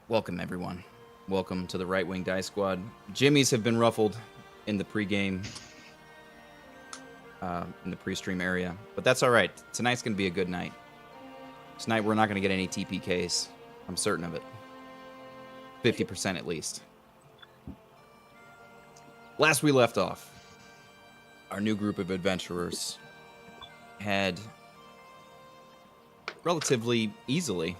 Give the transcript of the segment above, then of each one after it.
Welcome, everyone. Welcome to the Right Wing Dice Squad. Jimmies have been ruffled in the pregame, in the pre-stream area, but that's all right. Tonight's going to be a good night. Tonight, we're not going to get any TPKs. I'm certain of it. 50% at least. Last we left off, our new group of adventurers had relatively easily,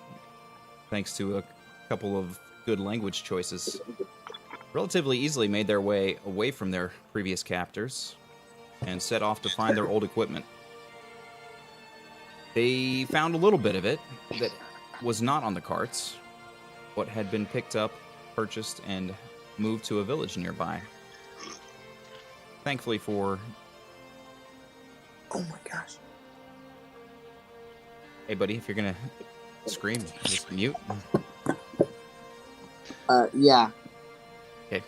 thanks to a couple of good language choices, relatively easily made their way away from their previous captors and set off to find their old equipment. They found a little bit of it that was not on the carts, but had been picked up, purchased, and moved to a village nearby. Thankfully for... Oh my gosh. Hey, buddy, if you're gonna scream, just mute. Yeah. Okay.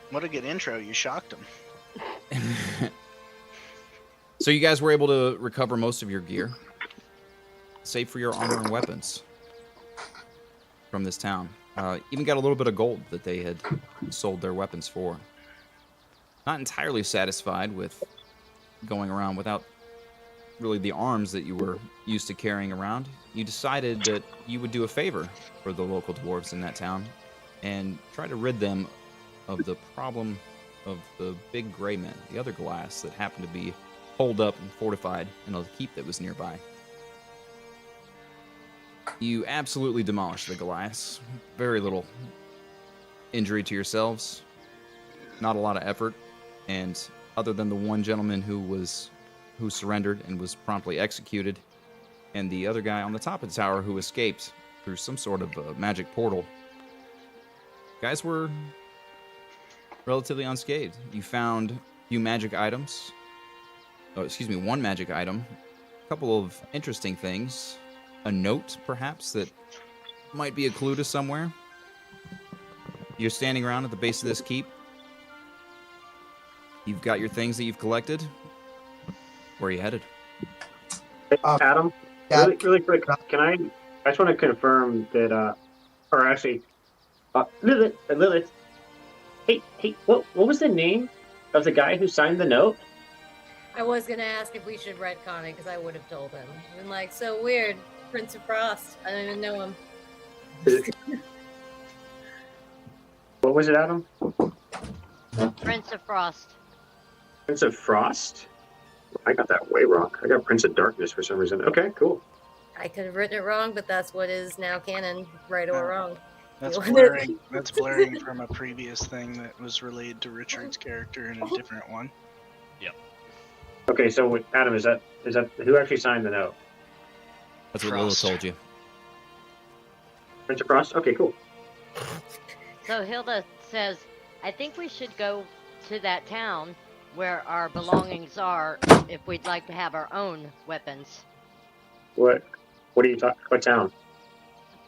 What a good intro. You shocked him. So you guys were able to recover most of your gear, save for your armor and weapons from this town. Even got a little bit of gold that they had sold their weapons for. Not entirely satisfied with going around without really the arms that you were used to carrying around, you decided that you would do a favor for the local dwarves in that town and try to rid them of the problem of the big gray men, the other glass that happened to be holed up and fortified in a keep that was nearby. You absolutely demolished the Goliaths. Very little injury to yourselves, not a lot of effort, and other than the one gentleman who surrendered and was promptly executed, and the other guy on the top of the tower who escaped through some sort of a magic portal, guys were relatively unscathed. You found a few magic items. One magic item. A couple of interesting things. A note, perhaps, that might be a clue to somewhere. You're standing around at the base of this keep. You've got your things that you've collected. Where are you headed? Adam, really quick, I just want to confirm that, Lilith, hey, what was the name of the guy who signed the note? I was gonna ask if we should retcon it, because I would have told him. I'm like, so weird, Prince of Frost. I don't even know him. What was it, Adam? Prince of Frost. Prince of Frost? I got that way wrong. I got Prince of Darkness for some reason. Okay, cool. I could have written it wrong, but that's what is now canon, right or wrong. That's blurring. That's blurring from a previous thing that was related to Richard's character in a different one. Okay, so Adam, is that who actually signed the note? That's what Lilith told you. Prince of Frost? Okay, cool. So Hilda says, I think we should go to that town where our belongings are if we'd like to have our own weapons. What are you talking? What town?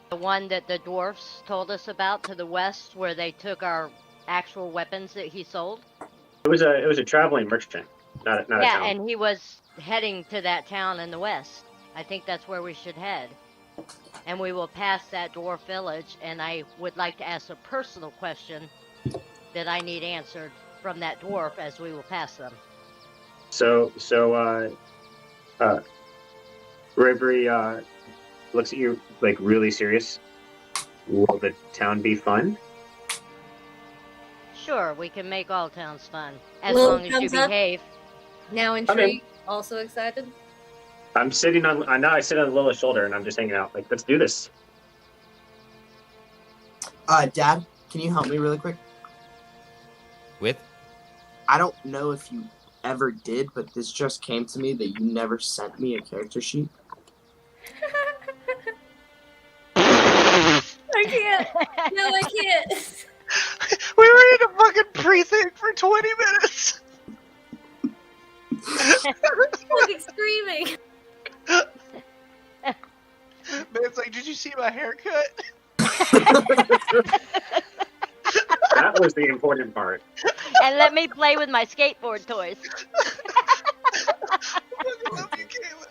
The one that the dwarfs told us about to the west, where they took our actual weapons that he sold. It was a traveling merchant, not a town. Yeah, and he was heading to that town in the west. I think that's where we should head. And we will pass that dwarf village, and I would like to ask a personal question that I need answered from that dwarf as we will pass them. So Bravery looks at you like really serious. Will the town be fun? Sure, we can make all towns fun, as Well, long as you thumbs up. behave. Now intrigued, also excited. I'm sitting on. I sit on Lilith's shoulder and I'm just hanging out. Like, let's do this. Dad, can you help me really quick? With? I don't know if you ever did, but this just came to me that you never sent me a character sheet. I can't. No, I can't. We were in a fucking precinct for 20 minutes! Fucking screaming. Man's like, did you see my haircut? That was the important part. And let me play with my skateboard toys. I love you, Caleb.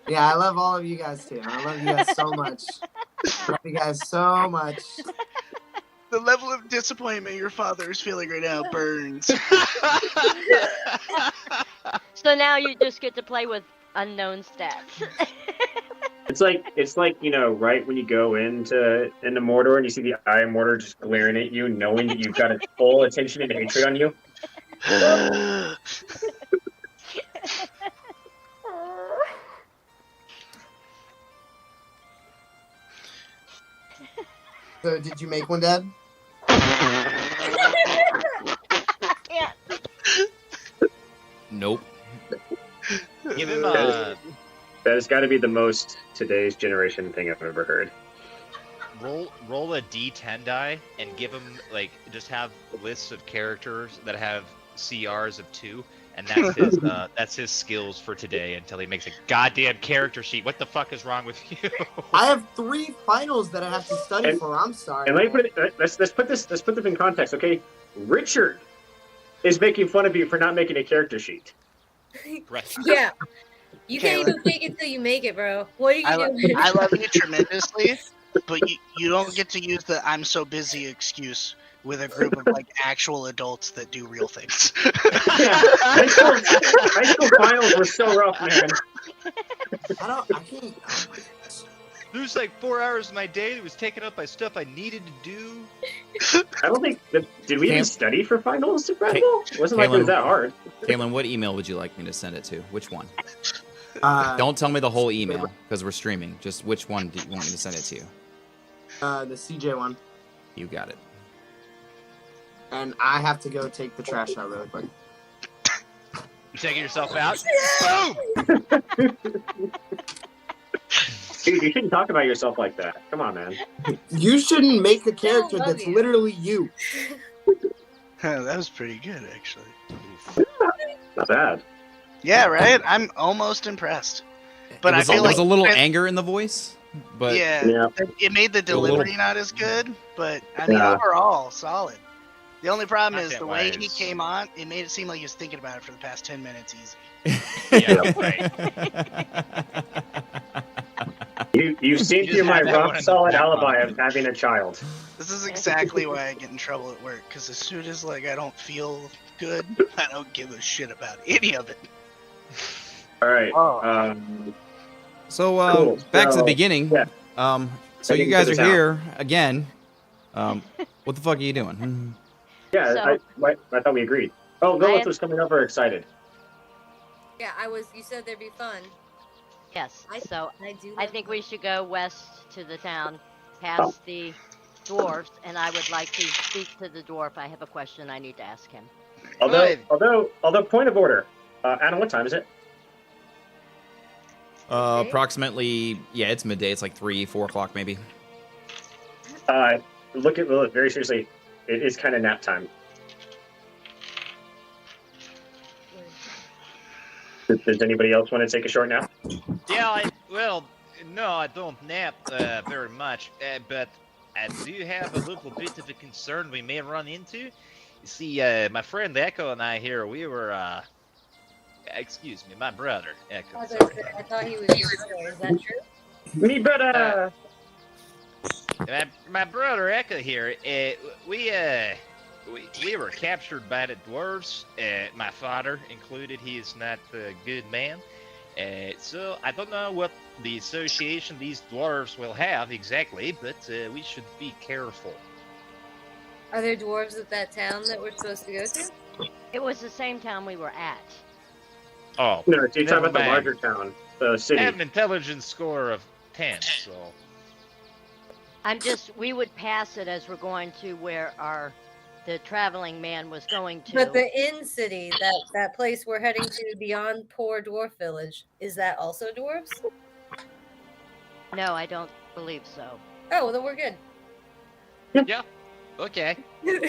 Yeah, I love all of you guys too. I love you guys so much. Love you guys so much. The level of disappointment your father is feeling right now burns. So now you just get to play with unknown stats. It's like right when you go into Mordor and you see the Eye of Mordor just glaring at you, knowing that you've got its full attention and hatred on you. So, did you make one, Dad? Yeah. Nope. Give him That has got to be the most today's generation thing I've ever heard. roll a D10 die and give him just have lists of characters that have CRs of 2, and that's his skills for today until he makes a goddamn character sheet. What the fuck is wrong with you? I have 3 finals that I have to study And- for. I'm sorry. And let's put this in context, okay? Richard is making fun of you for not making a character sheet. Right. Yeah. You can't even fake it till you make it, bro. What are you I doing? love you tremendously, but you don't get to use the "I'm so busy" excuse with a group of actual adults that do real things. High school finals were so rough, man. I can't. There's 4 hours of my day that was taken up by stuff I needed to do. I don't think did we even Cam- study for finals at Red Bull? It wasn't like it was Kalen- that hard. Kaylin, what email would you like me to send it to? Which one? The Don't tell me the whole email because we're streaming. Just which one do you want me to send it to? CJ one, You got it. and I have to go take the trash out really quick. You taking yourself out? Boom! Dude, you shouldn't talk about yourself like that. Come on, man. You shouldn't make a character love that's you. literally you. That was pretty good, actually. Not bad. Yeah, right. I'm almost impressed. But I feel there like was a little anger in the voice, but Yeah. it made the little- delivery not as good. But I mean, Yeah. overall, solid. The only problem is the way he Content-wise. came on. It made it seem like he was thinking about it for the past 10 minutes easy. Yeah, right. You've seen You through just my had that one rock in the solid back alibi pocket. of having a child. This is exactly why I get in trouble at work. Because as soon as I don't feel good, I don't give a shit about any of it. All right. Oh. So Cool. back to the So, beginning. yeah. So you Heading guys to are the town. here again. What the fuck are you doing? Yeah, So- I thought we agreed. Oh, Lilith I- was coming over excited. Yeah, you said there'd be fun. Yes. So I do. I love think fun. we should go west to the town, past the dwarves, and I would like to speak to the dwarf. I have a question I need to ask him. Although, point of order. Adam, what time is it? Okay. Approximately, yeah, it's midday. It's like 3, 4 o'clock maybe. Look at Lilith very seriously. It is kind of nap time. Does anybody else want to take a short nap? Yeah, no, I don't nap very much, but I do have a little bit of a concern we may run into. You see, my friend Echo and I here, we were, excuse me, my brother, Echo, sorry. I thought he was your brother. Is that true? Me brother. My brother Echo here, we were captured by the dwarves, my father included. He is not a good man. So I don't know what the association these dwarves will have exactly, but we should be careful. Are there dwarves at that town that we're supposed to go to? It was the same town we were at. Oh, No, you're talking Never about the mind. larger town, the I city. have an intelligence score of 10, so We would pass it as we're going to where the traveling man was going to. But the Inn City, that place we're heading to beyond Poor Dwarf Village, is that also dwarves? No, I don't believe so. Oh, well, then we're good. okay.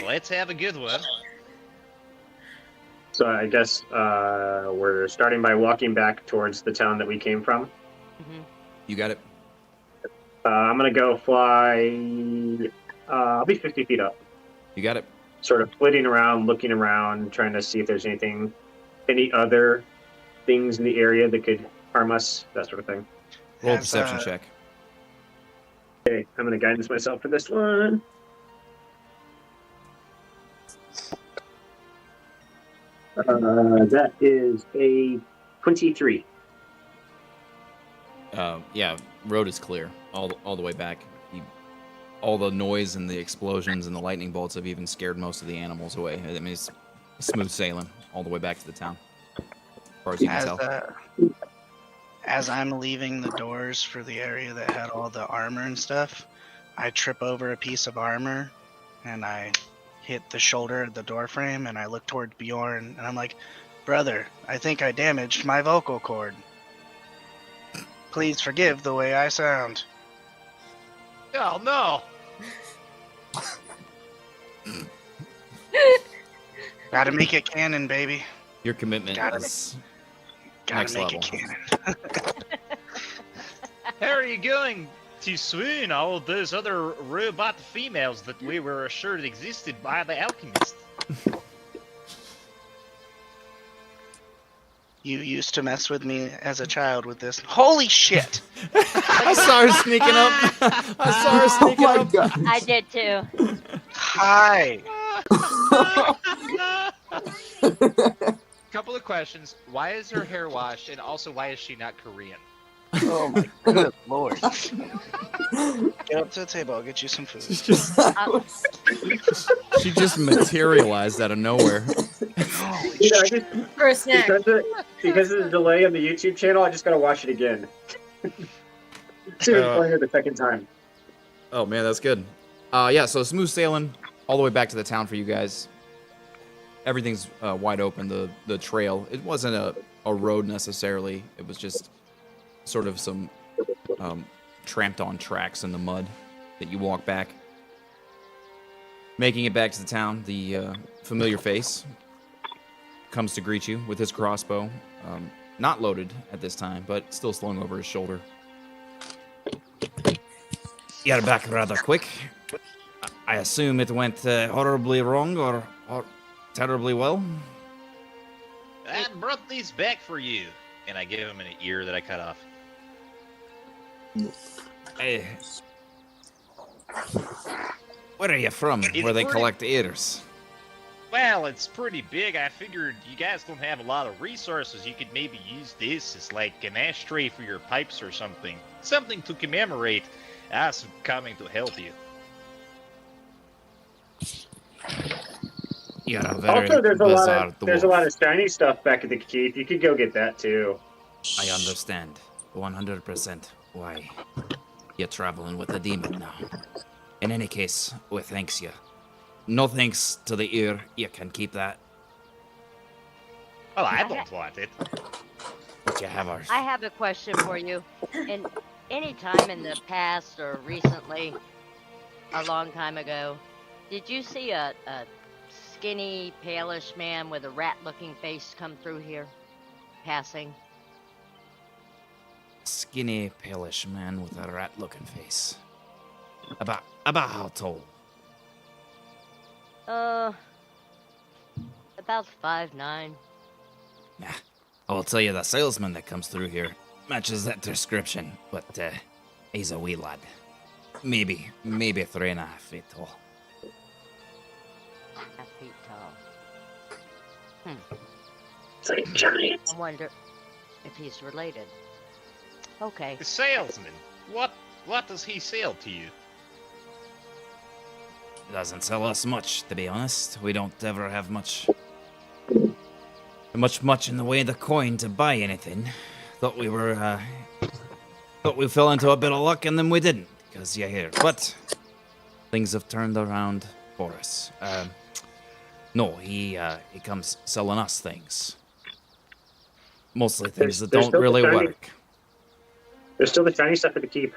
Let's have a good one. So I guess we're starting by walking back towards the town that we came from. Hmm. You got it. I'm gonna go fly. I'll be 50 feet up, You got it. sort of flitting around, looking around, trying to see if there's any other things in the area that could harm us, that sort of thing. Roll a Has, perception check. Okay, I'm gonna guidance myself for this one. That is a 23. Yeah, road is clear all the way back. All the noise and the explosions and the lightning bolts have even scared most of the animals away. I mean, it's smooth sailing all the way back to the town, as far as you can tell. As I'm leaving the doors for the area that had all the armor and stuff, I trip over a piece of armor and I hit the shoulder of the door frame and I look toward Bjorn and I'm like, brother, I think I damaged my vocal cord. Please forgive the way I sound. Oh no! Gotta make it canon, baby. Your commitment Got it. is Gotta next make level. it canon. How are you going to swoon all those other robot females that we were assured existed by the alchemist? You used to mess with me as a child with this. Holy shit! I saw her sneaking up. I saw her sneaking Oh my up. god. I did too. Hi! Couple of questions. Why is her hair washed? And also, why is she not Korean? Oh my good lord. Get up to the table, I'll get you some food. She just materialized out of nowhere. You know, I just, For a snack. because of the delay on the YouTube channel, I just gotta watch it again. See if it's playing it the second time. Oh man, that's good. Yeah, so smooth sailing all the way back to the town for you guys. Everything's wide open. The trail. It wasn't a road necessarily. It was just sort of some tramped on tracks in the mud that you walk back. Making it back to the town, the familiar face comes to greet you with his crossbow. Not loaded at this time, but still slung over his shoulder. You're back rather quick. I assume it went horribly wrong or terribly well. I brought these back for you. And I give him an ear that I cut off. Hey. Where are you from? It's Where they pretty- collect ears? Well, it's pretty big. I figured you guys don't have a lot of resources. You could maybe use this as like an ashtray for your pipes or something. Something to commemorate us coming to help you. You're a very Also, there's a bizarre dwarf. lot of shiny stuff back at the keep. You could go get that too. I understand. 100% why you're traveling with a demon now. In any case, we thanks you. No thanks to the ear. You can keep that. Well, I don't want it. But you have ours. I have a question for you. In any time in the past or recently, a long time ago, did you see a skinny, palish man with a rat-looking face come through here, passing? Skinny, palish man with a rat-looking face. About how tall? About 5'9". Nah, I'll tell you the salesman that comes through here matches that description, but he's a wee lad. Maybe 3.5 feet tall. 5 feet tall. It's like giant. I wonder if he's related. Okay. The salesman. What does he sell to you? Doesn't sell us much, to be honest. We don't ever have much in the way of the coin to buy anything. Thought we fell into a bit of luck, and then we didn't, because you're here. But things have turned around for us. No, he comes selling us things. Mostly things that There's don't still really shiny- work. There's still the shiny stuff at the keep.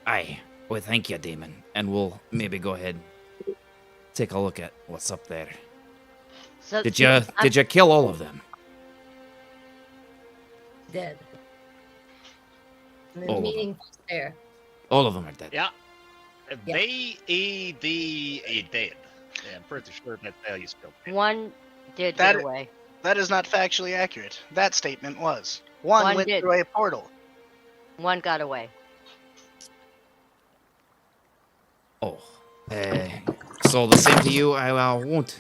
Aye, well, thank you, Demon. And we'll maybe go ahead take a look at what's up there. So Did you kill all of them? Dead. And All then of meeting there. All of them are dead. Yeah. Yeah. They dead. Yeah, I'm pretty sure that value spelled. one did That- get away. That is not factually accurate. That statement was. One One went did. through a portal. One got away. Oh, so the same to you. I won't.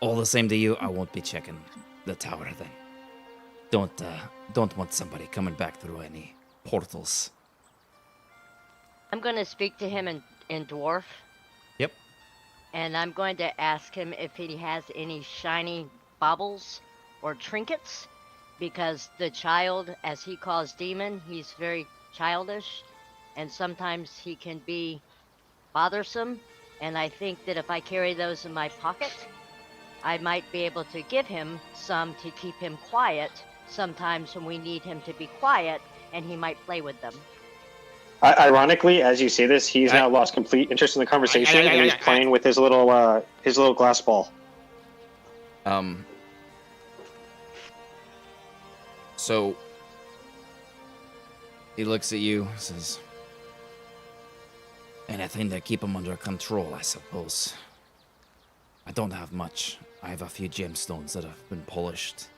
All the same to you. I won't be checking the tower then. Don't want somebody coming back through any portals. I'm going to speak to him in Dwarf. Yep. And I'm going to ask him if he has any shiny baubles or trinkets. Because the child, as he calls Demon, he's very childish. And sometimes he can be bothersome. And I think that if I carry those in my pocket, I might be able to give him some to keep him quiet. Sometimes when we need him to be quiet, and he might play with them. Ironically, as you say this, he's now lost complete interest in the conversation, and he's playing with his little glass ball. So he looks at you, says, "Anything to keep him under control, I suppose. I don't have much. I have a few gemstones that have been polished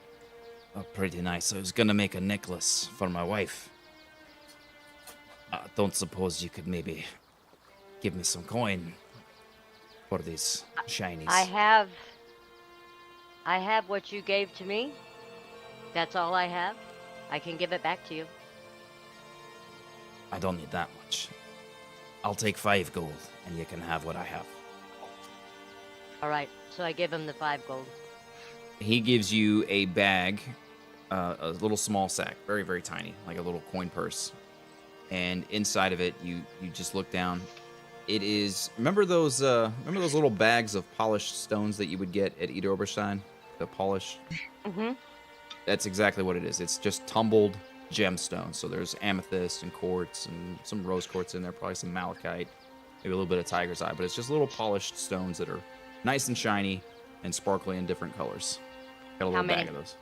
up pretty nice. I was gonna make a necklace for my wife. Don't suppose you could maybe give me some coin for these shinies?" I have what you gave to me. That's all I have. I can give it back to you. I don't need that much. I'll take 5 gold, and you can have what I have. All right. So I give him the 5 gold. He gives you a bag, a little small sack, very, very tiny, like a little coin purse. And inside of it, you just look down. It is, remember those little bags of polished stones that you would get at Ida Oberstein? The polished? Mm-hmm. That's exactly what it is. It's just tumbled gemstones. So there's amethyst and quartz and some rose quartz in there, probably some malachite, maybe a little bit of tiger's eye. But it's just little polished stones that are nice and shiny and sparkly in different colors. Got a little bag of those.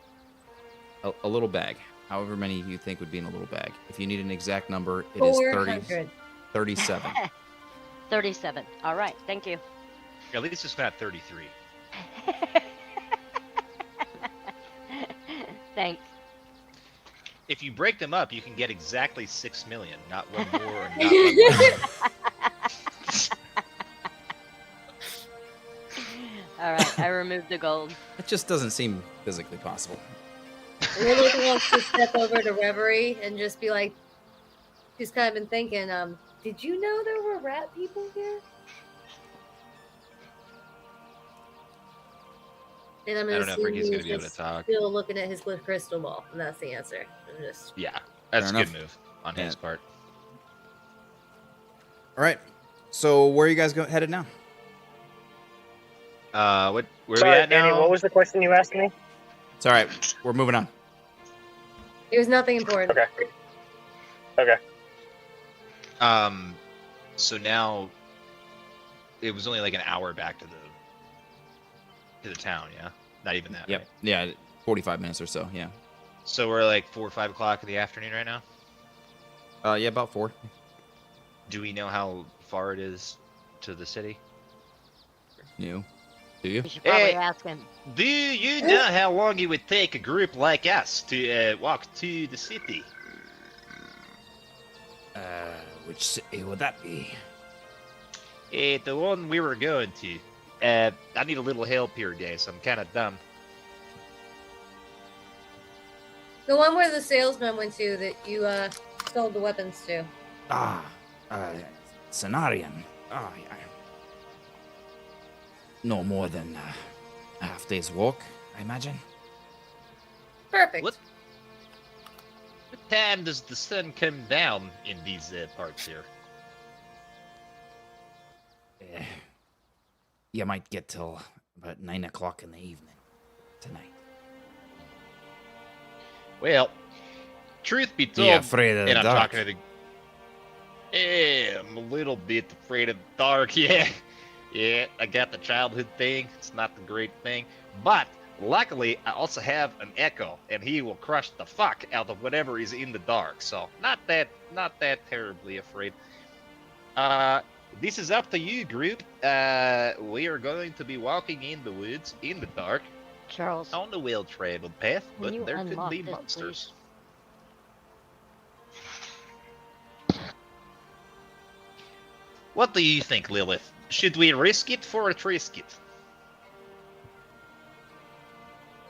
A little bag. However many you think would be in a little bag. If you need an exact number, it is 37. 37. All right. Thank you. At least it's not 33. Thanks. If you break them up, you can get exactly 6 million, not one more or not one less. All right. I removed the gold. It just doesn't seem physically possible. Lilith wants to step over to Reverie and just be like, she's kind of been thinking, did you know there were rat people here? And I'm I don't know if Ricky's going gonna be able to talk. Still looking at his crystal ball, and that's the answer. I'm just Yeah, that's a Fair good enough. move on his part. All right. So where are you guys headed now? Where are Sorry, we at Danny, now? what was the question you asked me? It's all right. We're moving on. it was nothing important. Okay. So now it was only like an hour back to the town, yeah? Not even that. Yep. Right? Yeah, 45 minutes or so. Yeah. So we're like 4 or 5 o'clock in the afternoon right now. Yeah, about 4. Do we know how far it is to the city? New. Do you? You should probably Hey. ask him. Do you know how long it would take a group like us to walk to the city? Which city would that be? The one we were going to. I need a little help here, guys. I'm kind of dumb. The one where the salesman went to that you sold the weapons to. Cenarian. Yeah. No more than a half day's walk, I imagine. Perfect. What time does the sun come down in these parts here? You might get till about 9 o'clock in the evening tonight. Well, truth be told, You afraid of the and I'm dark? talking to the... Yeah, I'm a little bit afraid of the dark, yeah. Yeah, I got the childhood thing. It's not the great thing. But, luckily, I also have an Echo, and he will crush the fuck out of whatever is in the dark. So, not that terribly afraid. This is up to you, group. We are going to be walking in the woods, in the dark, Charles. on the well-traveled path, Can but you there could unlock be this, monsters. What do you think, Lilith? Should we risk it for a risk it?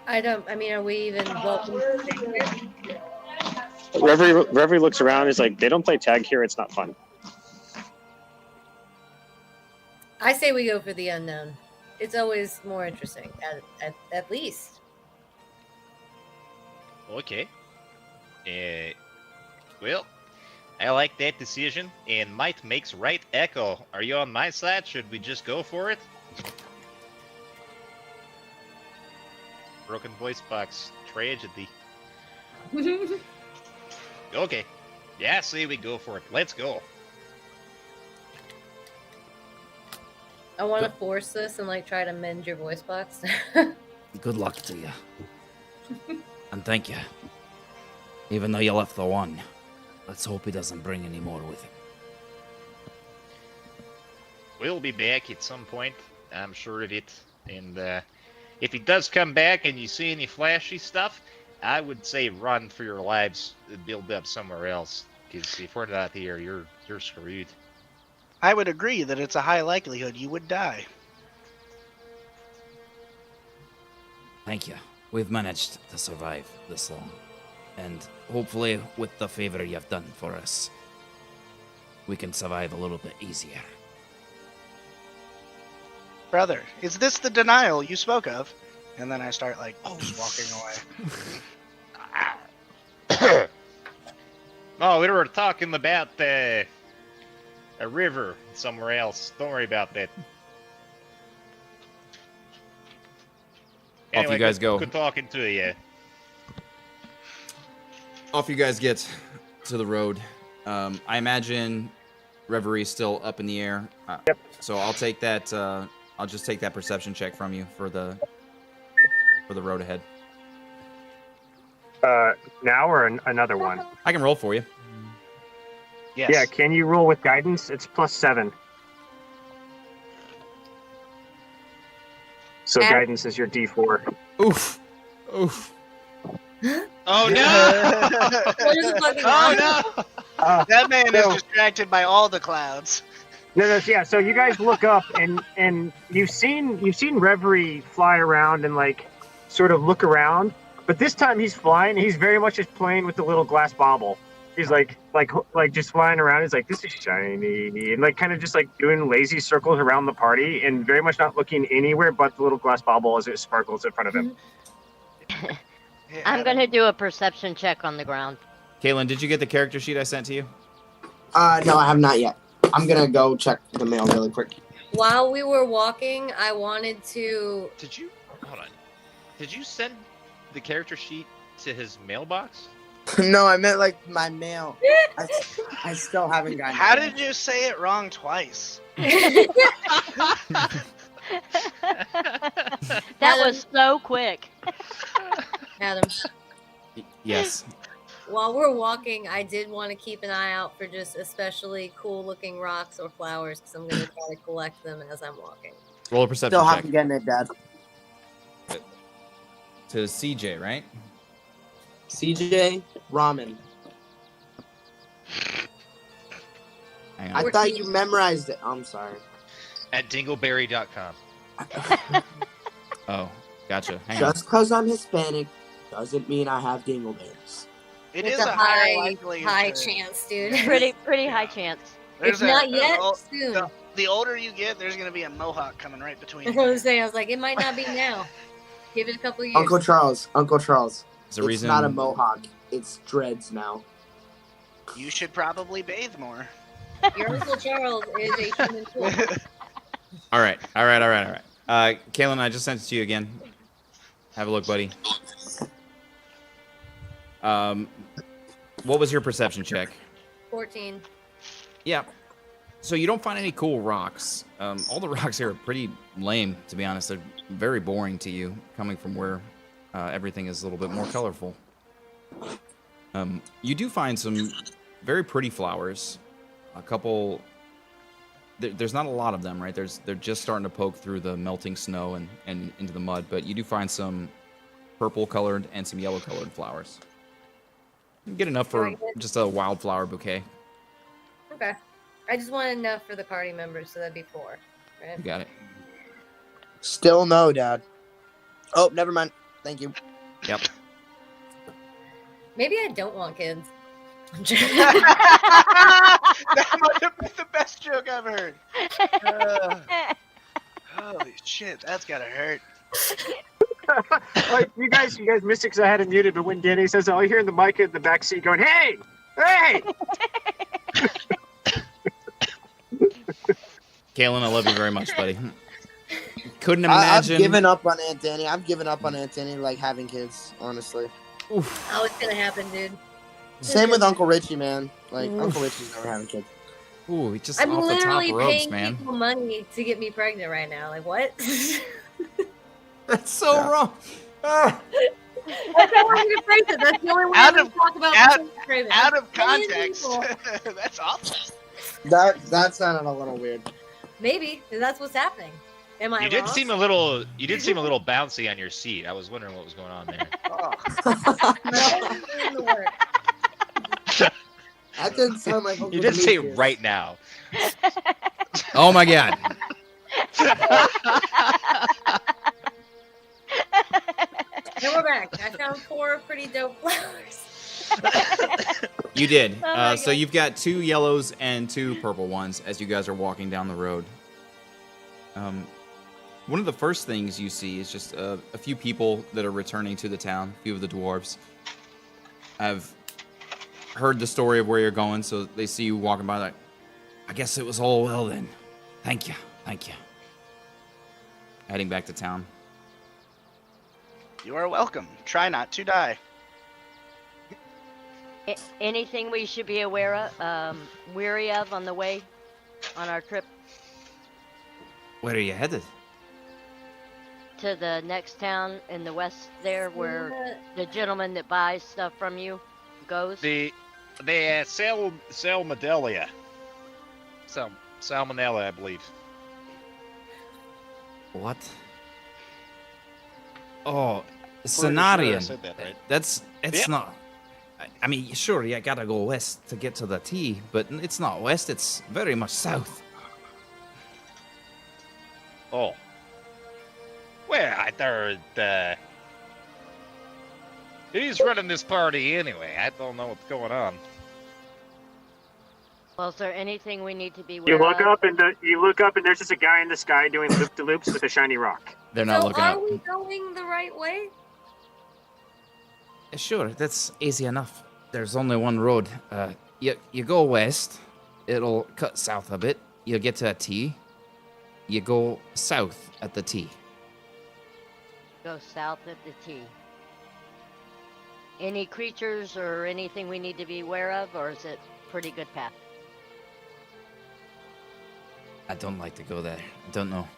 I mean, are we even welcome to stay here? Reverie looks around. Is like, they don't play tag here. It's not fun. I say we go for the unknown. It's always more interesting, at least. Okay. Well, I like that decision, and might makes right. Echo, are you on my side? Should we just go for it? Broken voice box. Tragedy. Okay. Yeah, say we go for it. Let's go. I want to force this and like try to mend your voice box. Good luck to you. And thank you. Even though you left the one, let's hope he doesn't bring any more with him. We'll be back at some point. I'm sure of it. And if he does come back and you see any flashy stuff, I would say run for your lives. Build up somewhere else. Because if we're not here, you're screwed. I would agree that it's a high likelihood you would die. Thank you. We've managed to survive this long. And hopefully, with the favor you've done for us, we can survive a little bit easier. Brother, is this the denial you spoke of? And then I start like walking away. Oh, we were talking about a river somewhere else. Don't worry about that. Off you guys go. Good talking to you. Off you guys get to the road. I imagine Reverie's still up in the air. Yep. So I'll take that. I'll just take that perception check from you for the road ahead. Now or another one? I can roll for you. Yes. Yeah, can you roll with guidance? It's +7. So And- guidance is your D4. Oof. Oof. Oh no! What is the fucking Oh no! That man is So- distracted by all the clouds. No, yeah. So you guys look up and you've seen Reverie fly around and like sort of look around, but this time he's flying. He's very much just playing with the little glass bauble. He's like just flying around. He's like, this is shiny, and like kind of just like doing lazy circles around the party, and very much not looking anywhere but the little glass bauble as it sparkles in front of him. I'm gonna do a perception check on the ground. Caitlin, did you get the character sheet I sent to you? No, I have not yet. I'm gonna go check the mail really quick. While we were walking, I wanted to. Did you hold on? Did you send the character sheet to his mailbox? No, I meant like my mail. I still haven't gotten. How it. did you say it wrong twice? That was so quick. Adam, Yes. while we're walking, I did want to keep an eye out for just especially cool-looking rocks or flowers because I'm gonna try to collect them as I'm walking. Roll a perception Still check. haven't gotten it, Dad. To CJ, right? CJ Ramen. Hang I on. thought you memorized it. I'm sorry. At dingleberry.com. Oh, gotcha. Hang on. Just because I'm Hispanic doesn't mean I have dingleberries. It It's is a high likelihood. high chance, dude. Pretty high chance. It's There's not yet. the- Soon. The older you get, there's gonna be a mohawk coming right between That's what I you. was saying. I was like, it might not be now. Give it a couple years. Uncle Charles. There's a It's reason. not a mohawk. It's dreads now. You should probably bathe more. Your Uncle Charles is a human tool. All right. Kaylin, I just sent it to you again. Have a look, buddy. What was your perception check? 14. Yeah. So you don't find any cool rocks. All the rocks here are pretty lame, to be honest. They're very boring to you, coming from where everything is a little bit more colorful. You do find some very pretty flowers. A couple. There's not a lot of them, right? They're just starting to poke through the melting snow and into the mud, but you do find some purple-colored and some yellow-colored flowers. You get enough for Very good. just a wildflower bouquet. Okay. I just want enough for the party members, so that'd be 4. Right? You got it. Still no, Dad. Oh, never mind. Thank you. Yep. Maybe I don't want kids. I'm joking. That might have been the best joke I've heard. Holy shit, that's gotta hurt. Like you guys missed it because I had it muted. But when Danny says, "All you hear in the mic in the back seat going, hey, hey!" Kalen, I love you very much, buddy. Couldn't I've imagine. given up on Aunt Danny. I've given up on Aunt Danny, like having kids. Honestly. Oof. Oh, it's gonna happen, dude. Same with Uncle Richie, man. Like Uncle Richie's never having kids. Ooh, he just I'm off the top literally ropes, paying man. people money to get me pregnant right now. Like what? That's so Yeah. wrong. Ah. That's how I'm gonna phrase it. That's the only way Out I'm of- gonna talk about out- Craven. Out of Million context. people. That's awesome. That sounded a little weird. Maybe that's what's happening. Am I You did wrong? seem a little bouncy on your seat. I was wondering what was going on there. Oh. I'm doing the work. That didn't sound like Uncle You did say Demetrius. right now. Oh my god. And we're back. I found 4 pretty dope flowers. You did. Oh my So God. you've got 2 yellows and 2 purple ones as you guys are walking down the road. One of the first things you see is just a few people that are returning to the town. A few of the dwarves have heard the story of where you're going, so they see you walking by like, I guess it was all well then. Thank you. Thank you. Heading back to town. You are welcome. Try not to die. Anything we should be aware of, weary of on the way, on our trip Where are you headed? to the next town in the west there, where the gentleman that buys stuff from you goes? The salmonella. Salmonella, I believe. What? Oh, Pretty sure I Cenarian. said that right. It's Yep. not. I mean, sure, you gotta go west to get to the T, but it's not west. It's very much south. Oh. Well, I thought, who's running this party anyway? I don't know what's going on. Well, is there anything we need to be You aware look of? up and there's just a guy in the sky doing loop-de-loops with a shiny rock. They're not So looking are up. we going the right way? Sure, that's easy enough. There's only one road. You go west. It'll cut south a bit. You'll get to a T. You go south at the T. Go south of the T. Any creatures or anything we need to be aware of, or is it pretty good path? I don't like to go there. I don't know.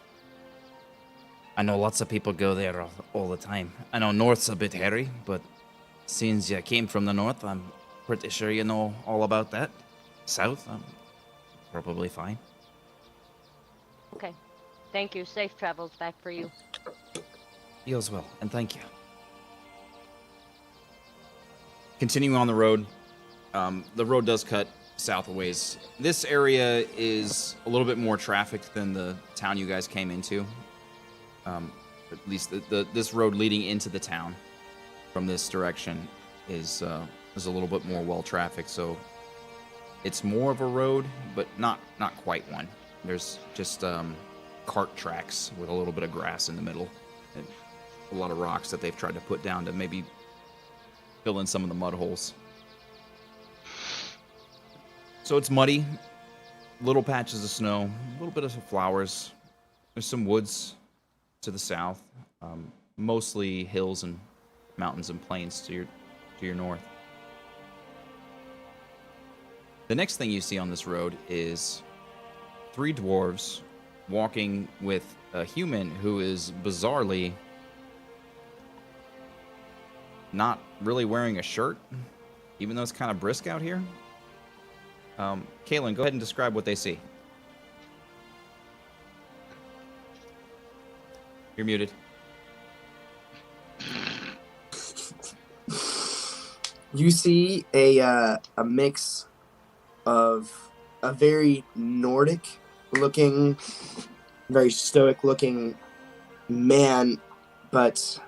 I know lots of people go there all the time. I know north's a bit hairy, but since you came from the north, I'm pretty sure you know all about that. South, I'm probably fine. Okay. Thank you. Safe travels back for you. You as well, and thank you. Continuing on the road, the road does cut south a ways. This area is a little bit more trafficked than the town you guys came into. At least this road leading into the town from this direction is a little bit more well trafficked. So it's more of a road, but not quite one. There's just cart tracks with a little bit of grass in the middle and a lot of rocks that they've tried to put down to maybe fill in some of the mud holes. So it's muddy, little patches of snow, a little bit of flowers. There's some woods to the south, mostly hills and mountains and plains to your north. The next thing you see on this road is 3 dwarves walking with a human who is bizarrely not really wearing a shirt, even though it's kind of brisk out here. Kaylin, go ahead and describe what they see. You're muted. You see a mix of a very Nordic looking, very stoic looking man, but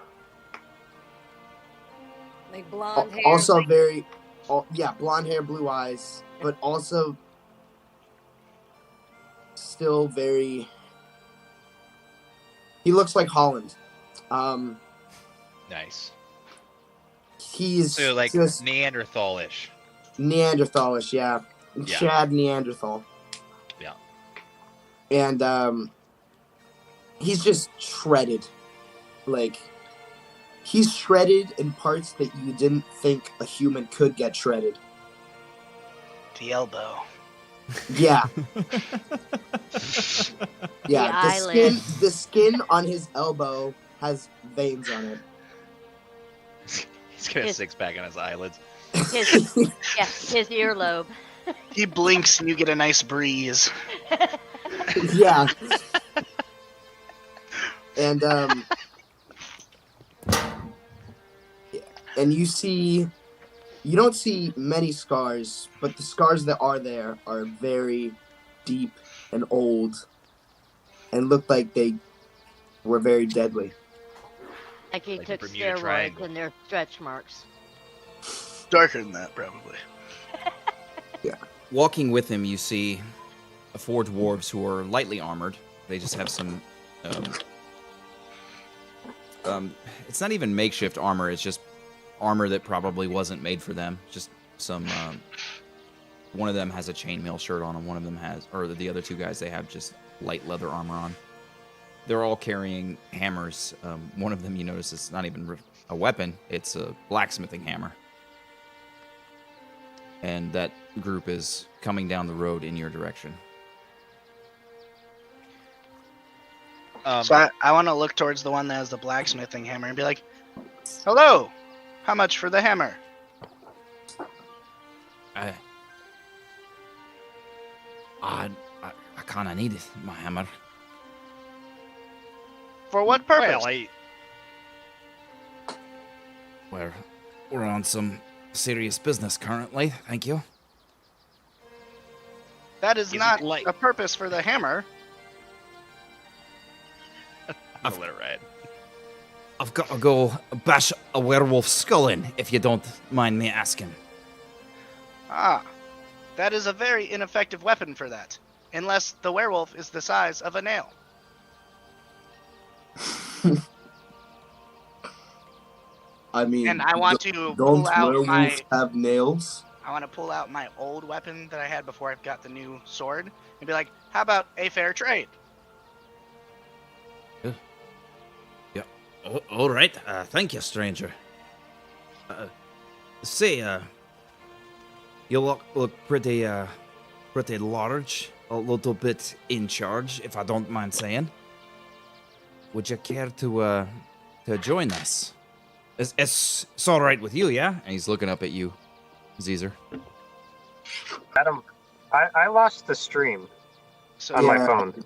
Like blonde hair. also very, blonde hair, blue eyes, but also still very. He looks like Holland. Nice. He's So like just Neanderthalish. Neanderthalish, yeah. Yeah. Chad Neanderthal. Yeah. And he's just shredded. Like, he's shredded in parts that you didn't think a human could get shredded. The elbow. Yeah. Yeah. eyelid. The skin on his elbow has veins on it. He's got a His- six-pack on his eyelids. His his earlobe. He blinks and you get a nice breeze. Yeah. And and you don't see many scars, but the scars that are there are very deep and old and look like they were very deadly. Like he Like the took Bermuda steroids Triangle. and they're stretch marks. Darker than that, probably. Walking with him, you see four dwarves who are lightly armored. They just have some. It's not even makeshift armor. It's just armor that probably wasn't made for them. Just some. One of them has a chainmail shirt on, and one of them has, or the other two guys, they have just light leather armor on. They're all carrying hammers. One of them, you notice, is not even a weapon. It's a blacksmithing hammer. And that group is coming down the road in your direction. So I want to look towards the one that has the blacksmithing hammer and be like, "Hello, how much for the hammer?" I kind of need my hammer. For what purpose? We're on some serious business currently. Thank you. That is Is it not like- a purpose for the hammer. I'll let it ride. I've got to go bash a werewolf's skull in, if you don't mind me asking. Ah, that is a very ineffective weapon for that. Unless the werewolf is the size of a nail. I mean, And I want to don't pull out werewolves my have nails? I want to pull out my old weapon that I had before I got the new sword and be like, "How about a fair trade?" All right. Thank you, stranger. You look pretty large. A little bit in charge, if I don't mind saying. Would you care to join us? It's all right with you, yeah? And he's looking up at you, Caesar. Adam, I lost the stream So on my Yeah. phone.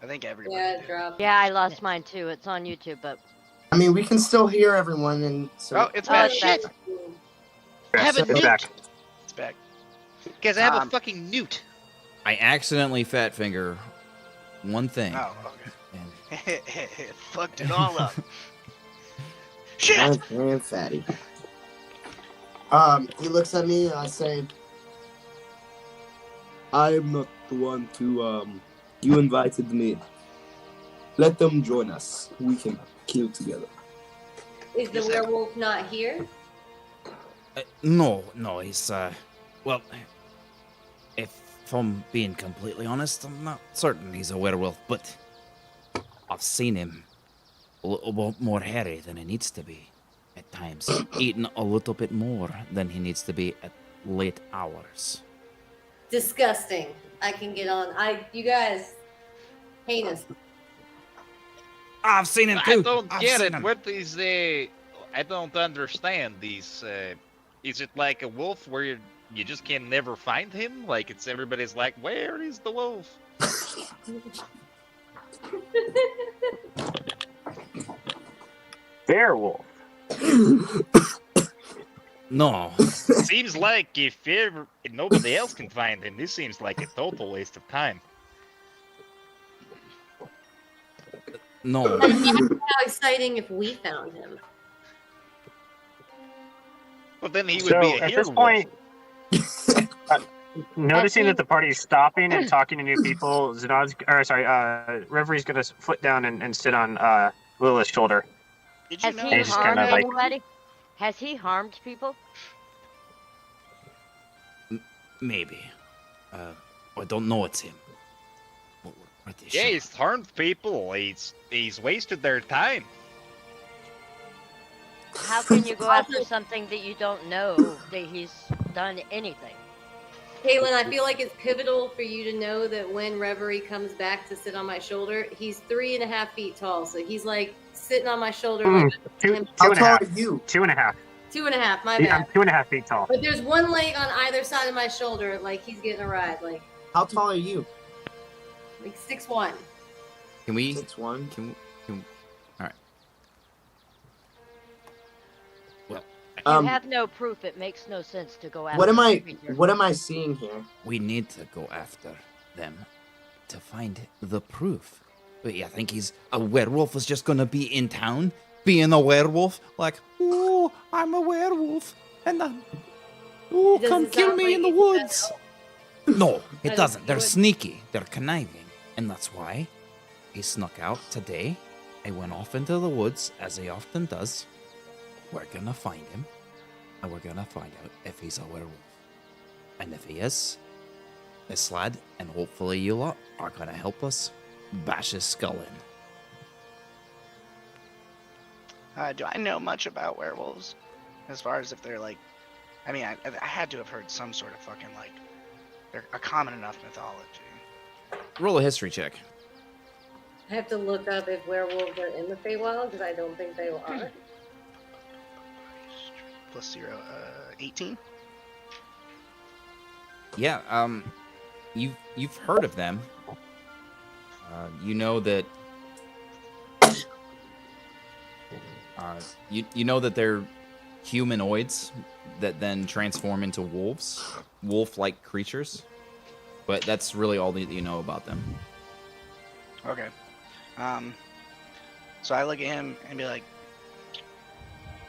I think everybody. Yeah, did. drop. Yeah, I lost mine too. It's on YouTube, but I mean, we can still hear everyone, and so Oh, it's Oh, back. it's back. Yes, Have a it's back. It's back. Guys, I have a Um, fucking newt. I accidentally fat finger one thing. Oh, And okay. It fucked it all up. Shit! I'm fatty. He looks at me and I say, I am not the one to, you invited me. Let them join us. We can kill together. Is the Is that- werewolf not here? no, he's, well, if I'm being completely honest, I'm not certain he's a werewolf, but I've seen him a little bit more hairy than he needs to be at times, eating a little bit more than he needs to be at late hours. Disgusting. I can get on. You guys, heinous. I've seen him I too. don't I've get seen it. him. What is I don't understand these. Is it like a wolf where you just can never find him? Like it's everybody's like, where is the wolf? Werewolf. No. Seems like if nobody else can find him, this seems like a total waste of time. No. How exciting if we found him. Well, then he would So be a at hero this point, noticing that the party's stopping and talking to new people, Revere's gonna foot down and sit on Lilith's shoulder. Did you Has know? he He's just harmed kinda like- anybody? Has he harmed people? Maybe. I don't know it's him. But we're pretty Yeah, sure. he's harmed people. He's wasted their time. How can you go after something that you don't know that he's done anything? Caitlin, I feel like it's pivotal for you to know that when Reverie comes back to sit on my shoulder, he's 3.5 feet tall. So he's like sitting on my shoulder. Mm, Like, two How and a tall half. are you? 2.5. 2.5, my Yeah, I'm bad. 2.5 feet tall. But there's one leg on either side of my shoulder, like he's getting a ride, like How tall are you? 6'1". Can we? 6'1". Can we? All right. Well, If you Um, have no proof, it makes no sense to go after What am a I? creature. What am I seeing here? we need to go after them to find the proof. But yeah, I think he's a werewolf is just gonna be in town being a werewolf, like, ooh, I'm a werewolf, and ooh, It doesn't come kill sound me like in the he's woods. No, it That doesn't. is They're good. sneaky. They're conniving, and that's why he snuck out today. He went off into the woods, as he often does. We're gonna find him, and we're gonna find out if he's a werewolf. And if he is, this lad, and hopefully you lot, are gonna help us bash his skull in. Do I know much about werewolves? As far as if they're like, I mean, I had to have heard some sort of fucking like, they're a common enough mythology. Roll a history check. I have to look up if werewolves are in the Feywild because I don't think they are. Plus 0, 18. Yeah, you've heard of them. You know that. You know that they're humanoids that then transform into wolves, wolf-like creatures. But that's really all that you know about them. Okay. So I look at him and be like,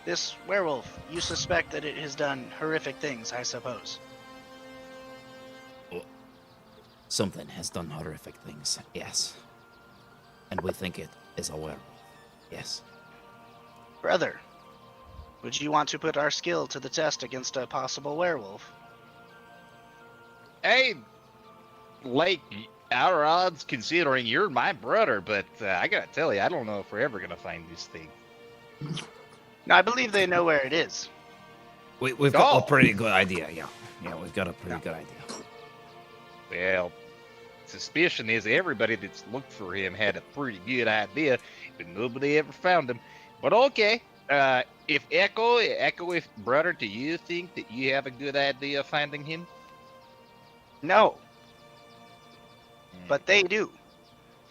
this werewolf, you suspect that it has done horrific things, I suppose. Something has done horrific things, yes. And we think it is a werewolf, yes. Brother, would you want to put our skill to the test against a possible werewolf? Hey, like, our odds considering you're my brother, but I gotta tell you, I don't know if we're ever gonna find this thing. No, I believe they know where it is. We've got Oh. a pretty good idea, yeah. Yeah, we've got a pretty good idea. Well, suspicion is everybody that's looked for him had a pretty good idea, but nobody ever found him. But okay, if if brother, do you think that you have a good idea of finding him? No, but they do.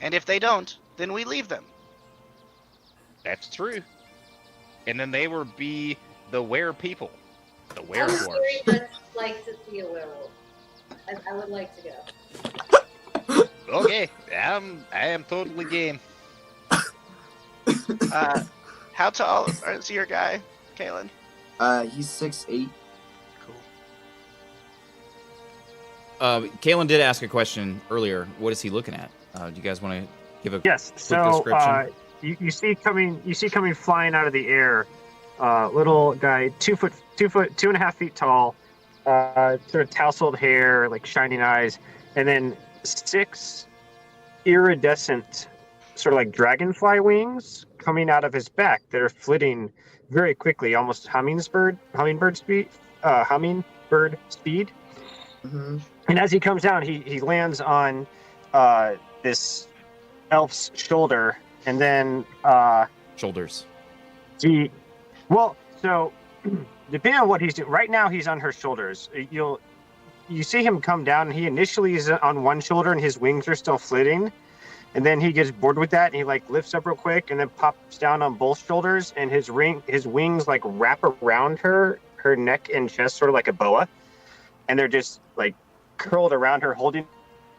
And if they don't, then we leave them. That's true. And then they will be the were people, the I would werewolves. very much like to see a werewolf. I would like to go. Okay, I am totally game. How tall is your guy, Kalen? He's 6'8". Cool. Kalen did ask a question earlier. What is he looking at? Do you guys want to give a Yes. quick So description? you see coming flying out of the air, little guy, 2.5 feet tall, sort of tousled hair, like shining eyes, and then 6 iridescent, sort of like dragonfly wings coming out of his back that are flitting very quickly, almost hummingbird speed. Mm-hmm. And as he comes down, he lands on this elf's shoulder, and then Shoulders. so depending on what he's doing, right now he's on her shoulders. You see him come down, and he initially is on one shoulder, and his wings are still flitting, and then he gets bored with that, and he like lifts up real quick, and then pops down on both shoulders, and his wings like wrap around her her neck and chest sort of like a boa, and they're just like curled around her, holding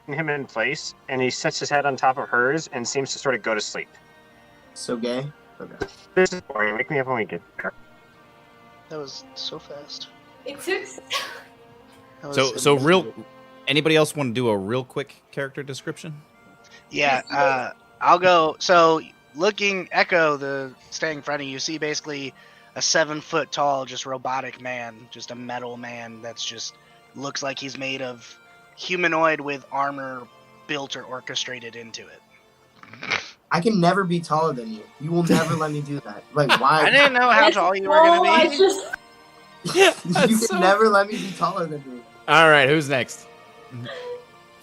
him in place. And he sets his head on top of hers and seems to sort of go to sleep. So gay. Okay. This is boring. Wake me up when we get there. That was so fast. It took. That was So real. amazing. Anybody else want to do a real quick character description? Yeah, I'll go. So, looking Echo, staying in front of you, see basically a 7-foot tall, just robotic man, just a metal man that's just looks like he's made of humanoid with armor built or orchestrated into it. I can never be taller than you. You will never let me do that. Like, why? I didn't know how tall you were Oh, I gonna be. just. Yeah. You can never let me be taller than me. All right, who's next?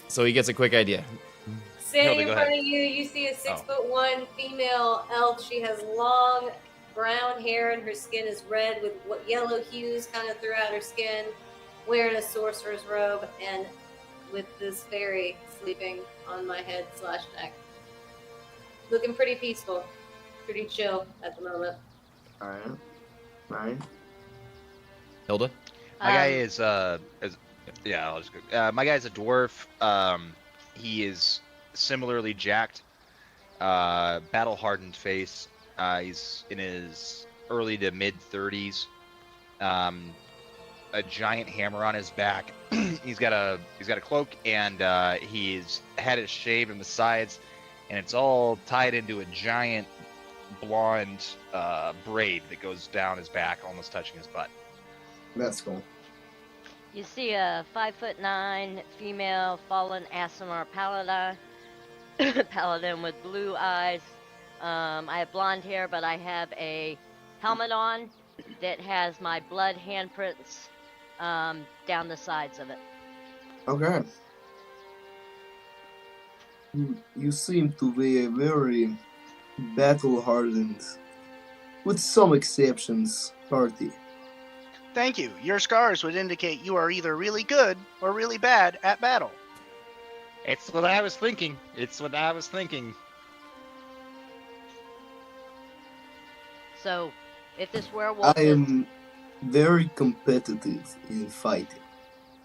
So he gets a quick idea. Standing Hilda, in go front ahead. of you, you see a 6'1" female elf. She has long brown hair and her skin is red with what yellow hues kind of throughout her skin, wearing a sorcerer's robe, and with this fairy sleeping on my head / neck. Looking pretty peaceful, pretty chill at the moment. Alright. Hilda? My guy Um, yeah, I'll just go. My guy's a dwarf. He is similarly jacked, battle hardened face. He's in his early to mid 30s. A giant hammer on his back. he's got a cloak, and he's had it shaved on the sides, and it's all tied into a giant blonde braid that goes down his back, almost touching his butt. That's cool. You see a 5'9" female fallen Aasimar paladin, paladin with blue eyes. I have blonde hair, but I have a helmet on that has my blood handprints down the sides of it. Okay. You seem to be a very battle-hardened, with some exceptions, party. Thank you. Your scars would indicate you are either really good or really bad at battle. It's what I was thinking. So, if this werewolf I am very competitive in fighting.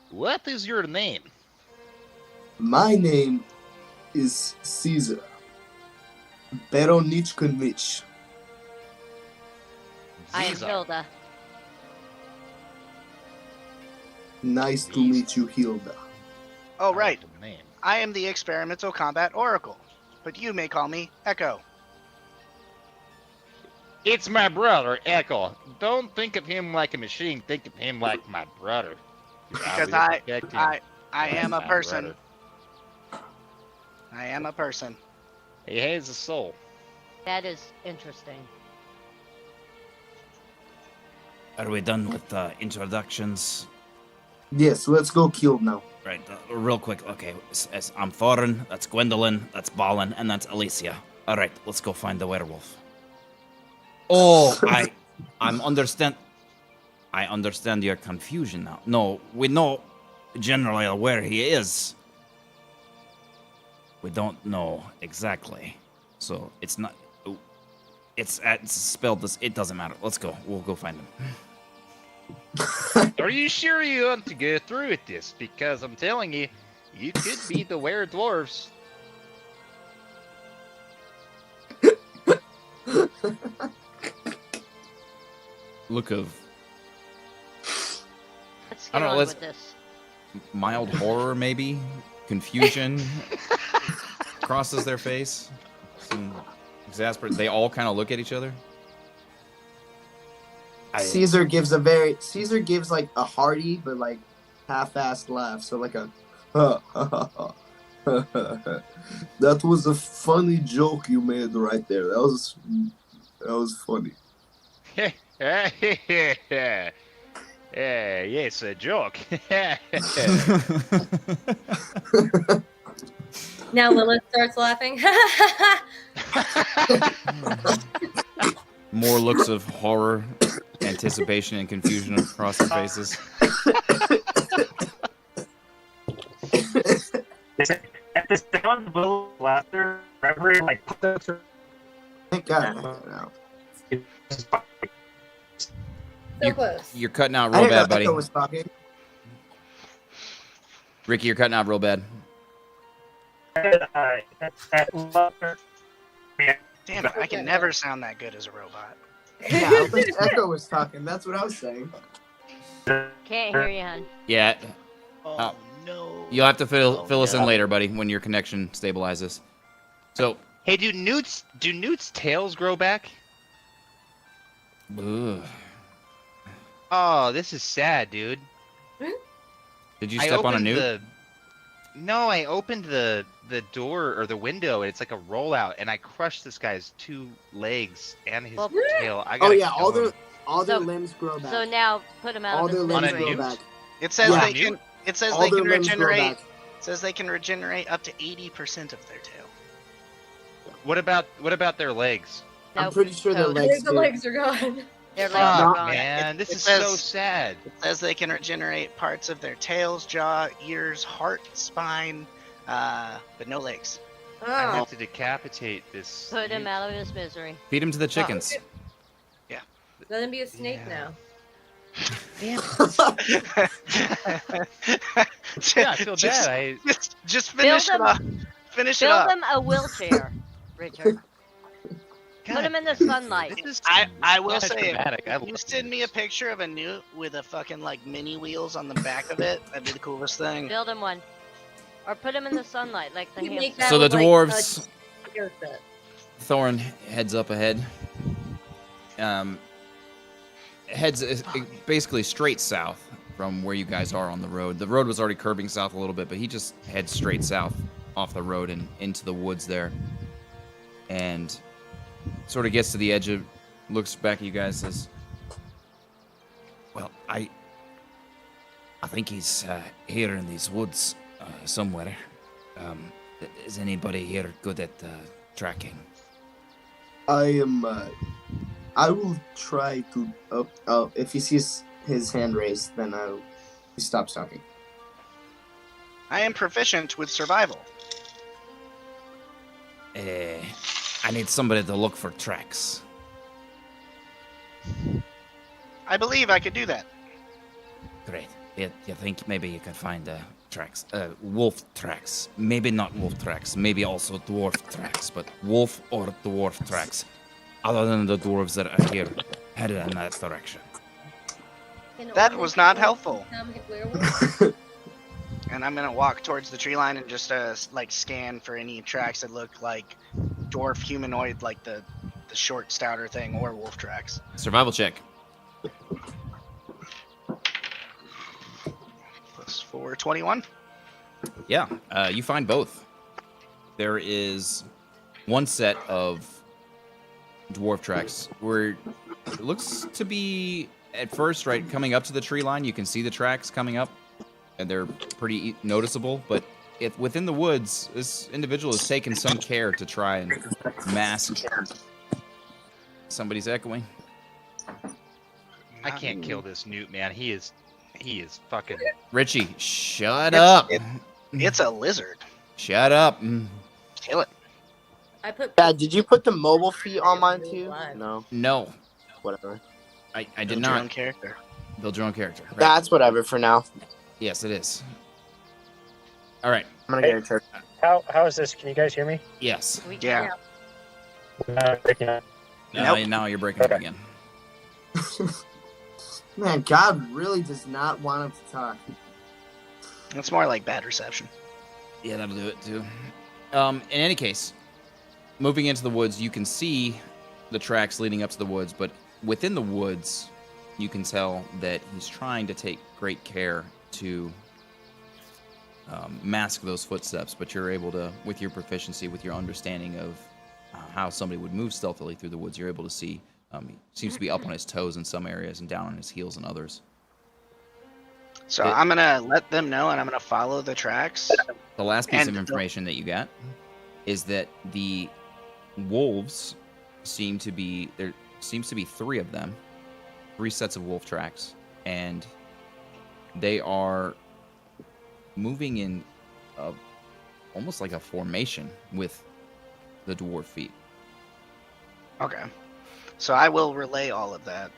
What is your name? My name is Caesar Beronichkovich. I am Caesar. Hilda. Nice to meet you, Hilda. Oh, right. Powerful name. I am the experimental combat oracle, but you may call me Echo. It's my brother, Echo. Don't think of him like a machine. Think of him like my brother. Because will protect him I am a like my person. brother. I am a person. He has a soul. That is interesting. Are we done with introductions? Yes, let's go kill now. Right, real quick. Okay, I'm Thorin, that's Gwendolyn, that's Balin, and that's Alicia. All right, let's go find the werewolf. Oh, I understand your confusion now. No, we know generally where he is. We don't know exactly. So it's not. It's spelled this. It doesn't matter. Let's go. We'll go find him. Are you sure you want to go through with this? Because I'm telling you, you could be the were-dwarves. Look of Let's I get don't know, on let's- with this. mild horror, maybe confusion crosses their face. Some exasperate. They all kind of look at each other. Caesar gives like a hearty but like half-assed laugh. So like a that was a funny joke you made right there. That was funny. Yes, a joke. Now Lilith starts laughing. More looks of horror, anticipation, and confusion across their faces. At the sound of little laughter, Reverie like pops up her- Thank God. No. So close. You're cutting out I real didn't know bad, buddy. Echo was talking. Ricky, you're cutting out real bad. Damn it! I can never sound that good as a robot. Yeah, I don't think Echo was talking. That's what I was saying. Can't hear you, hon. Yeah, Oh, no. you'll have to fill Oh, us no. in later, buddy, when your connection stabilizes. So, Hey, do newts tails grow back? ugh. Oh, this is sad, dude. Did you I step on a opened newt? No, I opened the door or the window, and it's like a rollout, and I crushed this guy's 2 legs and his Well- tail. I Oh gotta yeah, kill him. all their So- limbs grow back. So now put him out all of their his limbs On a grow misery. newt? back. It says Yeah. they can. It says All they their can limbs grow regenerate. back. It says they can regenerate up to 80% of their tail. What about their legs? I'm Nope. pretty sure their So- legs. The do. legs are gone. Their legs Fuck, are gone. Man, this It is says- so sad. It says they can regenerate parts of their tails, jaw, ears, heart, spine, but no legs. I Oh. have to decapitate this. Put him newt. out of his misery. Feed him to the chickens. Let him be a snake Yeah. now. Damn. Yeah, I feel Just- bad. Just finish it Build up. Finish it Build up. him a wheelchair, Richard. Put him in the sunlight. This is I will not say, dramatic. I if you love send me a this. picture of a newt with a fucking like mini wheels on the back of it, that'd be the coolest thing. Build him one. Or put him in the sunlight like the You make hamster. that So the with, like, dwarves, a gear set. Thorin heads up ahead. Heads basically straight south from where you guys are on the road. The road was already curving south a little bit, but he just heads straight south off the road and into the woods there. And sort of gets to the edge of, looks back at you guys, says, "Well, I think he's here in these woods somewhere. Is anybody here good at tracking?" I am. I will try to. Oh, if he sees his hand raised, then he stops talking. I am proficient with survival. I need somebody to look for tracks. I believe I could do that. Great. You think maybe you can find tracks? Wolf tracks. Maybe not wolf tracks. Maybe also dwarf tracks. But wolf or dwarf tracks. Other than the dwarves that are here, headed in that direction. Can That only was not werewolves helpful. become werewolves? And I'm gonna walk towards the tree line and just like scan for any tracks that look like dwarf humanoid, like the short stouter thing, or wolf tracks. Survival check. +4, 21. Yeah, you find both. There is one set of dwarf tracks where it looks to be, at first, right, coming up to the tree line, you can see the tracks coming up, and they're pretty noticeable, but if within the woods, this individual has taken some care to try and mask. Somebody's echoing. I can't kill this newt, man. He is fucking. Richie, shut It's- up. It's a lizard. Shut up. Kill it. I put. Dad, did you put the mobile feet on mine too? Live. No, No, whatever. I did Build your own not character. build your own character. Right. That's whatever for now. Yes, it is. All right. I'm gonna get a turn. How is this? Can you guys hear me? Yes. We Yeah. Breaking up. Now you're breaking up again. Man, God really does not want him to talk. It's more like bad reception. Yeah, that'll do it too. In any case, moving into the woods, you can see the tracks leading up to the woods, but within the woods, you can tell that he's trying to take great care to mask those footsteps, but you're able to, with your proficiency, with your understanding of how somebody would move stealthily through the woods, you're able to see he seems to be up on his toes in some areas and down on his heels in others. So It- I'm gonna let them know, and I'm gonna follow the tracks. The last piece And of the- information that you got is that the wolves seem to be there seems to be 3 of them, 3 sets of wolf tracks, and they are moving in almost like a formation with the dwarf feet. Okay. So I will relay all of that.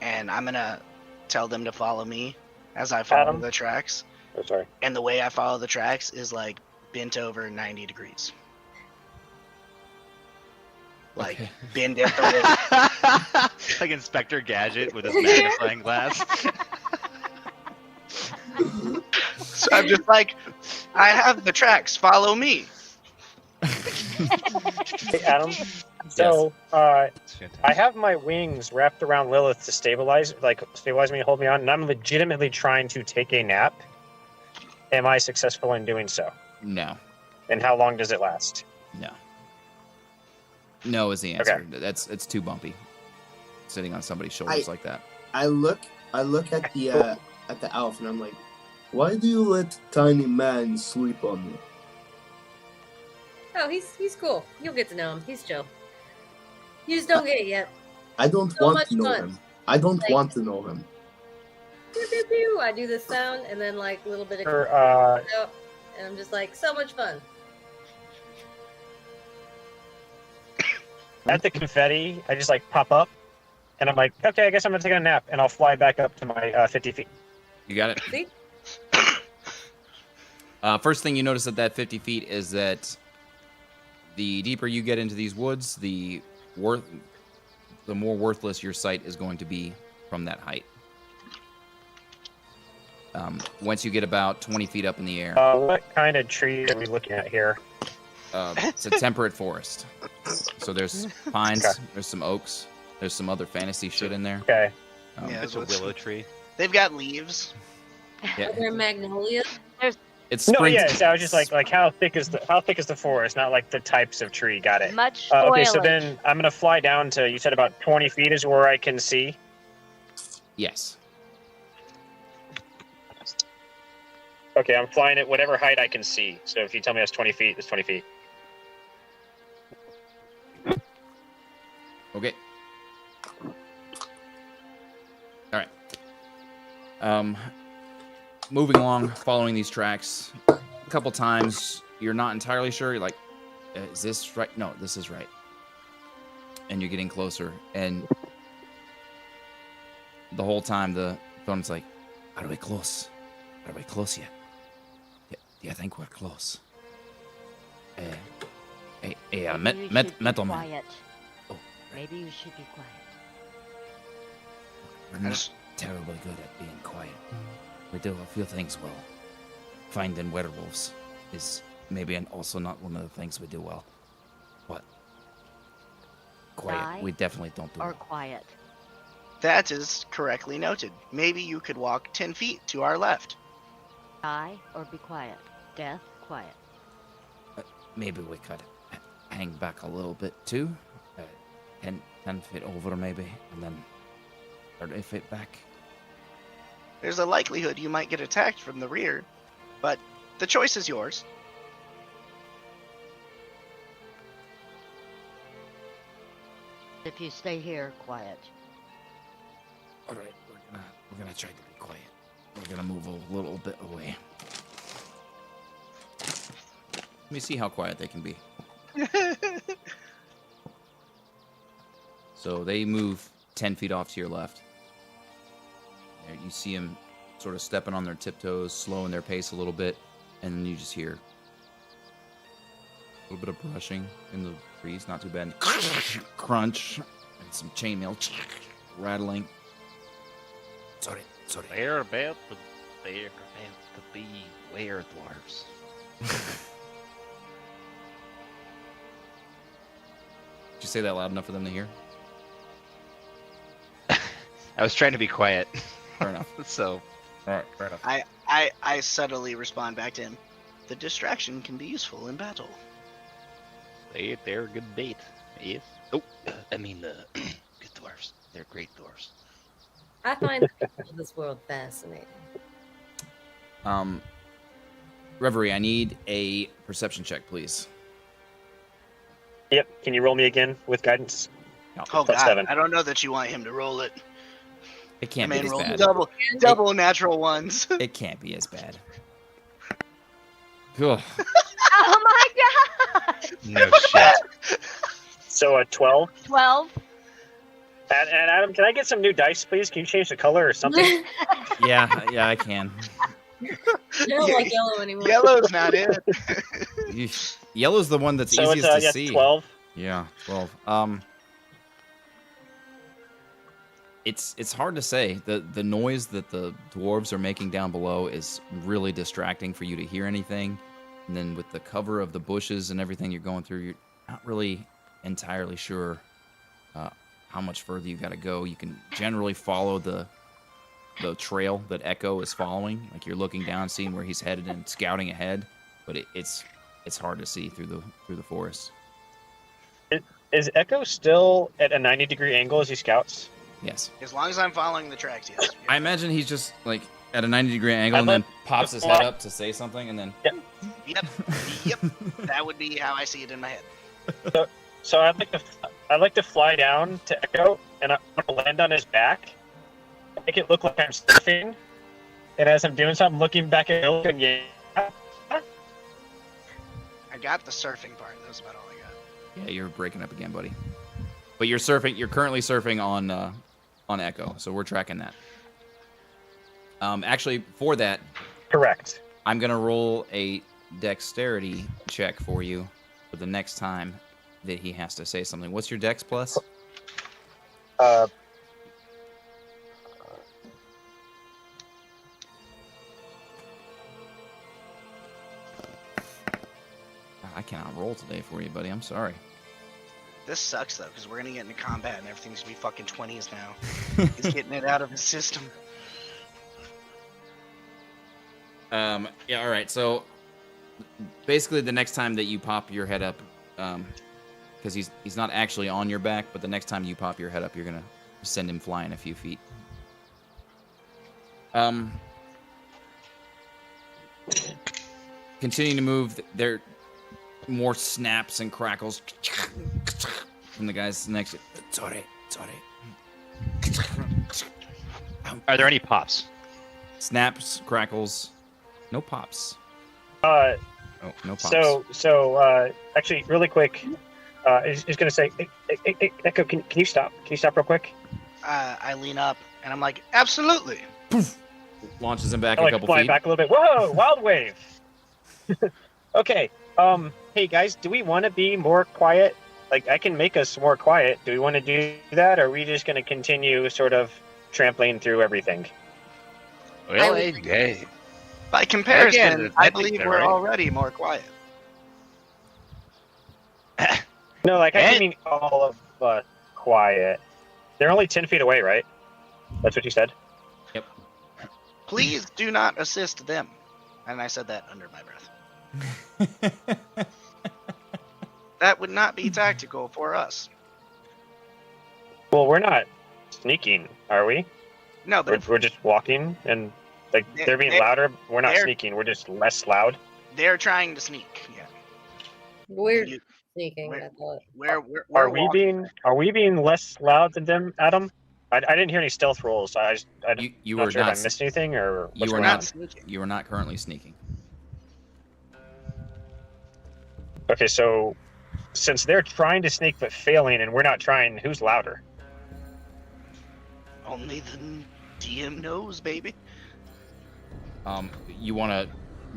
and I'm gonna tell them to follow me as I follow Adam? the tracks. Oh, sorry. And the way I follow the tracks is like bent over 90 degrees. Like Okay. bend it the way. Like Inspector Gadget with his magnifying glass. So I'm just like, I have the tracks. Follow me. Hey, Adam. So, It's I fantastic. have my wings wrapped around Lilith to stabilize me and hold me on, and I'm legitimately trying to take a nap. Am I successful in doing so? No. And how long does it last? No. No is the answer. It's too bumpy. Sitting on somebody's shoulders like that. I look at the elf and I'm like, why do you let tiny man sleep on me? Oh, he's cool. You'll get to know him. He's chill. You just don't get it yet. I don't So want much to know fun. him. I don't Like- want to know him. Pew, pew, pew. I do this sound and then like a little bit of Or, and I'm just like, so much fun. at the confetti, I just like pop up, and I'm like, okay, I guess I'm gonna take a nap, and I'll fly back up to my 50 feet. You got it? See? First thing you notice at that 50 feet is that the deeper you get into these woods, the more worthless your sight is going to be from that height. Once you get about 20 feet up in the air, What kind of tree are we looking at here? it's a temperate forest. So there's pines, Okay. there's some oaks, there's some other fantasy shit in there. Okay. Yeah, It's a willow tree. They've got leaves. Yeah, Are there magnolias? it's No, spring. yeah. So I was just like how thick is the forest? Not like the types of tree. Got it. Much Okay, so foliage. then I'm gonna fly down to. You said about 20 feet is where I can see. Yes. Okay, I'm flying at whatever height I can see. So if you tell me that's 20 feet, it's 20 feet. Okay. All right. Moving along, following these tracks, a couple times you're not entirely sure. You're like, is this right? No, this is right. And you're getting closer, and the whole time the phone's like, "Are we close? Are we close yet? Yeah, I think we're close." Maybe you should Metal be Man. quiet. Oh, Maybe you should be quiet. We're not terribly good at being quiet. We do a few things well. Finding werewolves is maybe also not one of the things we do well. But quiet, Die we definitely don't do Or well. quiet. That is correctly noted. Maybe you could walk 10 feet to our left. Die or be quiet. Death, quiet. Maybe we could hang back a little bit too. 10 feet over maybe, and then 30 feet back. There's a likelihood you might get attacked from the rear, but the choice is yours. If you stay here, quiet. All right, we're gonna try to be quiet. We're gonna move a little bit away. Let me see how quiet they can be. So they move 10 feet off to your left. There, you see them sort of stepping on their tiptoes, slowing their pace a little bit, and then you just hear a little bit of brushing in the trees, not too bad. Crunch, and some chainmail rattling. Sorry. They're about to be were-dwarves. Did you say that loud enough for them to hear? I was trying to be quiet, Fair enough. so All right, fair enough. I subtly respond back to him. The distraction can be useful in battle. they're a good bait. Yes. Oh, I mean, good dwarves. They're great dwarves. I find the people of this world fascinating. Reverie, I need a perception check, please. Yep. Can you roll me again with guidance? Oh Plus god, 7. I don't know that you want him to roll it. It can't Man, be as roll bad. double natural ones. It can't be as bad. Ugh. Oh my god! No shit. So a 12. 12. And Adam, can I get some new dice, please? Can you change the color or something? Yeah, I can. I don't like yellow anymore. Yellow's not it. Yeesh. Yellow's the one that's So easiest it's to yes, see. 12. Yeah, 12. It's hard to say. The noise that the dwarves are making down below is really distracting for you to hear anything. And then with the cover of the bushes and everything you're going through, you're not really entirely sure how much further you got to go. You can generally follow the trail that Echo is following. Like you're looking down, seeing where he's headed and scouting ahead. But it's hard to see through the forest. Is Echo still at a 90-degree angle as he scouts? Yes. As long as I'm following the tracks, yes. I imagine he's just like at a 90-degree angle I'd and then like- pops his head up to say something and then. Yep. That would be how I see it in my head. So I'd like to fly down to Echo, and I want to land on his back, make it look like I'm surfing, and as I'm doing something, looking back at Ilk, and yeah, I got the surfing part. That was about all I got. Yeah, you're breaking up again, buddy. But you're surfing. You're currently surfing on Echo, so we're tracking that. Actually, for that, correct. I'm gonna roll a dexterity check for you for the next time that he has to say something. What's your dex plus? I cannot roll today for you, buddy. I'm sorry. This sucks though, because we're gonna get into combat and everything's gonna be fucking 20s now. He's getting it out of his system. Yeah, all right. So basically, the next time that you pop your head up, because he's not actually on your back, but the next time you pop your head up, you're gonna send him flying a few feet. Continuing to move, there more snaps and crackles from the guys next to you. Sorry. Are there any pops? Snaps, crackles, no pops. Uh, Oh, no pops. So actually, really quick, he's gonna say, hey, Echo, can you stop? Can you stop real quick? I lean up and I'm like, absolutely. Launches him back I a like couple fly feet. back a little bit. Whoa, wild wave. Okay. Hey guys, do we want to be more quiet? Like, I can make us more quiet. Do we want to do that, or are we just going to continue sort of trampling through everything? Well, would- hey. By comparison, Again, I I think believe they're we're right. already more quiet. No, like, I And- can mean all of quiet. They're only 10 feet away, right? That's what you said? Please do not assist them. And I said that under my breath. That would not be tactical for us. Well, we're not sneaking, are we? No, but We're just walking, and, like, they're being They're- louder. We're not they're- sneaking. We're just less loud. they're trying to sneak. Yeah. We're You- sneaking, we're- I thought. We're Are we walking. being less loud than them, Adam? I didn't hear any stealth rolls. I You not were sure not. if I missed anything or what's You were going not on. sneaking. You are not currently sneaking. Okay, so since they're trying to sneak but failing, and we're not trying, who's louder? Only the DM knows, baby. You want to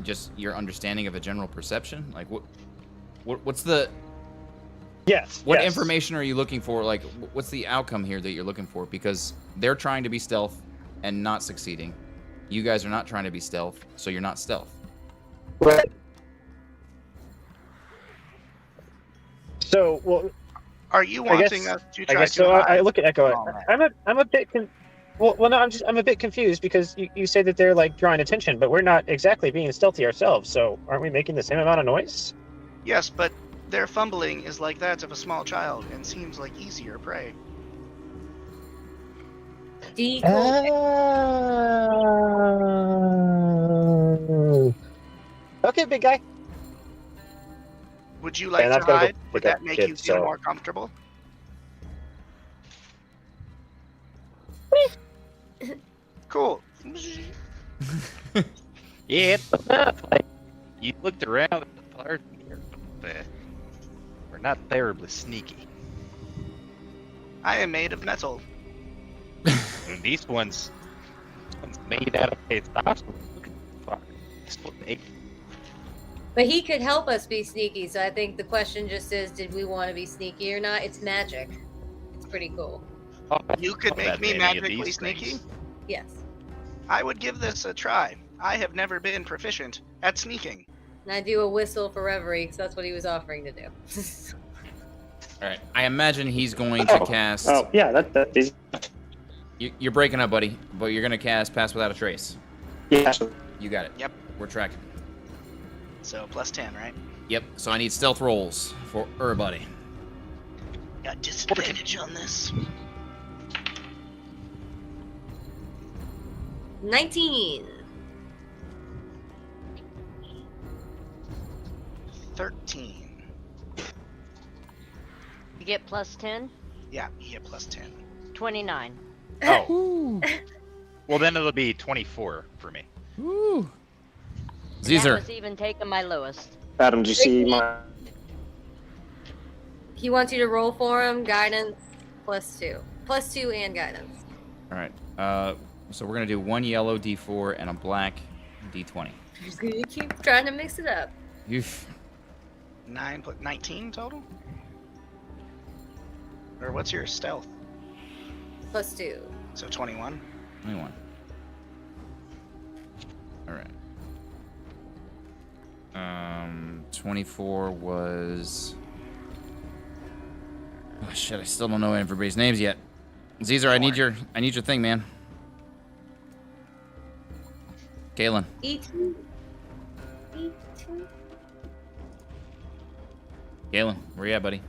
just your understanding of a general perception? Like what's the Yes. what yes. information are you looking for? Like what's the outcome here that you're looking for? Because they're trying to be stealth and not succeeding. You guys are not trying to be stealth, so you're not stealth. Right. So, well, Are you I guess- wanting us to I try guess to so. I hide? look at Echo. All right. I'm a bit. Well, no, I'm a bit confused because you say that they're like drawing attention, but we're not exactly being stealthy ourselves. So, aren't we making the same amount of noise? Yes, but their fumbling is like that of a small child and seems like easier prey. Decoy. Oh. Okay, big guy. Would you like And to I've gotta go hide? Would pick up that make kids, you feel so- more comfortable? Cool. Yeah, you looked around at the party here, but we're not terribly sneaky. I am made of metal. And these ones made out of testosterone. Look at the fuck. This one made. But he could help us be sneaky, so I think the question just is, did we want to be sneaky or not? It's magic. It's pretty cool. Oh, You could not make that me many of magically these sneaky? things. Yes. I would give this a try. I have never been proficient at sneaking. And I do a whistle for Reverie, because that's what he was offering to do. All right. I imagine he's going to cast. Oh, yeah, that is. You're breaking up, buddy, but you're gonna cast Pass Without a Trace. Yeah. You got it. Yep. We're tracking. So plus 10, right? Yep. So I need stealth rolls for everybody. Got disadvantage on this. 19. 13. You get plus 10? Yeah, you get plus 10. 29. Oh. Well, then it'll be 24 for me. Woo. That Caesar. was even taking my lowest. Adam, do you see my? He wants you to roll for him, guidance, +2. +2 and guidance. All right. So we're gonna do one yellow D4 and a black D20. You keep trying to mix it up. Oof. 19 total? Or what's your stealth? +2. So 21. 21. All right. 24 was. Oh shit! I still don't know everybody's names yet. Caesar, I need your thing, man. Kalen. E2. Kalen, where you at, buddy?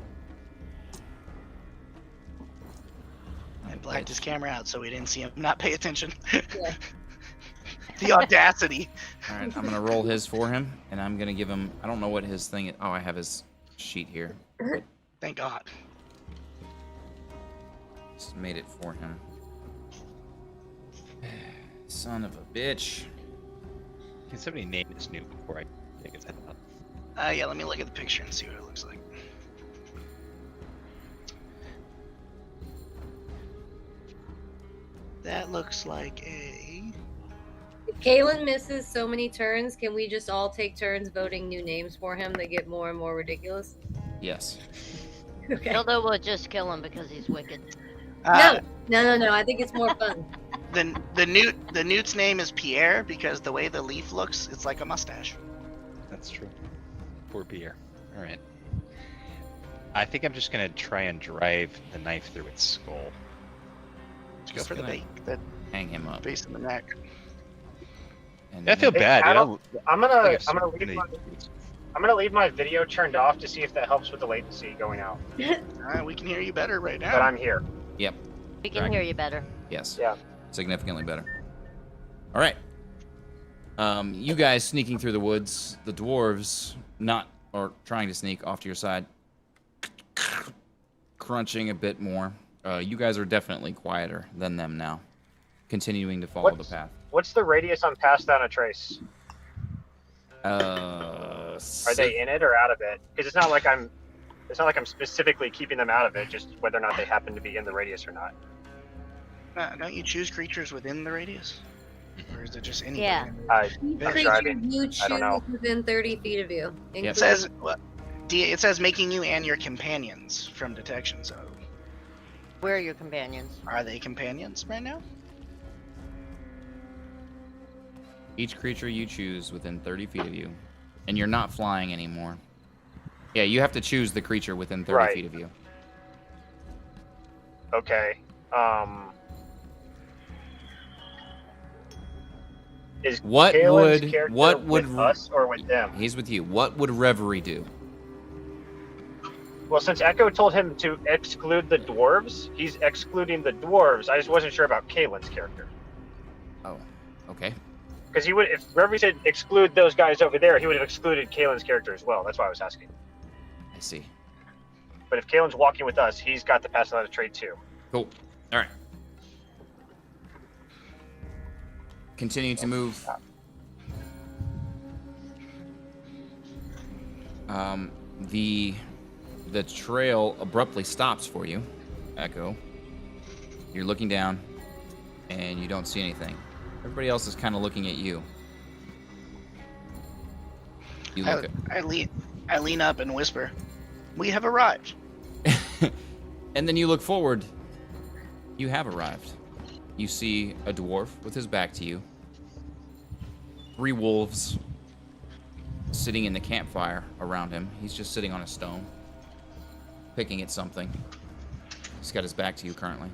I blacked his camera out so we didn't see him not pay attention. Yeah. The audacity. All right, I'm gonna roll his for him, and I'm gonna give him. I don't know what his thing is. Oh, I have his sheet here. Thank God. Just made it for him. Son of a bitch. Can somebody name this new before I take his head up? Yeah, let me look at the picture and see what it looks like. That looks like a... If Kalen misses so many turns, can we just all take turns voting new names for him that get more and more ridiculous? Yes. Okay. Although we'll just kill him because he's wicked. No. I think it's more fun. The newt's name is Pierre because the way the leaf looks, it's like a mustache. That's true. Poor Pierre. All right. I think I'm just gonna try and drive the knife through its skull. Go Just for the gonna bait, the hang him up. base in the neck. And I feel then- bad. I dude. don't- I'm gonna Like I'm gonna leave my video turned off to see if that helps with the latency going out. We can hear you better right now. But I'm here. Yep. We can hear you better. Yes. Yeah. Significantly better. All right. You guys sneaking through the woods. The dwarves trying to sneak off to your side, crunching a bit more. You guys are definitely quieter than them now, continuing to follow the path. What's the radius on Pass Down a Trace? Are Are they in it or out of it? Because it's not like I'm specifically keeping them out of it, just whether or not they happen to be in the radius or not. Don't you choose creatures within the radius? Or is it just anything? Yeah. I'm Creature driving. you I don't know. choose within 30 feet of you. Yep. It says it says making you and your companions from detection. So Where are your companions? are they companions right now? Each creature you choose within 30 feet of you, and you're not flying anymore. Yeah, you have to choose the creature within 30 Right. feet of you. Okay. Is What Kalen's would- character what would- with us or with them? He's with you. What would Reverie do? Well, since Echo told him to exclude the dwarves, he's excluding the dwarves. I just wasn't sure about Kalen's character. Oh, okay. Because he would, if Reverie said exclude those guys over there, he would have excluded Kalen's character as well. That's why I was asking. I see. But if Kalen's walking with us, he's got the pass out of trade too. Cool. All right. Continue to move. The trail abruptly stops for you. Echo. You're looking down, and you don't see anything. Everybody else is kind of looking at you. You look I lean up and whisper, "We have arrived." and then you look forward. You have arrived. You see a dwarf with his back to you. 3 wolves sitting in the campfire around him. He's just sitting on a stone, picking at something. He's got his back to you currently.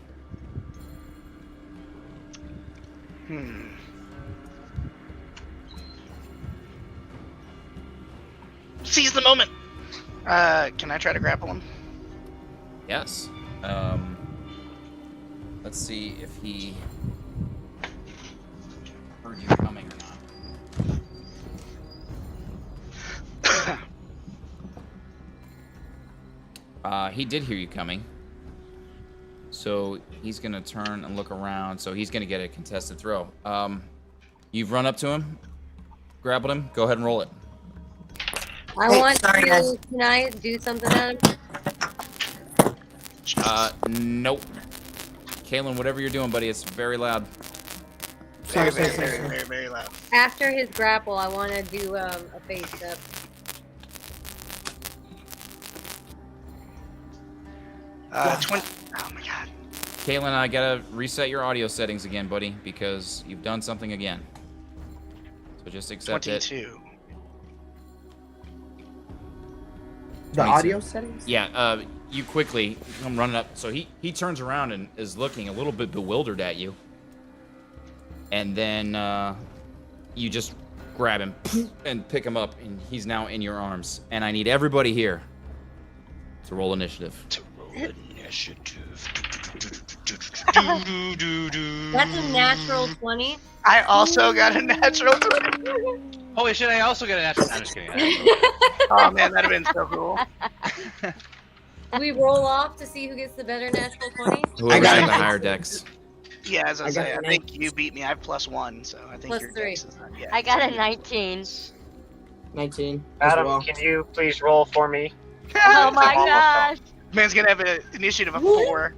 Seize the moment. Can I try to grapple him? Yes. Let's see if he heard you coming or not. He did hear you coming. So he's gonna turn and look around. So he's gonna get a contested throw. You've run up to him, grappled him. Go ahead and roll it. I Hey, want sorry, to. guys. Can I do something at him? Nope. Kalen, whatever you're doing, buddy, it's very loud. Very, very loud. After his grapple, I want to do a face step. Uh, 20. Oh my god. Kalen, I gotta reset your audio settings again, buddy, because you've done something again. So just accept it. 22. The 22. audio settings? Yeah, you quickly come running up. So he turns around and is looking a little bit bewildered at you. And then you just grab him and pick him up, and he's now in your arms. And I need everybody here to roll initiative. That's a natural 20. I also got a natural 20. Holy shit, I also got a natural. I'm just kidding. Oh man, that'd have been so cool. We roll off to see who gets the better natural 20. Whoever's got got it. the higher decks. Yeah, as I I say, got I think you beat me. I have +1, so I think Plus your 3. dex is not. Yeah. I got a 19. 19. as Adam, well. can you please roll for me? Oh my gosh. Man's gonna have an initiative of 4.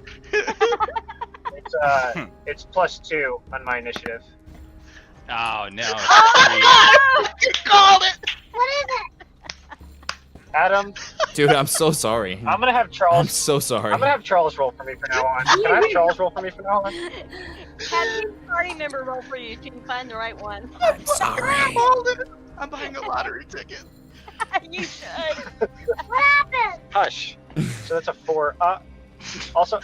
It's +2 on my initiative. Oh no. You called it. Adam, Dude, I'm so sorry. I'm gonna have I'm Charles. so sorry. I'm gonna have Charles roll for me from now on. Can I have Charles roll for me from now on? Have your party member roll for you till you find the right one. I'm sorry. I'm holding it. I'm buying a lottery ticket. You should. Hush. So that's a 4. Also,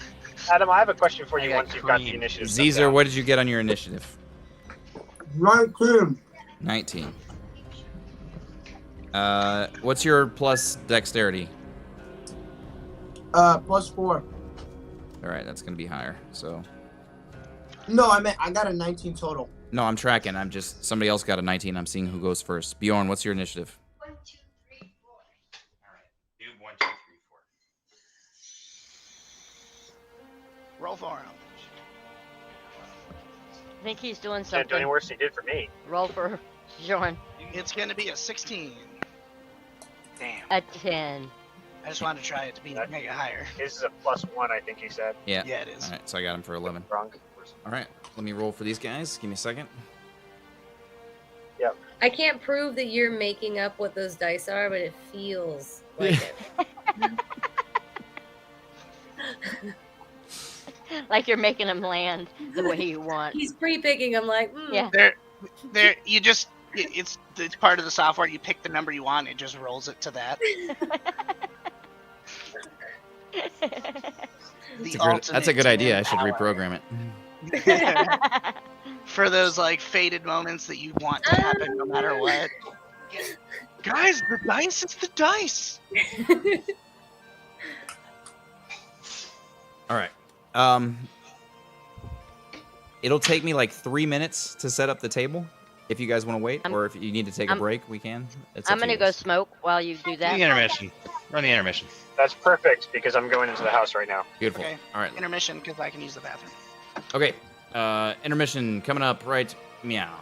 Adam, I have a question for you I got once you've got the cream. initiative. Caesar, what did you get on your initiative? 19. 19. What's your plus dexterity? +4. All right, that's gonna be higher. So No, I got a 19 total. no, I'm tracking. I'm just somebody else got a 19. I'm seeing who goes first. Bjorn, what's your initiative? 1, 2, 3, 4. All right. Do 1, 2, 3, 4. Roll for him. I think he's doing Can't do any something. worse than he did for me. Roll for Jorn. It's gonna be a 16. Damn. A 10. I just wanted to try it to be mega higher. His is a +1, I think he said. Yeah. Yeah, it is. All right, so I got him for 11. Wrong. All right, let me roll for these guys. Give me a second. I can't prove that you're making up what those dice are, but it feels like it. Like you're making him land the way you want. He's pre-picking. I'm like, Yeah. There. You just. It's part of the software. You pick the number you want. It just rolls it to that. That's a good idea. I should reprogram it. For those like fated moments that you want to happen no matter what. Guys, the dice is the dice. All right. It'll take me like 3 minutes to set up the table. If you guys want to wait, or if you need to take a break, we can. It's up I'm to gonna you go guys. smoke while you do The that. intermission. Run the intermission. That's perfect because I'm going into the house right now. Beautiful. Okay. All right. Intermission because I can use the bathroom. Okay. Intermission coming up right meow.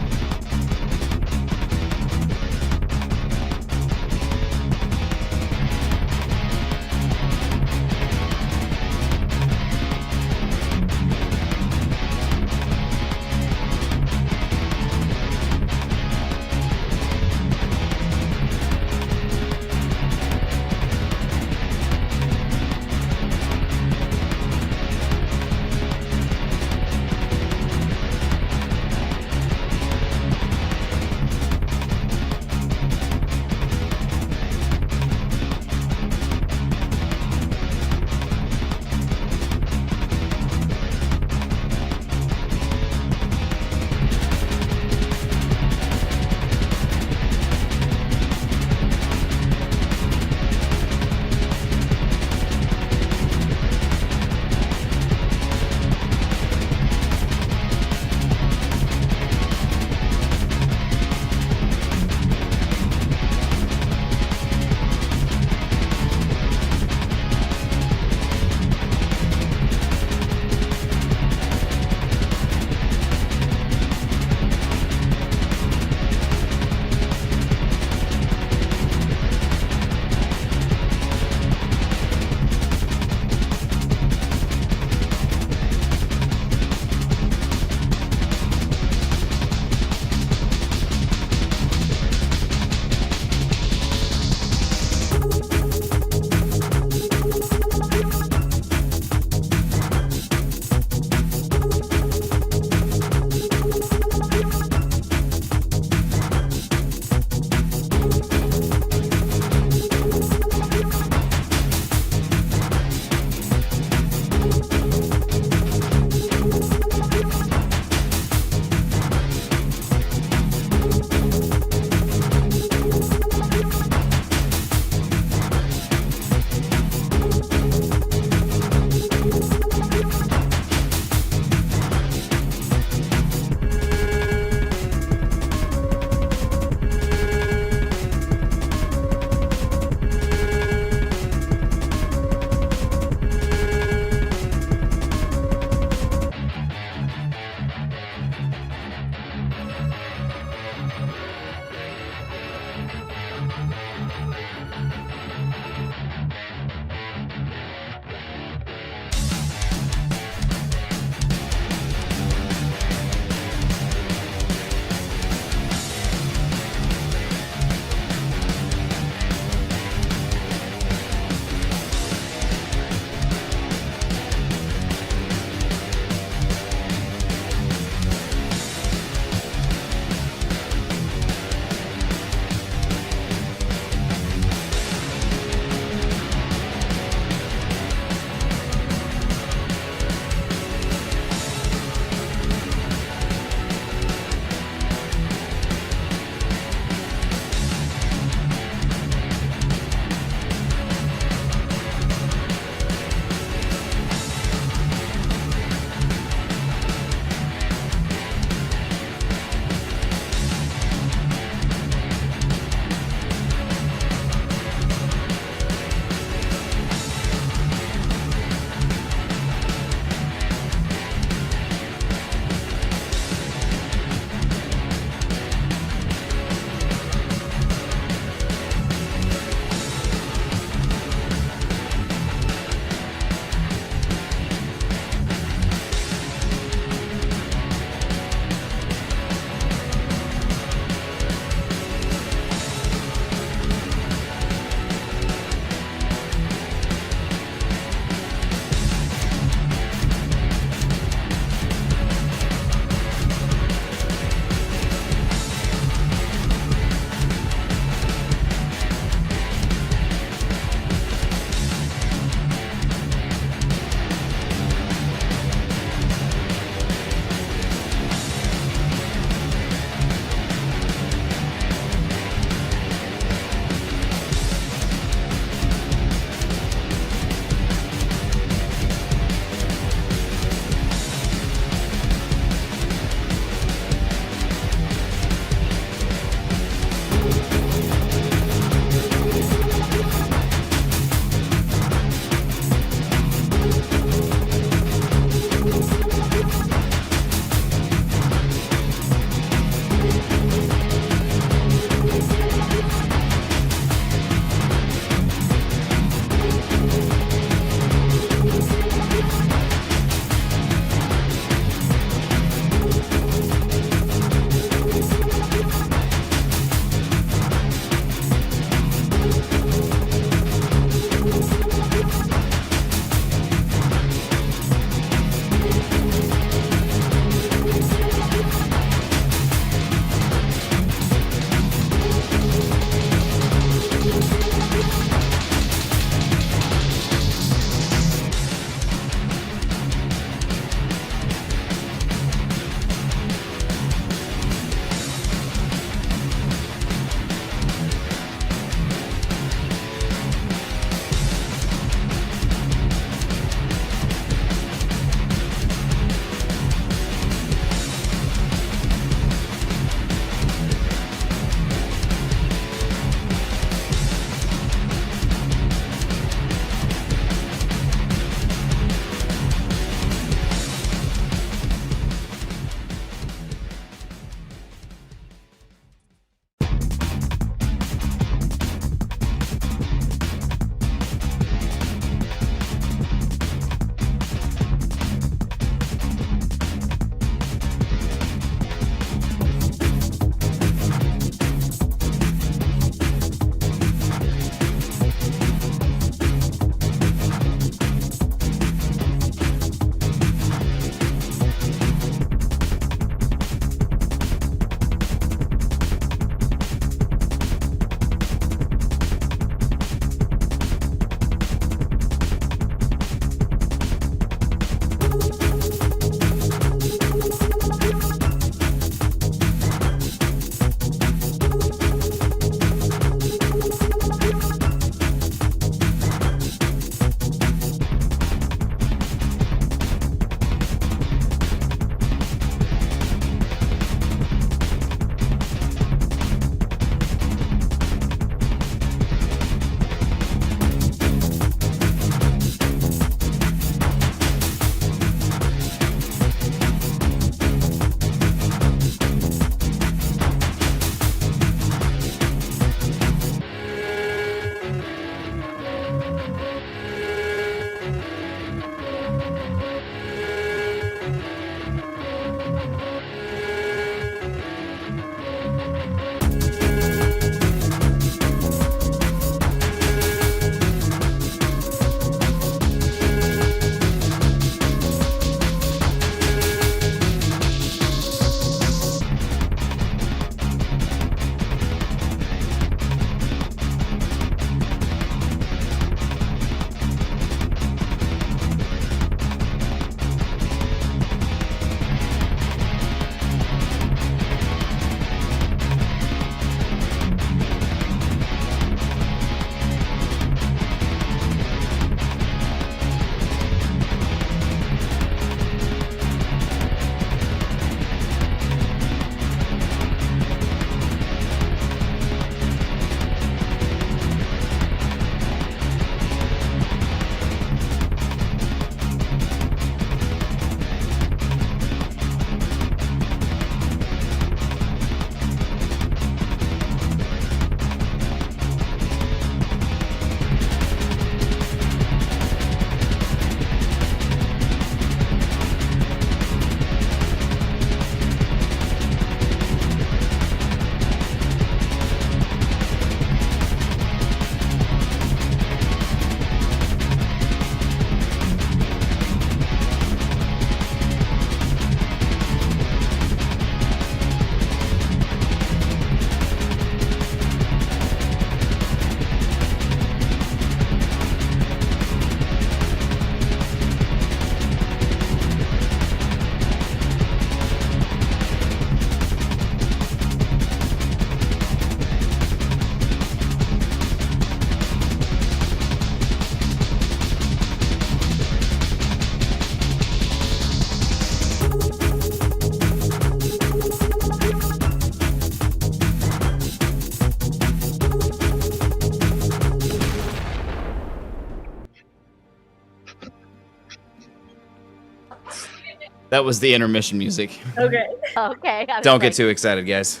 That was the intermission music. Okay. Okay. I was Don't get like, too excited, guys.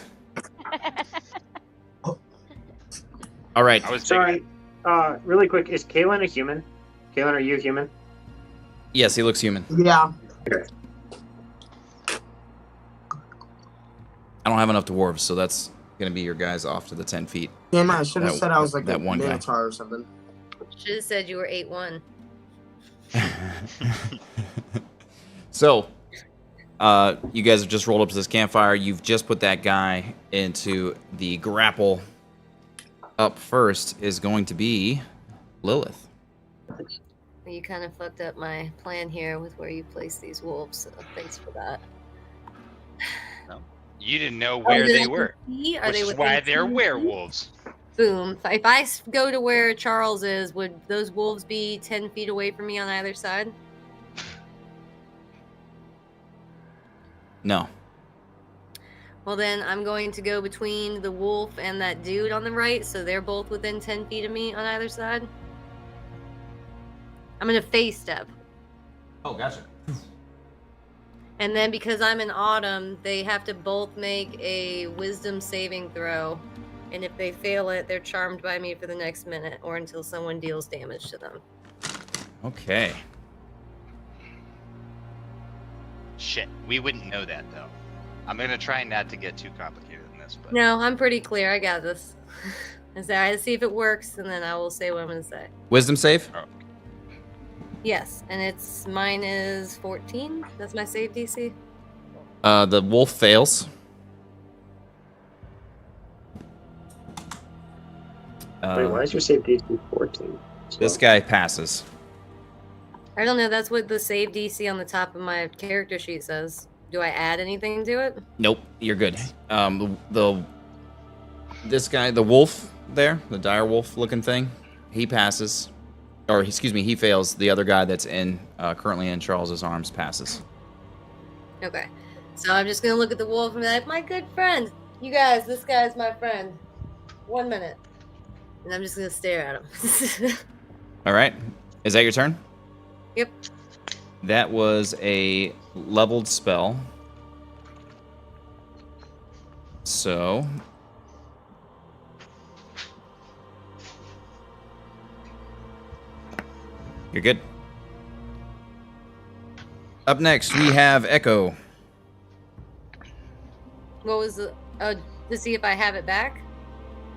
All right. I was Sorry. Really quick, is Kalen a human? Kalen, are you a human? Yes, he looks human. Yeah. I don't have enough dwarves, so that's gonna be your guys off to the 10 feet. Damn, I should have That- said I was like that a one guy. minotaur or something. Should have said you were 8-1. So, you guys have just rolled up to this campfire. You've just put that guy into the grapple. Up first is going to be Lilith. You kind of fucked up my plan here with where you place these wolves, so thanks for that. You didn't know where they were, Are which they is within why they're 10 feet? werewolves. Boom. If I go to where Charles is, would those wolves be 10 feet away from me on either side? No. Well, then I'm going to go between the wolf and that dude on the right, so they're both within 10 feet of me on either side. I'm going to face step. Oh, gotcha. And then because I'm in autumn, they have to both make a wisdom saving throw. And if they fail it, they're charmed by me for the next minute or until someone deals damage to them. Okay. Shit, we wouldn't know that though. I'm gonna try not to get too complicated in this, but No, I'm pretty clear. I got this. I see if it works, and then I will say what I'm going to say. Wisdom save? Yes, and mine is 14. That's my save DC. The wolf fails. Wait, why is your save DC 14? This guy passes. I don't know. That's what the save DC on the top of my character sheet says. Do I add anything to it? Nope, you're good. This guy, the wolf there, the dire wolf looking thing, he passes. Or, excuse me, he fails. The other guy that's currently in Charles's arms passes. Okay. So I'm just going to look at the wolf and be like, my good friend. You guys, this guy's my friend. 1 minute. And I'm just going to stare at him. All right. Is that your turn? Yep. That was a leveled spell. So... You're good. Up next, we have Echo. What was the... to see if I have it back?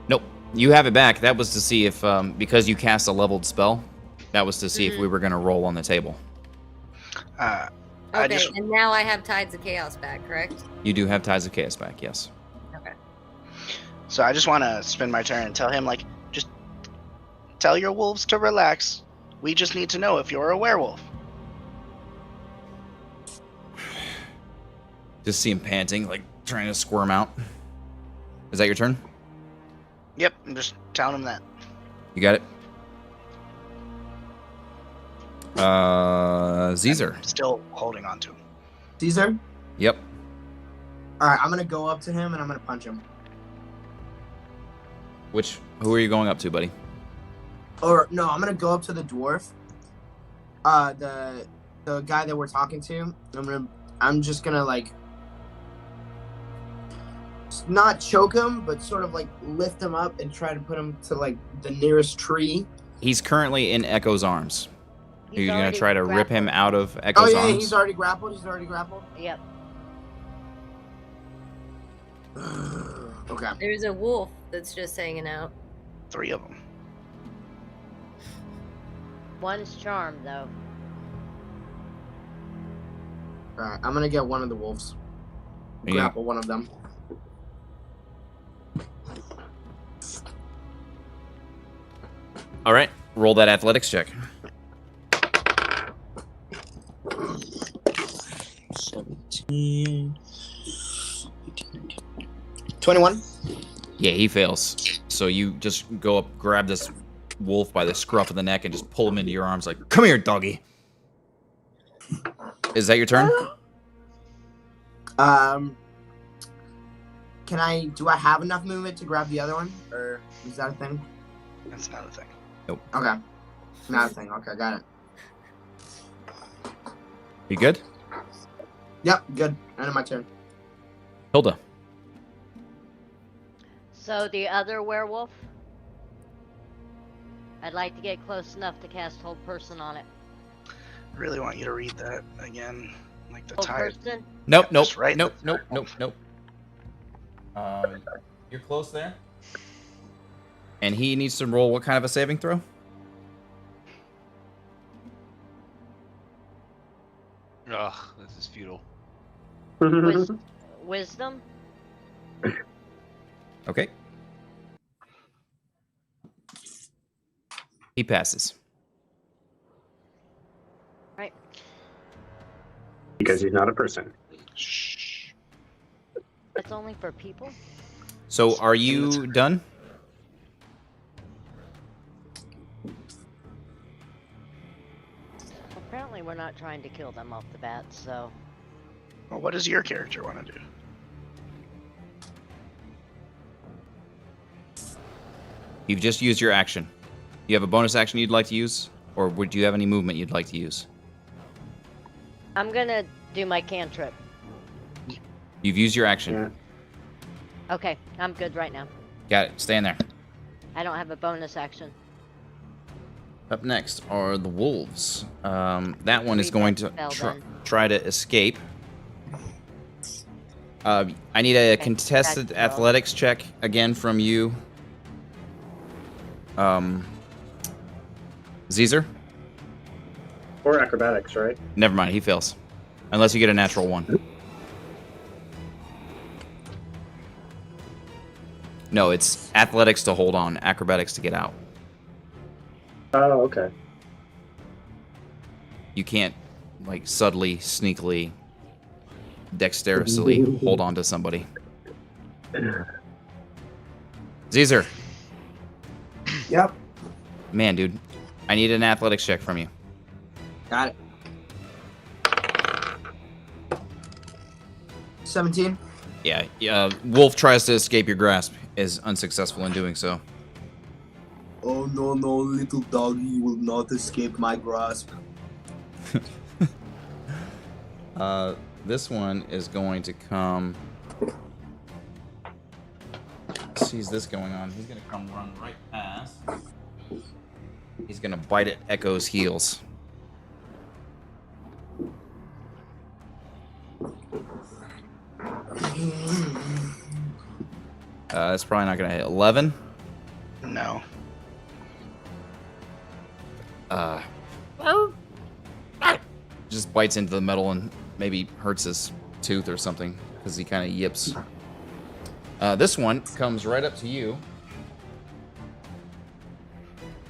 Nope. You have it back. That was to see if, because you cast a leveled spell, that was to see if we were going to roll on the table. Okay, and now I have Tides of Chaos back, correct? You do have Tides of Chaos back, yes. Okay. So I just want to spend my turn and tell him, like, just tell your wolves to relax. We just need to know if you're a werewolf. Just see him panting, like trying to squirm out. Is that your turn? Yep, I'm just telling him that. You got it? Caesar. I'm still holding on to him. Caesar? Yep. Alright, I'm gonna go up to him and I'm gonna punch him. Who are you going up to, buddy? Or no, I'm gonna go up to the dwarf. The guy that we're talking to. I'm just gonna like not choke him, but sort of like lift him up and try to put him to like the nearest tree. He's currently in Echo's arms. Are you gonna already try to rip him out of Oh Echo's yeah, arms? he's already grappled. Yep. Okay. There's a wolf that's just hanging out. 3 of them. One's charmed though. Alright, I'm gonna get one of the wolves. Yeah. Grapple one of them. All right, roll that athletics check. 17, 21. Yeah, he fails. So you just go up, grab this wolf by the scruff of the neck, and just pull him into your arms like, come here, doggy. Is that your turn? Do I have enough movement to grab the other one? Or is that a thing? That's not a thing. Okay. Not a thing. Okay, got it. You good? Yep, good. End of my turn. Hilda. So the other werewolf, I'd like to get close enough to cast Hold Person on it. Really want you to read that again, like the Hold tide. Person? Nope, Yeah, nope, just right nope, there. nope, nope, nope. You're close there. And he needs to roll what kind of a saving throw? Ugh, this is futile. Wisdom? Okay. He passes. Right. Because he's not a person. Shh. It's only for people? So are you done? Apparently we're not trying to kill them off the bat, so... Well, what does your character want to do? You've just used your action. You have a bonus action you'd like to use? Or would you have any movement you'd like to use? I'm gonna do my cantrip. You've used your action. Yeah. Okay, I'm good right now. Got it. Stand there. I don't have a bonus action. Up next are the wolves. That one is Three going death to spell then. try to escape. I need a Okay, contested that's roll. athletics check again from you. Caesar? Or acrobatics, right? Never mind, he fails. Unless you get a natural one. No, it's athletics to hold on, acrobatics to get out. Oh, okay. You can't, like, subtly, sneakily, dexterously hold on to somebody. Caesar. Yep, Man, dude. I need an athletics check from you. got it. 17. Yeah, Wolf tries to escape your grasp, is unsuccessful in doing so. Oh no, no, little doggy will not escape my grasp. This one is going to come. Sees this going on. He's gonna come run right past. He's gonna bite at Echo's heels. That's probably not gonna hit. 11. No. Just bites into the metal and maybe hurts his tooth or something because he kind of yips. This one comes right up to you.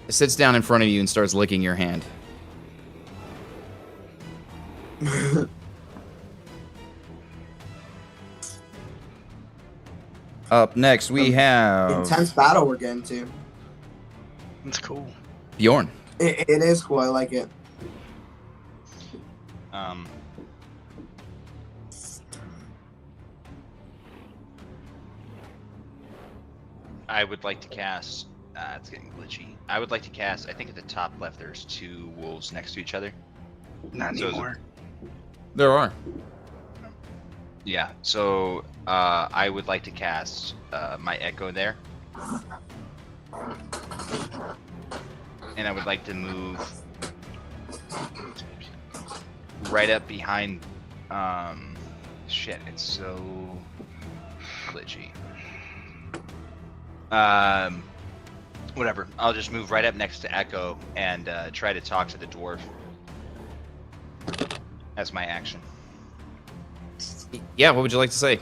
It sits down in front of you and starts licking your hand. Up next, we have Intense battle we're getting to. That's cool. Bjorn. It is cool. I like it. I would like to cast. It's getting glitchy. I would like to cast. I think at the top left, there's two wolves next to each other. Not So is it- anymore. There are. Yeah. So I would like to cast my echo there, and I would like to move right up behind. Shit, it's so glitchy. Whatever. I'll just move right up next to Echo and try to talk to the dwarf. That's my action. Yeah, what would you like to say?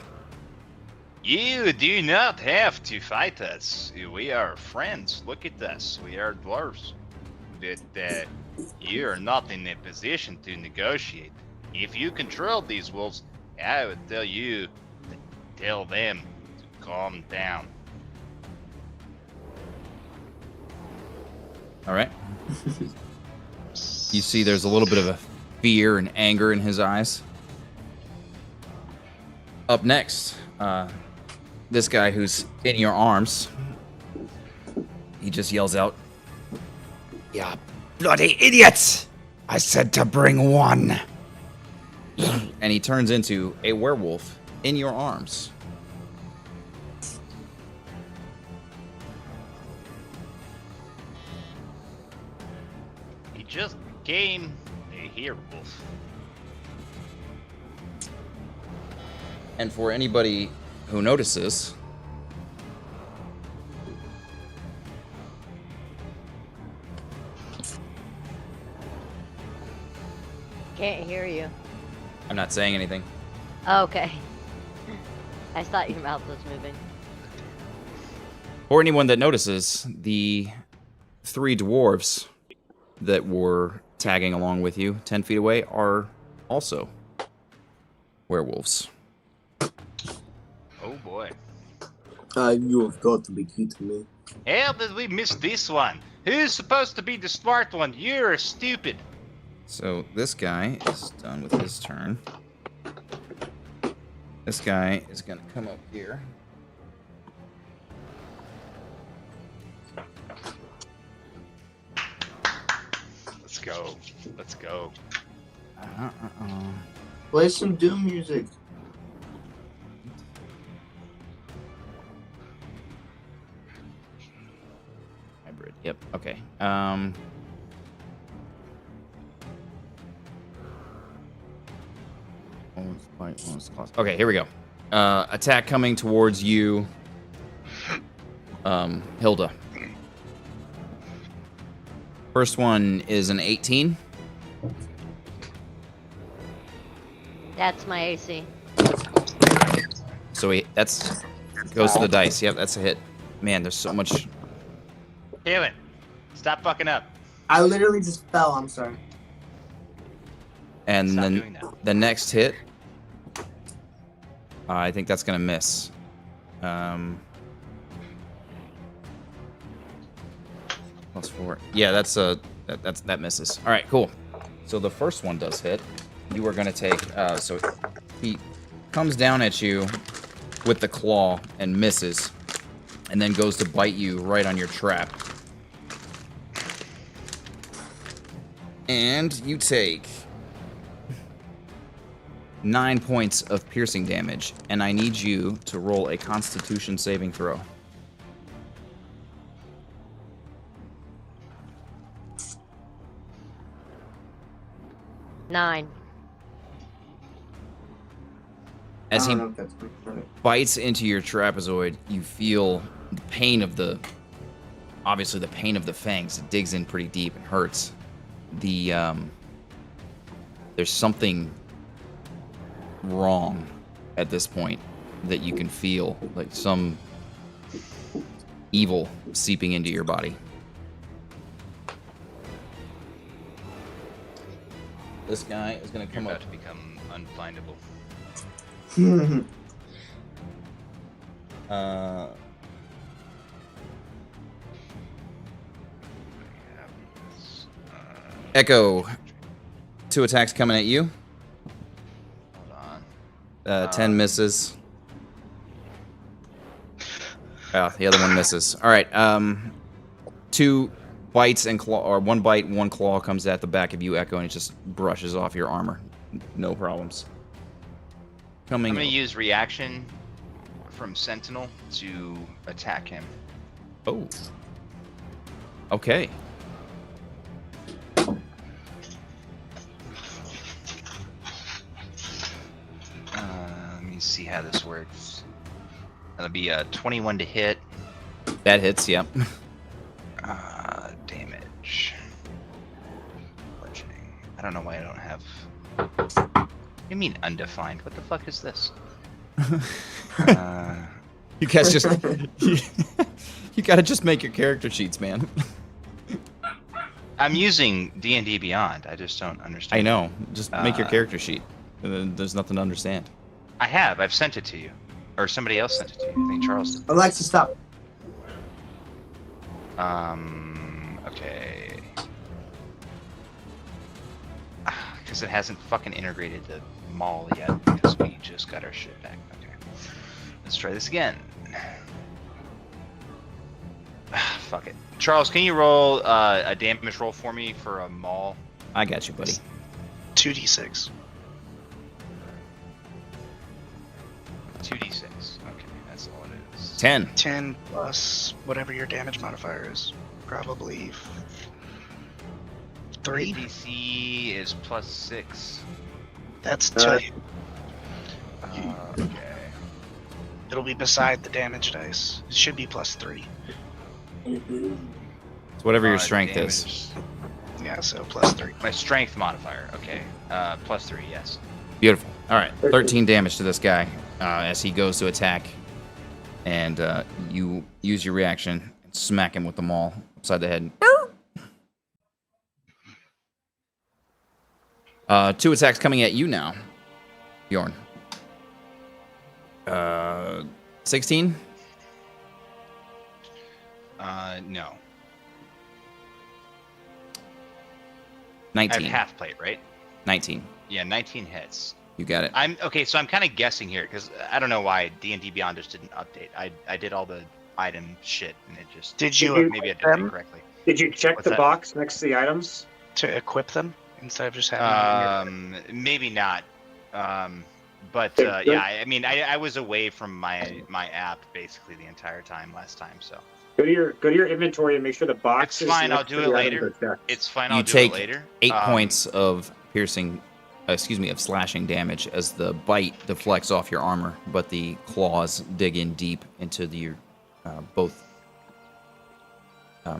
You do not have to fight us. We are friends. Look at us. We are dwarves. But you are not in a position to negotiate. If you control these wolves, I would tell you to tell them to calm down. All right. You see there's a little bit of a fear and anger in his eyes. Up next, this guy who's in your arms, he just yells out, "Ya bloody idiots! I said to bring one. and he turns into a werewolf in your arms. He just became a werewolf. And for anybody who notices, Can't hear you. I'm not saying anything. Okay. I thought your mouth was moving. For anyone that notices, the 3 dwarves that were tagging along with you 10 feet away are also werewolves. Oh boy. You have got to be kidding me. How did we miss this one? Who's supposed to be the smart one? You're stupid. So this guy is done with his turn. This guy is going to come up here. Let's go. Let's go. Play some Doom music. Hybrid. Yep. Okay. Okay, here we go. Attack coming towards you, Hilda. First one is an 18. That's my AC. So that's goes to the dice. Yep, that's a hit. Man, there's so much. Kaylin, stop fucking up. I literally just fell. I'm sorry. And Stop then doing that. the next hit, I think that's gonna miss. +4. Yeah, that misses. All right, cool. So the first one does hit. You are gonna take. So he comes down at you with the claw and misses, and then goes to bite you right on your trap. And you take 9 points of piercing damage, and I need you to roll a Constitution saving throw. Nine. As I he don't know if that's correct. bites into your trapezoid, you feel the pain of the, obviously the pain of the fangs. It digs in pretty deep and hurts. There's something wrong at this point that you can feel, like some evil seeping into your body. This guy is going to You're come about up. to become unfindable. Echo, 2 attacks coming at you. Hold on. 10 misses. The other one misses. All right. 2 bites and claw, or 1 bite, 1 claw comes at the back of you, Echo, and it just brushes off your armor. No problems. I'm Coming. gonna use reaction from Sentinel to attack him. Oh. Okay. Let me see how this works. That'll be a 21 to hit. That hits. Yep. Damage. Bludgeoning. I don't know why I don't have. What do you mean undefined? What the fuck is this? You guys just. You gotta just make your character sheets, man. I'm using D&D Beyond. I just don't understand. I know. Just make your character sheet. And then there's nothing to understand. I have. I've sent it to you, or somebody else sent it to you. I think Charles did. Alexa, stop. Okay. Because it hasn't fucking integrated the mall yet, because we just got our shit back. Okay. Let's try this again. Fuck it. Charles, can you roll a damage roll for me for a maul? I got you, buddy. 2d6. That's all it is. 10. 10 plus whatever your damage modifier is. Probably 3. DC is +6. That's Uh, 2. Okay. It'll be beside the damage dice. It should be +3. It's whatever your strength is. Yeah, so +3. My strength modifier. Okay. +3. Yes. Beautiful. All right. 13 damage to this guy as he goes to attack. And you use your reaction and smack him with the maul upside the head. 2 attacks coming at you now, Bjorn. 16? No. 19. I have half plate, right? 19. Yeah, 19 hits. You got it. I'm okay. So I'm kind of guessing here because I don't know why D&D Beyond just didn't update. I did all the item shit and it just Did you maybe I equip did it them correctly. Did you check What's the that? box next to the items? to equip them instead of just having them in your Maybe not. But Okay, good. yeah, I mean, I was away from my app basically the entire time last time, so Go to your inventory and make sure the box It's is fine, I'll next do to it the later. items are checked. it's fine. You I'll do take it later. 8 points of piercing, of slashing damage as the bite deflects off your armor, but the claws dig in deep into both,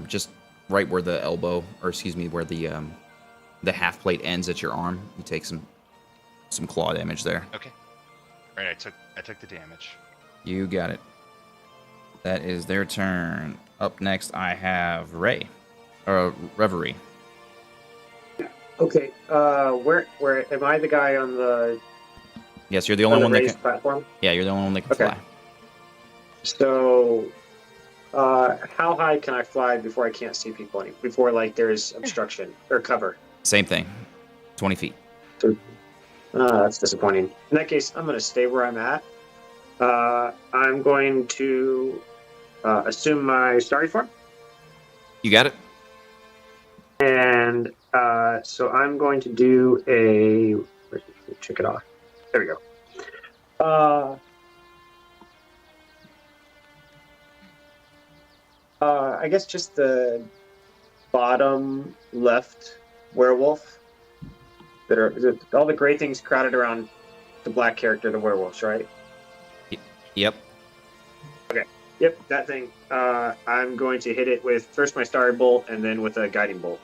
just right where the elbow, or where the half plate ends at your arm. You take some claw damage there. Okay. All right, I took the damage. You got it. That is their turn. Up next, I have Reverie. Okay. Where am I the guy on the Yes, you're the only one that raised can. platform? Yeah, you're the only one that can Okay. fly. So, how high can I fly before I can't see people before like there's obstruction or cover? Same thing. 20 feet. That's disappointing. In that case, I'm going to stay where I'm at. I'm going to assume my starry form, You got it? and so I'm going to do a. Check it off. There we go. I guess just the bottom left werewolf. All the gray things crowded around the black character, the werewolves, right? Yep. Yep, that thing. I'm going to hit it with first my starry bolt and then with a guiding bolt.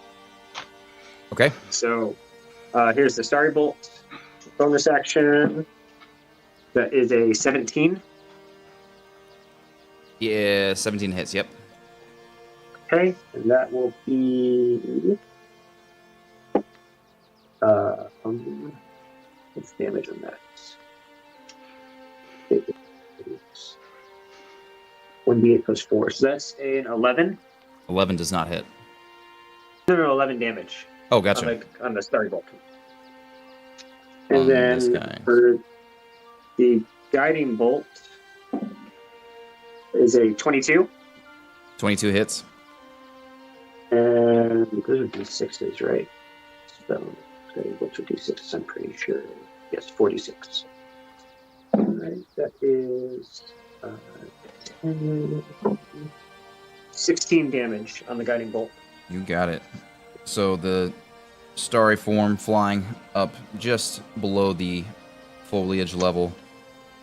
Okay. So here's the starry bolt. Bonus action. That is a 17. Yeah, 17 hits. Yep. Okay, and that will be. What's damage on that? 1d8 plus 4. So that's an 11. 11 does not hit. No, 11 damage. Oh, gotcha. On the starry bolt. And On this guy. then for the guiding bolt is a 22. 22 hits. And those are d6s, right? So guiding bolts are d6s, I'm pretty sure. Yes, 46. All right, that is 16 damage on the guiding bolt. You got it. So the starry form flying up just below the foliage level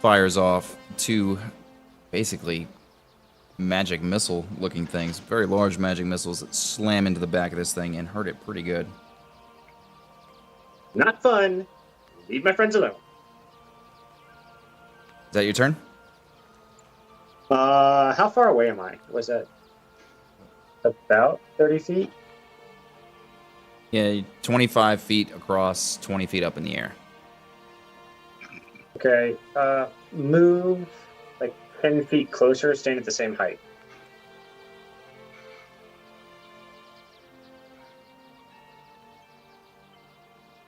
fires off 2 basically magic missile looking things, very large magic missiles that slam into the back of this thing and hurt it pretty good. Not fun. Leave my friends alone. Is that your turn? How far away am I? Was that about 30 feet? Yeah, 25 feet across, 20 feet up in the air. Okay. Move like 10 feet closer, staying at the same height.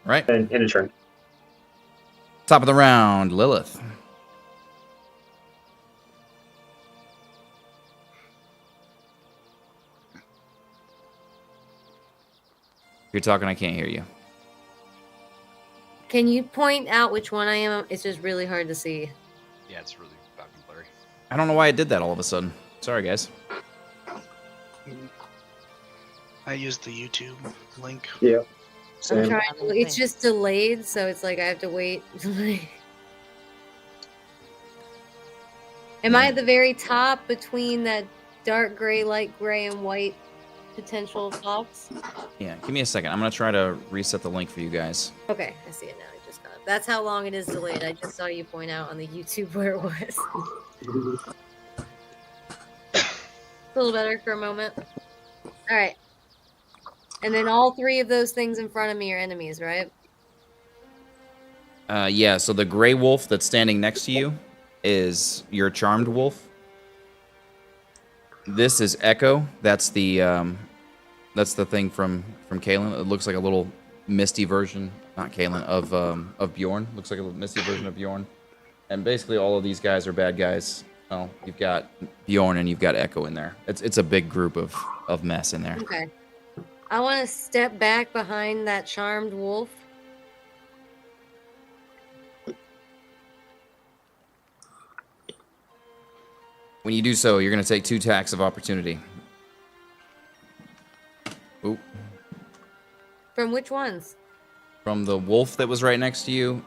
Right. And in a turn. Top of the round, Lilith. If you're talking, I can't hear you. Can you point out which one I am? It's just really hard to see. Yeah, it's really fucking blurry. I don't know why I did that all of a sudden. Sorry, guys. I used the YouTube link. Yeah. I'm Same. trying to, it's just delayed, so it's like I have to wait. Am I at the very top between that dark gray, light gray, and white potential box? Yeah, give me a second. I'm going to try to reset the link for you guys. Okay, I see it now. I just got it. That's how long it is delayed. I just saw you point out on the YouTube where it was. A little better for a moment. All right. And then all three of those things in front of me are enemies, right? Yeah, so the gray wolf that's standing next to you is your charmed wolf. This is Echo. That's the thing from Kalen. It looks like a little misty version, not Kalen, of Bjorn. Looks like a little misty version of Bjorn. And basically all of these guys are bad guys. Well, you've got Bjorn and you've got Echo in there. It's a big group of mess in there. Okay. I want to step back behind that charmed wolf. When you do so, you're going to take 2 attacks of opportunity. Oop. From which ones? From the wolf that was right next to you,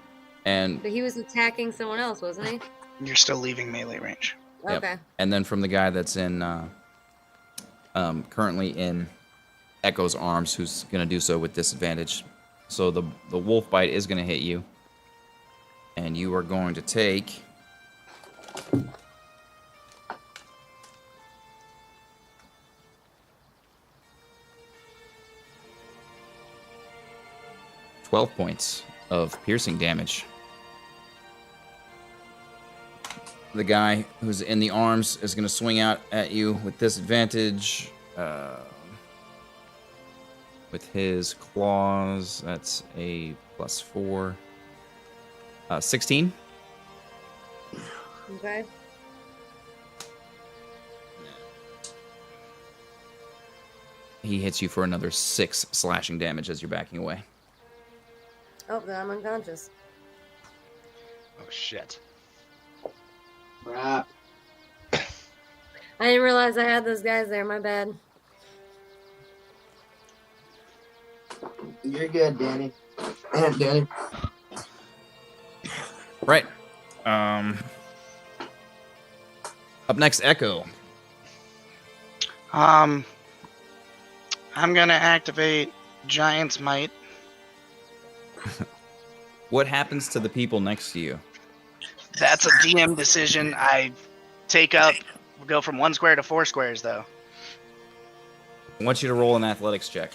and But he was attacking someone else, wasn't he? You're still leaving melee range. Yep. Okay. And then from the guy that's in currently in Echo's arms, who's going to do so with disadvantage. So the wolf bite is going to hit you, and you are going to take 12 points of piercing damage. The guy who's in the arms is going to swing out at you with disadvantage. With his claws, that's a +4. 16. Okay. He hits you for another 6 slashing damage as you're backing away. Oh, then I'm unconscious. Oh shit. Crap. I didn't realize I had those guys there. My bad. You're good, Danny. Danny. Right. Up next, Echo. I'm gonna activate Giant's Might. What happens to the people next to you? That's a DM decision. I take up, go from 1 square to 4 squares, though. I want you to roll an athletics check.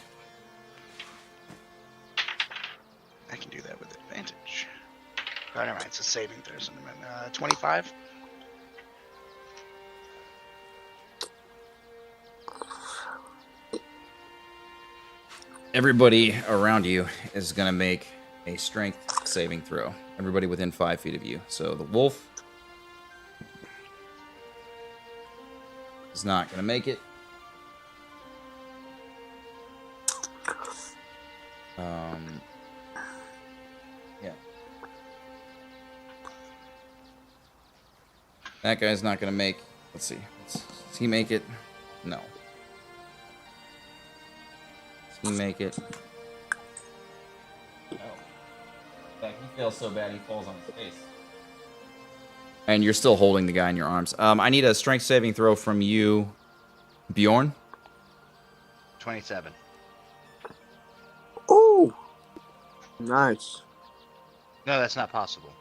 I can do that with advantage. Oh, never mind. It's a saving throw. So 25. Everybody around you is going to make a strength saving throw. Everybody within 5 feet of you. So the wolf is not going to make it. Yeah. That guy's not going to make... Let's see. Does he make it? No. Does he make it? No. In fact, he fails so bad he falls on his face. And you're still holding the guy in your arms. I need a strength saving throw from you, Bjorn. 27. Oh, nice. No, that's not possible.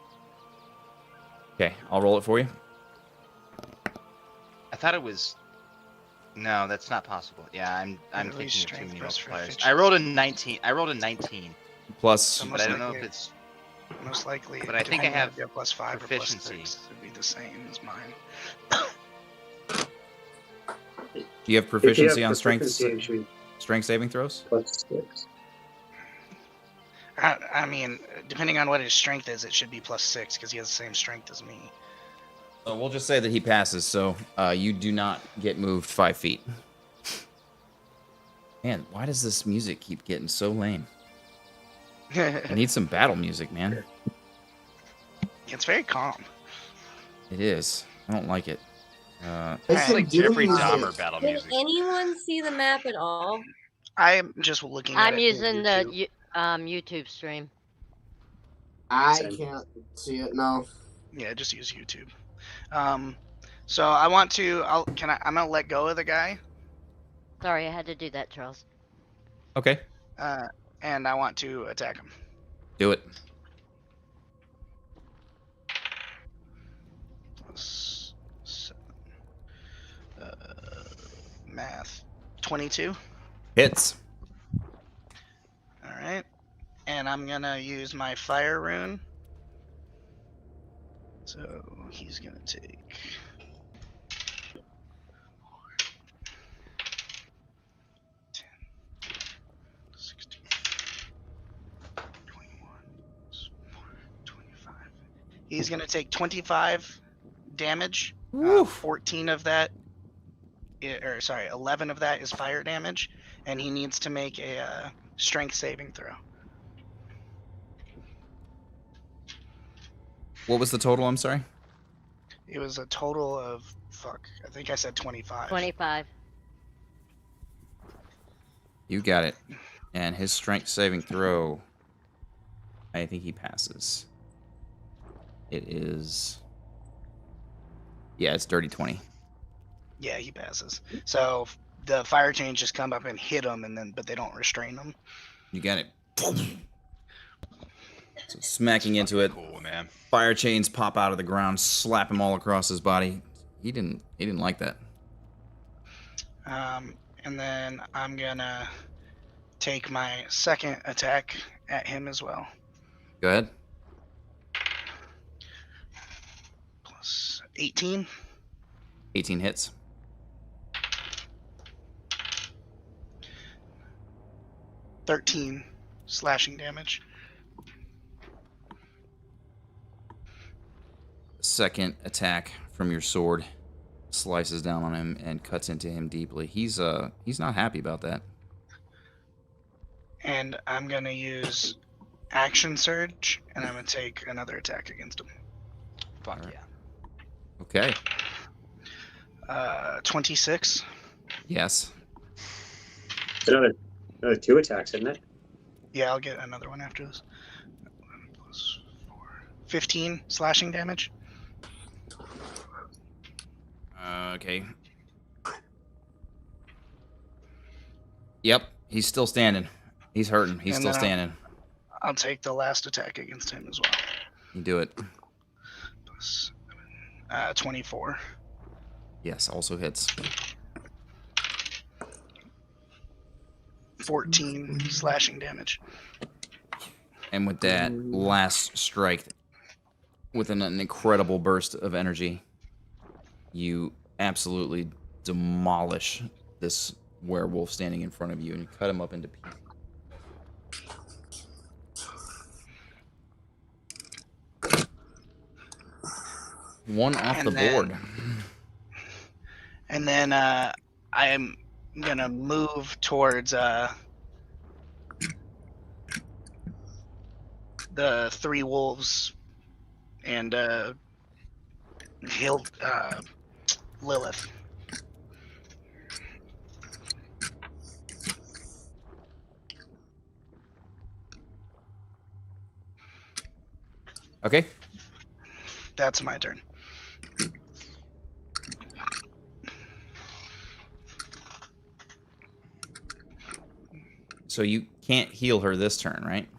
Okay, I'll roll it for you. I thought it was. No, that's not possible. Yeah, I'm At thinking least of too strength many plus multipliers. proficiency. I rolled a 19. I rolled a 19, Plus, So but most I don't know likely- if it's. Most likely, But I think I depending on have if you +5 or proficiency. +6. It'd be the same as mine. do you have If you proficiency have on strength proficiency, it should be strength saving throws? +6. I mean, depending on what his strength is, it should be +6 because he has the same strength as me. So we'll just say that he passes. So you do not get moved 5 feet. Man, why does this music keep getting so lame? I need some battle music, man. It's very calm. It is. I don't like it. I It's can like do Jeffrey use Dahmer it. battle Can music. anyone see the map at all? I'm just looking at I'm it. using the YouTube. YouTube stream. I Same. can't see it. No. Yeah, just use YouTube. So I want to. I'm gonna let go of the guy. Sorry, I had to do that, Charles. Okay, And I want to attack him. do it. Plus 7. Math. 22. Hits. All right. And I'm gonna use my fire rune. So he's gonna take. 10, 16, 21, 25. He's gonna take 25 damage. 14 of that, or sorry, 11 of that is fire damage, and he needs to make a strength saving throw. What was the total? I'm sorry. It was a total of I think I said 25. 25. You got it. And his strength saving throw, I think he passes. It is. Yeah, it's dirty 20. Yeah, he passes. So the fire chains just come up and hit him, but they don't restrain him. You got it. So smacking into it. Cool, man. Fire chains pop out of the ground, slap him all across his body. He didn't like that. And then I'm gonna take my second attack at him as well. Go ahead. Plus 18. 18 hits. $13 slashing damage. Second attack from your sword slices down on him and cuts into him deeply. He's not happy about that. And I'm gonna use action surge, and I'm gonna take another attack against him. Fuck yeah. Okay. 26. Yes. Another 2 attacks, isn't it? Yeah, I'll get another one after this. 11 plus 4. 15 slashing damage. Okay. Yep, he's still standing. He's hurting. He's And still then standing. I'll take the last attack against him as well. You do it. Plus 24. Yes, also hits. 14 slashing damage. And with that last strike, with an incredible burst of energy, you absolutely demolish this werewolf standing in front of you and cut him up into pieces. One off the board. And then I am gonna move towards the 3 wolves and Lilith. Okay. That's my turn. So you can't heal her this turn, right?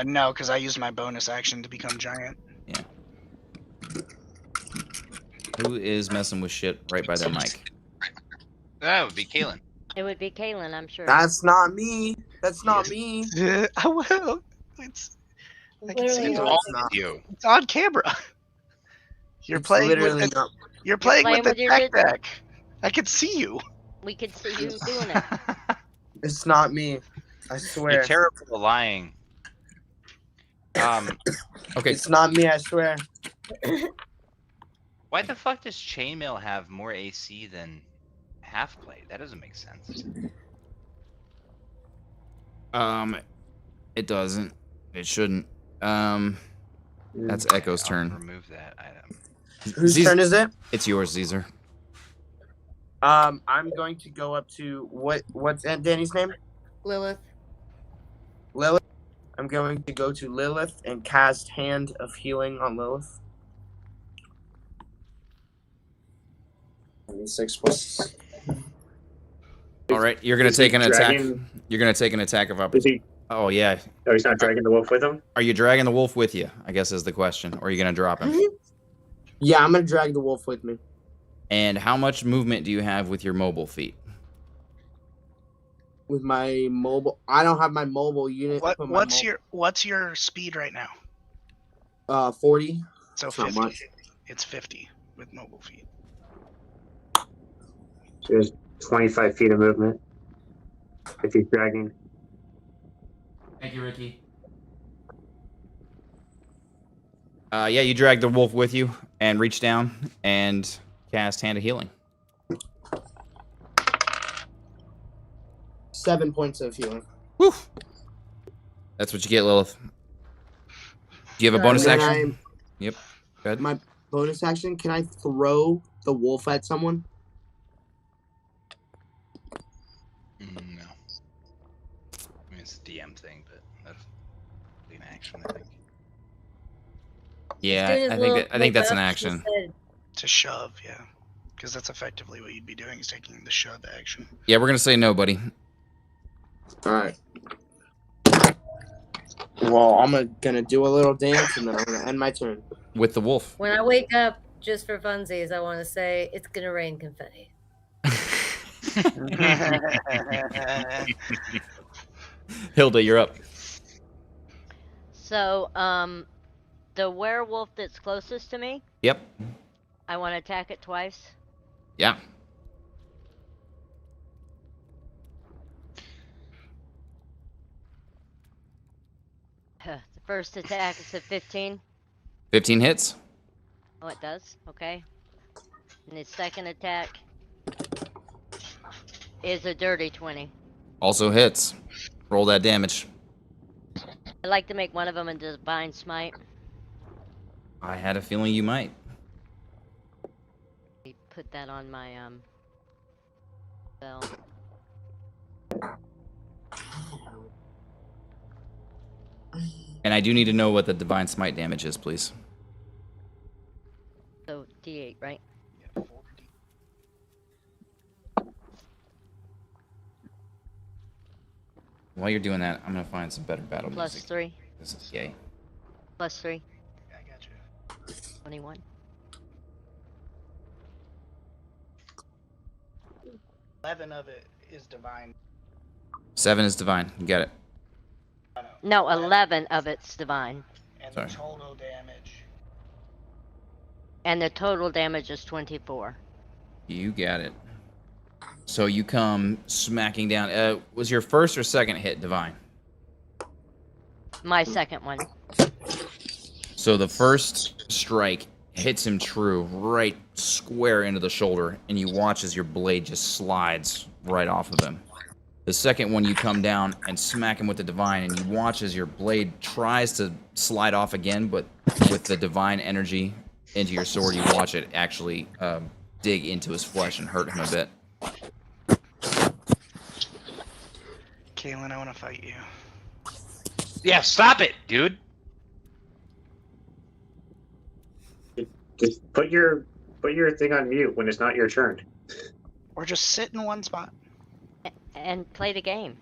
No, because I used my bonus action to become giant. Yeah. Who is messing with shit right by their mic? That would be Kaylin. It would be Kaylin, I'm sure. That's not me. That's not me. I will. I can see Literally it. No, not. it's not. You. It's on camera. You're It's playing literally with the, not. You're playing playing with with the your tech vid- deck. I can see you. We could see you doing it. It's not me. I You're swear. terrible at lying. Okay. It's not me. I swear. Why the fuck does Chainmail have more AC than Halfblade? That doesn't make sense. It doesn't. It shouldn't. That's Echo's I'll turn. remove that item. Whose Caesar- turn is it? It's yours, Caesar. I'm going to go up to what's Danny's name? Lilith. Lilith. I'm going to go to Lilith and cast Hand of Healing on Lilith. 6 plus. All right, you're gonna Is he take an attack. dragging- You're gonna take an attack of Is opportunity. he? Oh yeah. Oh, he's not dragging the wolf with him. Are you dragging the wolf with you? I guess is the question. Or are you gonna drop him? Yeah, I'm gonna drag the wolf with me. And how much movement do you have with your mobile feet? With my mobile, I don't have my mobile unit. What's your speed right now? 40. So It's not 50. much. It's 50 with mobile feet. So there's 25 feet of movement. If he's dragging. Thank you, Ricky. Yeah, you drag the wolf with you and reach down and cast Hand of Healing. 7 points of healing. Woo! That's what you get, Lilith. Do you have a bonus And then action? Yep. Go ahead. My bonus action, can I throw the wolf at someone? No. I mean, it's a DM thing, but that's an action, I think. Yeah, Doing his I little think that's an wake up, action. he said, To shove, yeah. Because that's effectively what you'd be doing, is taking the shove action. Yeah, we're gonna say no, buddy. Alright. Well, I'm gonna do a little dance and then I'm gonna end my turn. With the wolf. When I wake up, just for funsies, I want to say it's gonna rain confetti. Hilda, you're up. So, the werewolf that's closest to me, Yep. I want to attack it twice. Yeah. The first attack is a 15. 15 hits. Oh, it does? Okay. And the second attack is a dirty 20. Also hits. Roll that damage. I'd like to make one of them a divine smite. I had a feeling you might. Put that on my spell. And I do need to know what the divine smite damage is, please. So D8, right? While you're doing that, I'm gonna find some better battle Plus music. 3. This is yay. Plus 3. I got you. 21. 11 of it is divine. 7 is divine. You got it. No, 11 of it's divine. And Sorry. the total damage. And the total damage is 24. You got it. So you come smacking down. Was your first or second hit divine? My second one. So the first strike hits him true, right square into the shoulder, and you watch as your blade just slides right off of him. The second one, you come down and smack him with the divine, and you watch as your blade tries to slide off again, but with the divine energy into your sword, you watch it actually dig into his flesh and hurt him a bit. Kaylin, I want to fight you. Yeah, stop it, dude. Just put your thing on mute when it's not your turn. Or just sit in one spot. And play the game.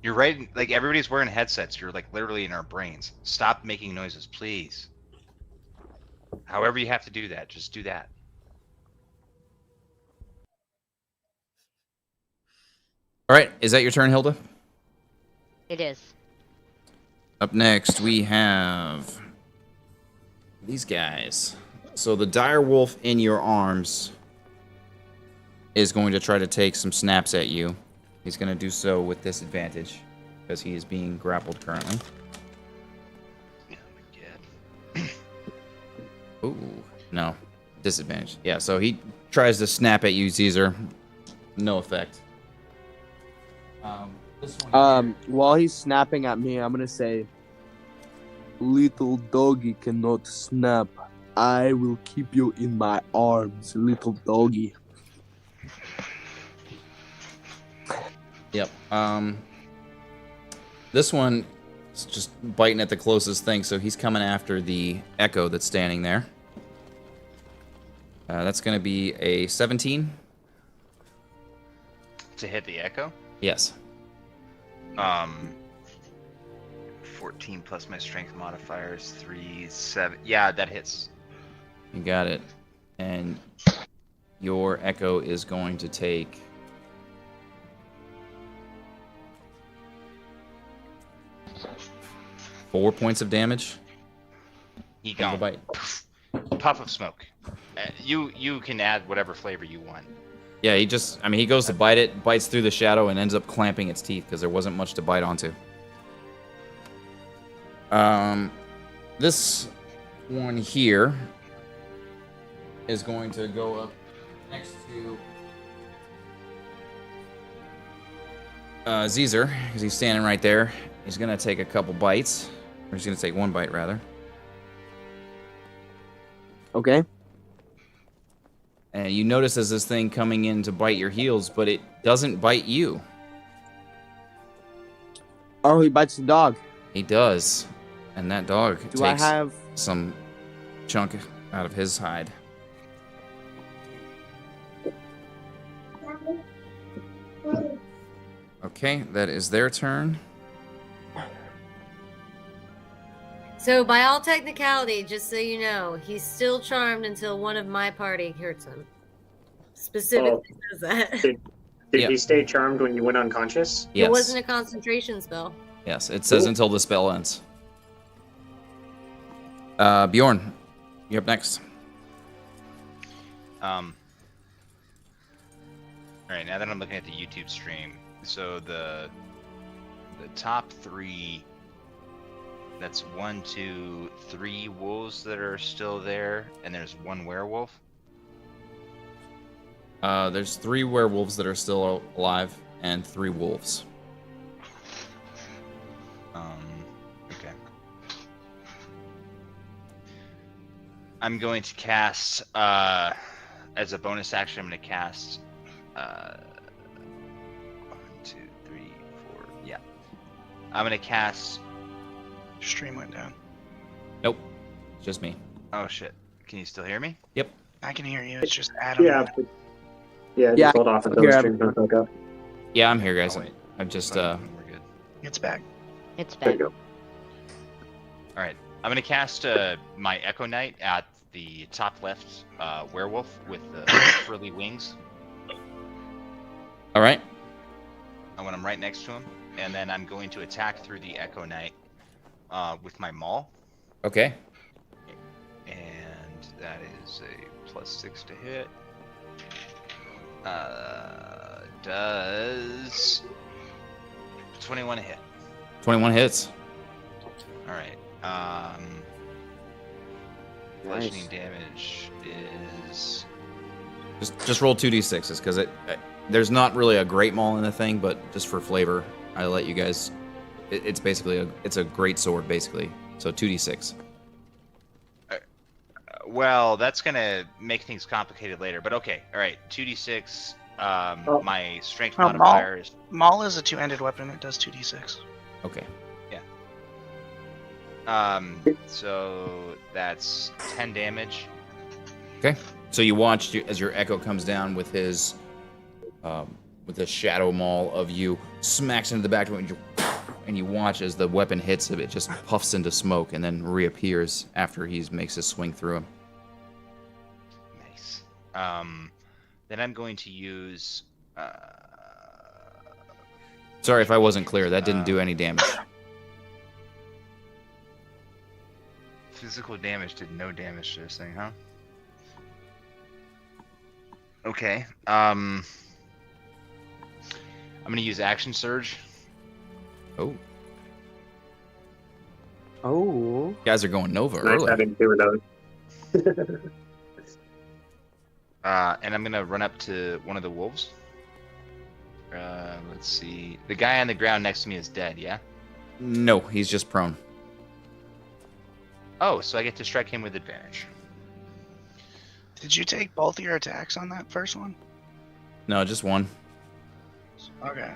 You're right. Like, everybody's wearing headsets. You're, like, literally in our brains. Stop making noises, please. However you have to do that, just do that. All right, is that your turn, Hilda? It is. Up next, we have these guys. So the dire wolf in your arms is going to try to take some snaps at you. He's going to do so with disadvantage because he is being grappled currently. Ooh, no. Disadvantage. Yeah, so he tries to snap at you, Caesar. No effect. This one here- While he's snapping at me, I'm gonna say, Little doggy cannot snap. I will keep you in my arms, little doggy. Yep. This one is just biting at the closest thing, so he's coming after the Echo that's standing there. That's going to be a 17. To hit the Echo? Yes. 14 plus my strength modifiers, 3, 7. Yeah, that hits. You got it. And your Echo is going to take 4 points of damage. He from the gone. bite. Puff of smoke. You can add whatever flavor you want. Yeah, he goes to bite it, bites through the shadow, and ends up clamping its teeth because there wasn't much to bite onto. This one here is going to go up next to Caesar, because he's standing right there. He's going to take a couple bites. Or he's going to take one bite, rather. Okay. And you notice as this thing coming in to bite your heels, but it doesn't bite you. Oh, he bites the dog. He does. And that dog Do I takes have... some chunk out of his hide. Okay, that is their turn. So, by all technicality, just so you know, he's still charmed until one of my party hurts him. Specifically says that. Did Yeah. he stay charmed when you went unconscious? Yes. It wasn't a concentration spell. Yes, it says until the spell ends. Bjorn, you're up next. All right, now that I'm looking at the YouTube stream, so the top 3, that's 1, 2, 3 wolves that are still there, and there's 1 werewolf. There's 3 werewolves that are still alive, and 3 wolves. Okay. I'm going to cast, as a bonus action, I'm going to cast, 1, 2, 3, 4, yeah. I'm going to cast... Stream went down. Nope, just me. Oh shit, can you still hear me? Yep. I can hear you. It's just Adam. Yeah. Yeah, just hold off until the stream don't hook up. Yeah, I'm here, guys. Oh, wait. I'm just, We're good. It's back. It's There back. you go. Alright, I'm going to cast my Echo Knight at the top left werewolf with the frilly wings. Alright. And when I'm right next to him, and then I'm going to attack through the Echo Knight with my maul, Okay. and that is a +6 to hit. Does 21 hit? 21 hits. All right. Bludgeoning damage is Just roll 2d6s, because there's not really a great maul in the thing, but just for flavor, I let you guys. It's basically it's a great sword, basically. So 2d6. well, that's gonna make things complicated later. But okay, all right. 2d6. My strength Oh, modifier is Maul is a 2-ended weapon. It does 2d6. Okay. So that's 10 damage. Okay. So you watch as your Echo comes down with his, with the shadow maul of you, smacks into the back of it, and you watch as the weapon hits it just puffs into smoke and then reappears after he makes his swing through him. Nice. Then I'm going to use. Sorry if I wasn't clear. That didn't do any damage. Physical damage did no damage to this thing, huh? Okay. I'm gonna use Action Surge. Oh. Oh. You guys are going Nova Nice early. having 2 of those. And I'm gonna run up to one of the wolves. Let's see. The guy on the ground next to me is dead, yeah? No, he's just prone. Oh, so I get to strike him with advantage. Did you take both of your attacks on that first one? No, just one. Okay.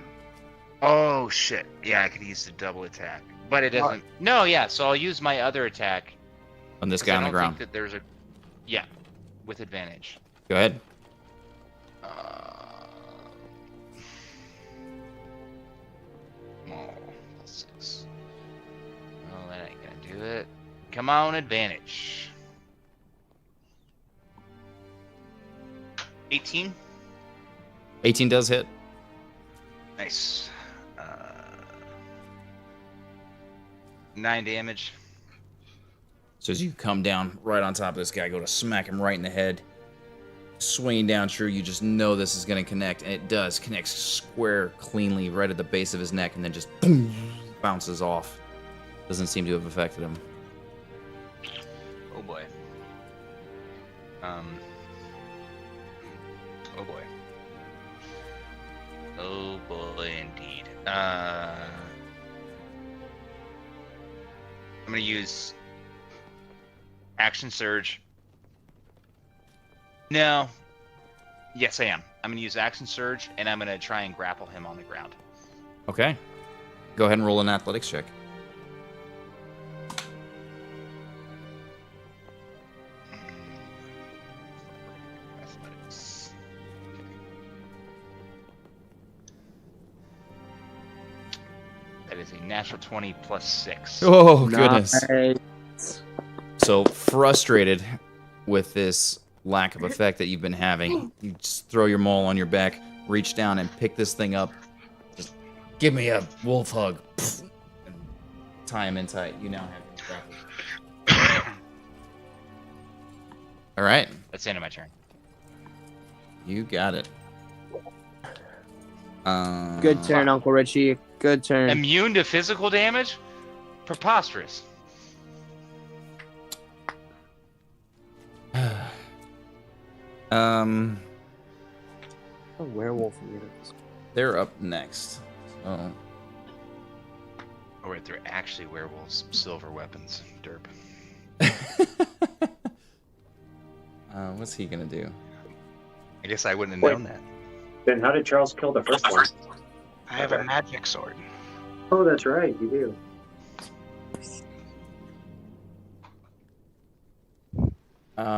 Oh shit! Yeah, I could use the double attack, but it doesn't. No, yeah. So I'll use my other attack On this 'cause guy I on the don't ground. think that there's a. Yeah, with advantage. Go ahead. Oh, +6. Oh, that ain't gonna do it. Come on, advantage. 18. 18 does hit. Nice. 9 damage. So as you come down right on top of this guy, go to smack him right in the head. Swinging down true, you just know this is going to connect, and it does. Connects square cleanly right at the base of his neck, and then just boom, bounces off. Doesn't seem to have affected him. Oh boy. Oh boy. Oh boy, indeed. I'm gonna use action surge. No. Yes, I am. I'm gonna use action surge, and I'm gonna try and grapple him on the ground. Okay. Go ahead and roll an athletics check. Athletics. That is a natural 20 plus 6. Oh, goodness. Nice. So frustrated with this lack of effect that you've been having, you just throw your maul on your back, reach down and pick this thing up. Just give me a wolf hug. And tie him in tight. You now have him grappled. All right. That's the end of my turn. You got it. Good turn, Uncle Richie. Good turn. Immune to physical damage? Preposterous. A werewolf. They're up next. So, Oh, wait, they're actually werewolves. Silver weapons. Derp. what's he gonna do? I guess I wouldn't have Wait. known that. Then how did Charles kill the first one? I have a magic sword. Oh, that's right, you do.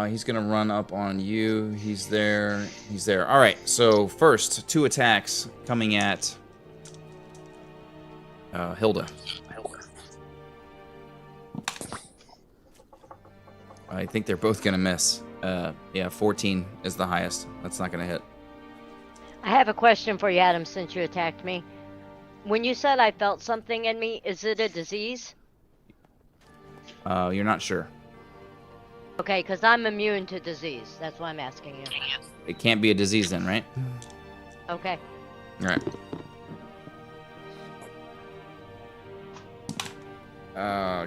He's gonna run up on you. He's there. He's there. All right. So first, 2 attacks coming at Hilda. I think they're both gonna miss. Yeah, 14 is the highest. That's not gonna hit. I have a question for you, Adam, since you attacked me. When you said I felt something in me, is it a disease? You're not sure. Okay, because I'm immune to disease. That's why I'm asking you. It can't be a disease then, right? Okay. All right.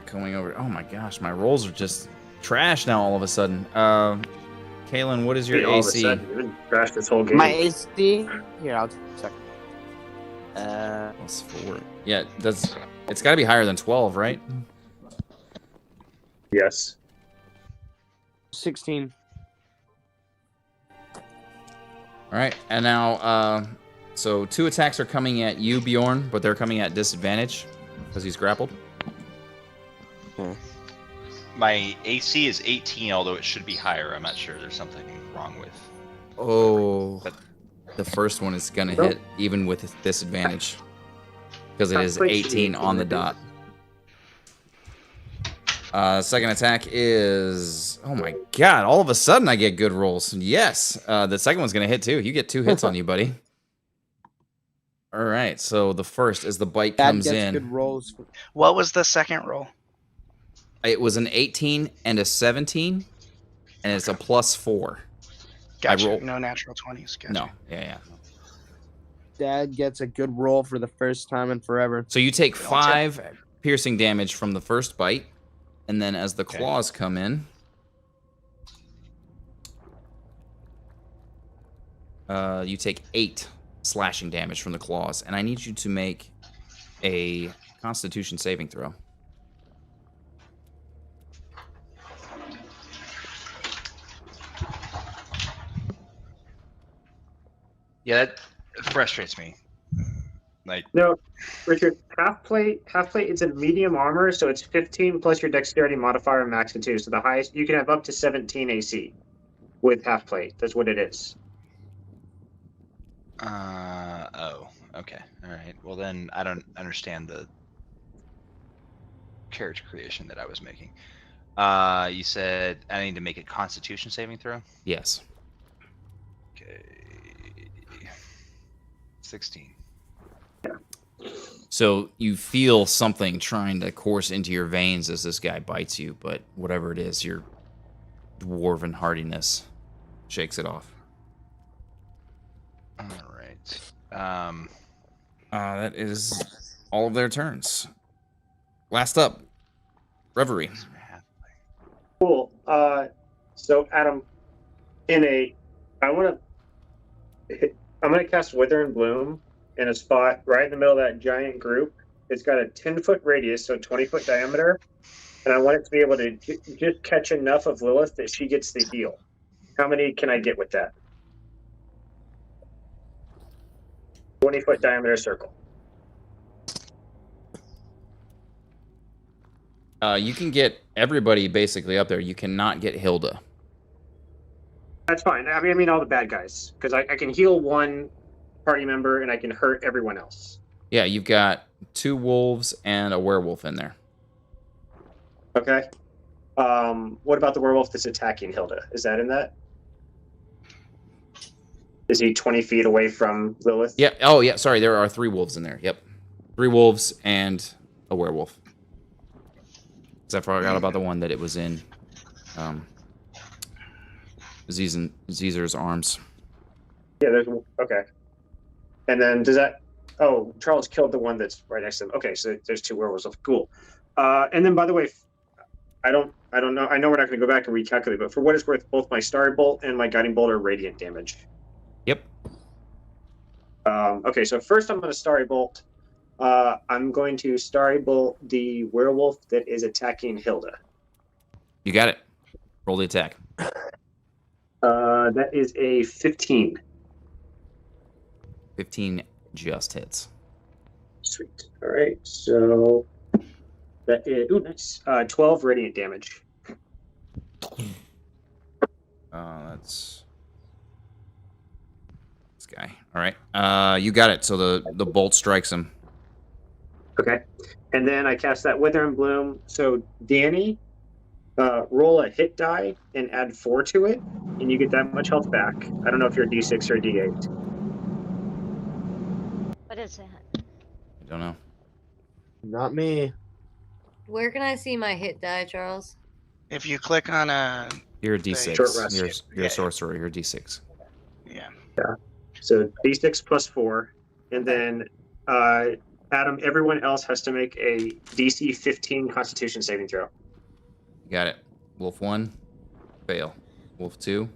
Going over. Oh my gosh, my rolls are just trash now all of a sudden. Kaylin, what is your All of a AC? sudden, you've been trashed this whole game. My AC. Here, I'll check. +4. Yeah, does it's got to be higher than 12, right? Yes. 16. All right, and now, so 2 attacks are coming at you, Bjorn, but they're coming at disadvantage because he's grappled. My AC is 18, although it should be higher. I'm not sure. There's something wrong with. Oh, But the first one is gonna Nope. hit even with disadvantage because it Not is quite 18 sure. on the dot. Second attack is, oh my god, all of a sudden I get good rolls. Yes, the second one's gonna hit too. You get 2 hits on you, buddy. All right, so the first is the bite Dad comes gets in. good rolls. What was the second roll? It was an 18 and a 17, and it's a +4. Gotcha. roll- No natural 20s. Gotcha. No, yeah. Dad gets a good roll for the first time in forever. So you take Don't 5 piercing damage from the first bite, and then as the claws come in, you take 8 slashing damage from the claws, and I need you to make a Constitution saving throw. Yeah, that frustrates me. Like, No, Richard, half plate is a medium armor, so it's 15 plus your dexterity modifier max to 2. So the highest you can have up to 17 AC with half plate. That's what it is. oh, okay, all right. Well, then I don't understand the character creation that I was making. You said I need to make a Constitution saving throw. Yes. Okay, 16. So you feel something trying to course into your veins as this guy bites you, but whatever it is, your dwarven hardiness shakes it off. All right. That is all of their turns. Last up, Reverie. Cool. So Adam, I'm gonna cast Wither and Bloom in a spot right in the middle of that giant group. It's got a 10-foot radius, so 20-foot diameter, and I want it to be able to just catch enough of Lilith that she gets the heal. How many can I get with that? 20-foot diameter circle. You can get everybody basically up there. You cannot get Hilda. That's fine. I mean all the bad guys, because I can heal one party member and I can hurt everyone else. Yeah, you've got 2 wolves and a werewolf in there. Okay. What about the werewolf that's attacking Hilda? Is that in that? Is he 20 feet away from Lilith? Yeah. Oh, yeah. Sorry, there are 3 wolves in there. Yep. 3 wolves and a werewolf. Because I forgot about the one that it was in Zezer's arms. Yeah, there's okay. And then does that? Oh, Charles killed the one that's right next to him. Okay, so there's 2 werewolves. Cool. And then by the way, I don't know. I know we're not going to go back and recalculate, but for what it's worth, both my Starry Bolt and my Guiding Bolt are radiant damage. Yep. Okay, so first I'm going to Starry Bolt. I'm going to Starry Bolt the werewolf that is attacking Hilda. You got it. Roll the attack. That is a 15. 15 just hits. Sweet. All right, so that is nice. 12 radiant damage. That's this guy. All right. You got it. So the bolt strikes him. Okay, and then I cast that Wither and Bloom. So Danny, roll a hit die and add 4 to it, and you get that much health back. I don't know if you're a D6 or a D8. What is that? I don't know. Not me. Where can I see my hit die, Charles? If you click on a You're a Short D6. rest. You're a sorcerer. You're a D6. yeah, So D6 plus 4, and then Adam, everyone else has to make a DC 15 Constitution saving throw. You got it. Wolf 1, fail. Wolf 2,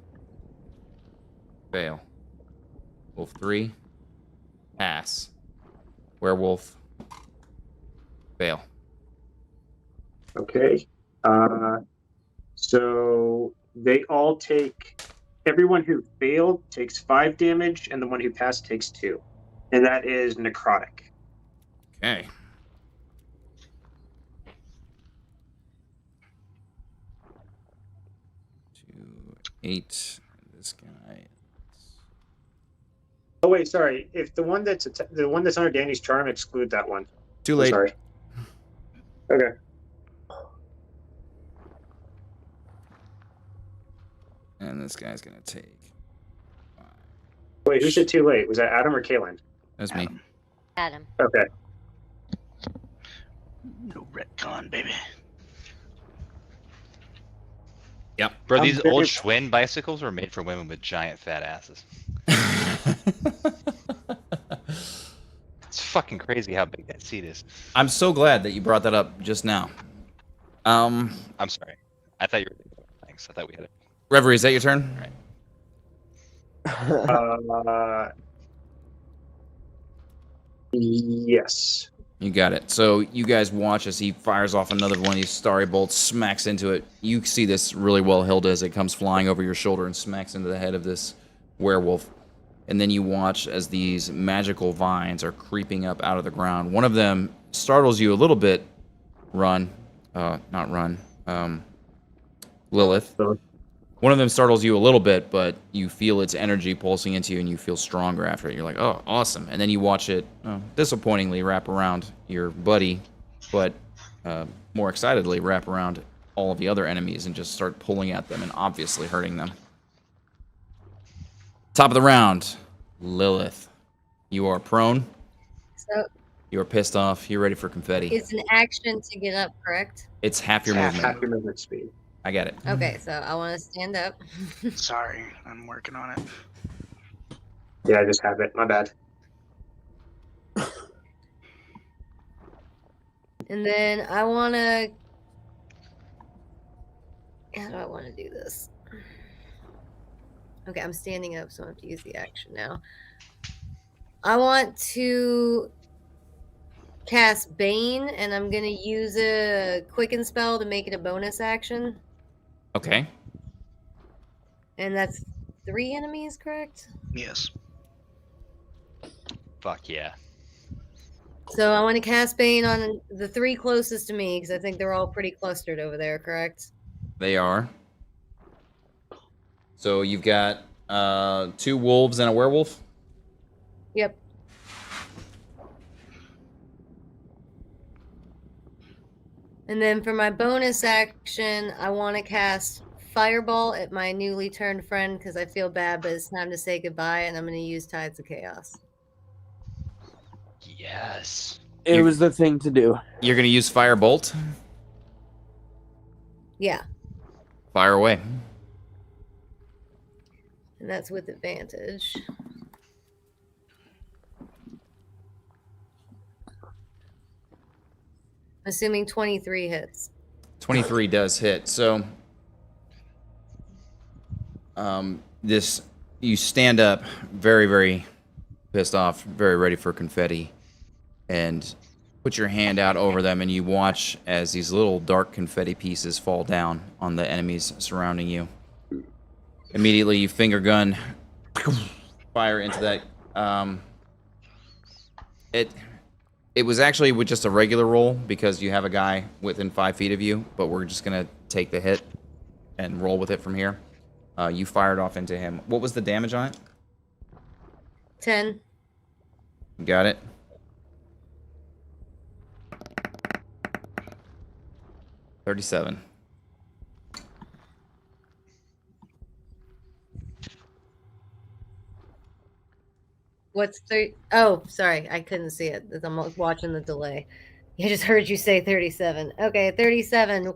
fail. Wolf 3, pass. Werewolf, fail. Okay. So they all take. Everyone who failed takes 5 damage, and the one who passed takes 2, and that is necrotic. Okay. Two, 8. This guy. Oh wait, sorry. If the one that's under Danny's charm, exclude that one. Too late. Sorry. Okay. And this guy's gonna take. Wait, who said too late? Was that Adam or Kaylin? That's me. Adam. Okay. no retcon, baby. Yep. Bro, these very- old Schwinn bicycles were made for women with giant fat asses. It's fucking crazy how big that seat is. I'm so glad that you brought that up just now. I'm sorry. I thought you were. Thanks. I thought we had it. Reverie, is that your turn? Yes. You got it. So you guys watch as he fires off another one of these starry bolts, smacks into it. You see this really well, Hilda, as it comes flying over your shoulder and smacks into the head of this werewolf. And then you watch as these magical vines are creeping up out of the ground. One of them startles you a little bit, Lilith. One of them startles you a little bit, but you feel its energy pulsing into you and you feel stronger after it. You're like, oh, awesome. And then you watch it disappointingly wrap around your buddy, but more excitedly wrap around all of the other enemies and just start pulling at them and obviously hurting them. Top of the round, Lilith. You are prone. So You are pissed off. You're ready for confetti. it's an action to get up, correct? It's half your movement. Half your movement speed. I get it. Okay, so I want to stand up. Sorry, I'm working on it. Yeah, I just have it. My bad. And then I want to. How do I want to do this? Okay, I'm standing up, so I have to use the action now. I want to cast Bane, and I'm going to use a Quicken spell to make it a bonus action. Okay. And that's 3 enemies, correct? Yes. Fuck yeah. So I want to cast Bane on the 3 closest to me, because I think they're all pretty clustered over there, correct? They are. So you've got 2 wolves and a werewolf? Yep. And then for my bonus action, I want to cast Fireball at my newly turned friend because I feel bad, but it's time to say goodbye, and I'm going to use Tides of Chaos. Yes. It was the thing to do. You're going to use Firebolt? Yeah, Fire away. and that's with advantage. Assuming 23 hits. 23 does hit. So, you stand up, very, very pissed off, very ready for confetti, and put your hand out over them, and you watch as these little dark confetti pieces fall down on the enemies surrounding you. Immediately, you finger gun, fire into that. It was actually with just a regular roll because you have a guy within 5 feet of you, but we're just gonna take the hit and roll with it from here. You fired off into him. What was the damage on it? 10. Got it. $37. What's 30? Oh, sorry, I couldn't see it. I'm watching the delay. I just heard you say 37. Okay, 37.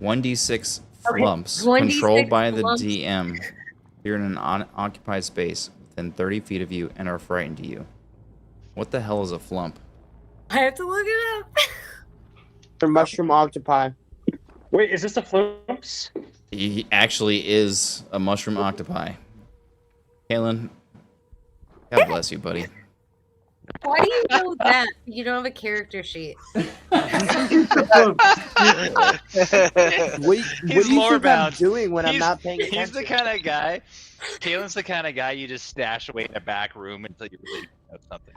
One d6 Okay, flumps 1d6 controlled by the flumps. DM. You're in an unoccupied space within 30 feet of you and are frightened to you. What the hell is a flump? I have to look it up. Or mushroom octopi. Wait, is this the flumps? He actually is a mushroom octopi. Kalen, God bless you, buddy. Why do you know that? You don't have a character sheet. What do you lore think I'm bound. doing when I'm He's- not paying He's attention? the kind of guy. Kalen's the kind of guy you just stash away in a back room until you really know something.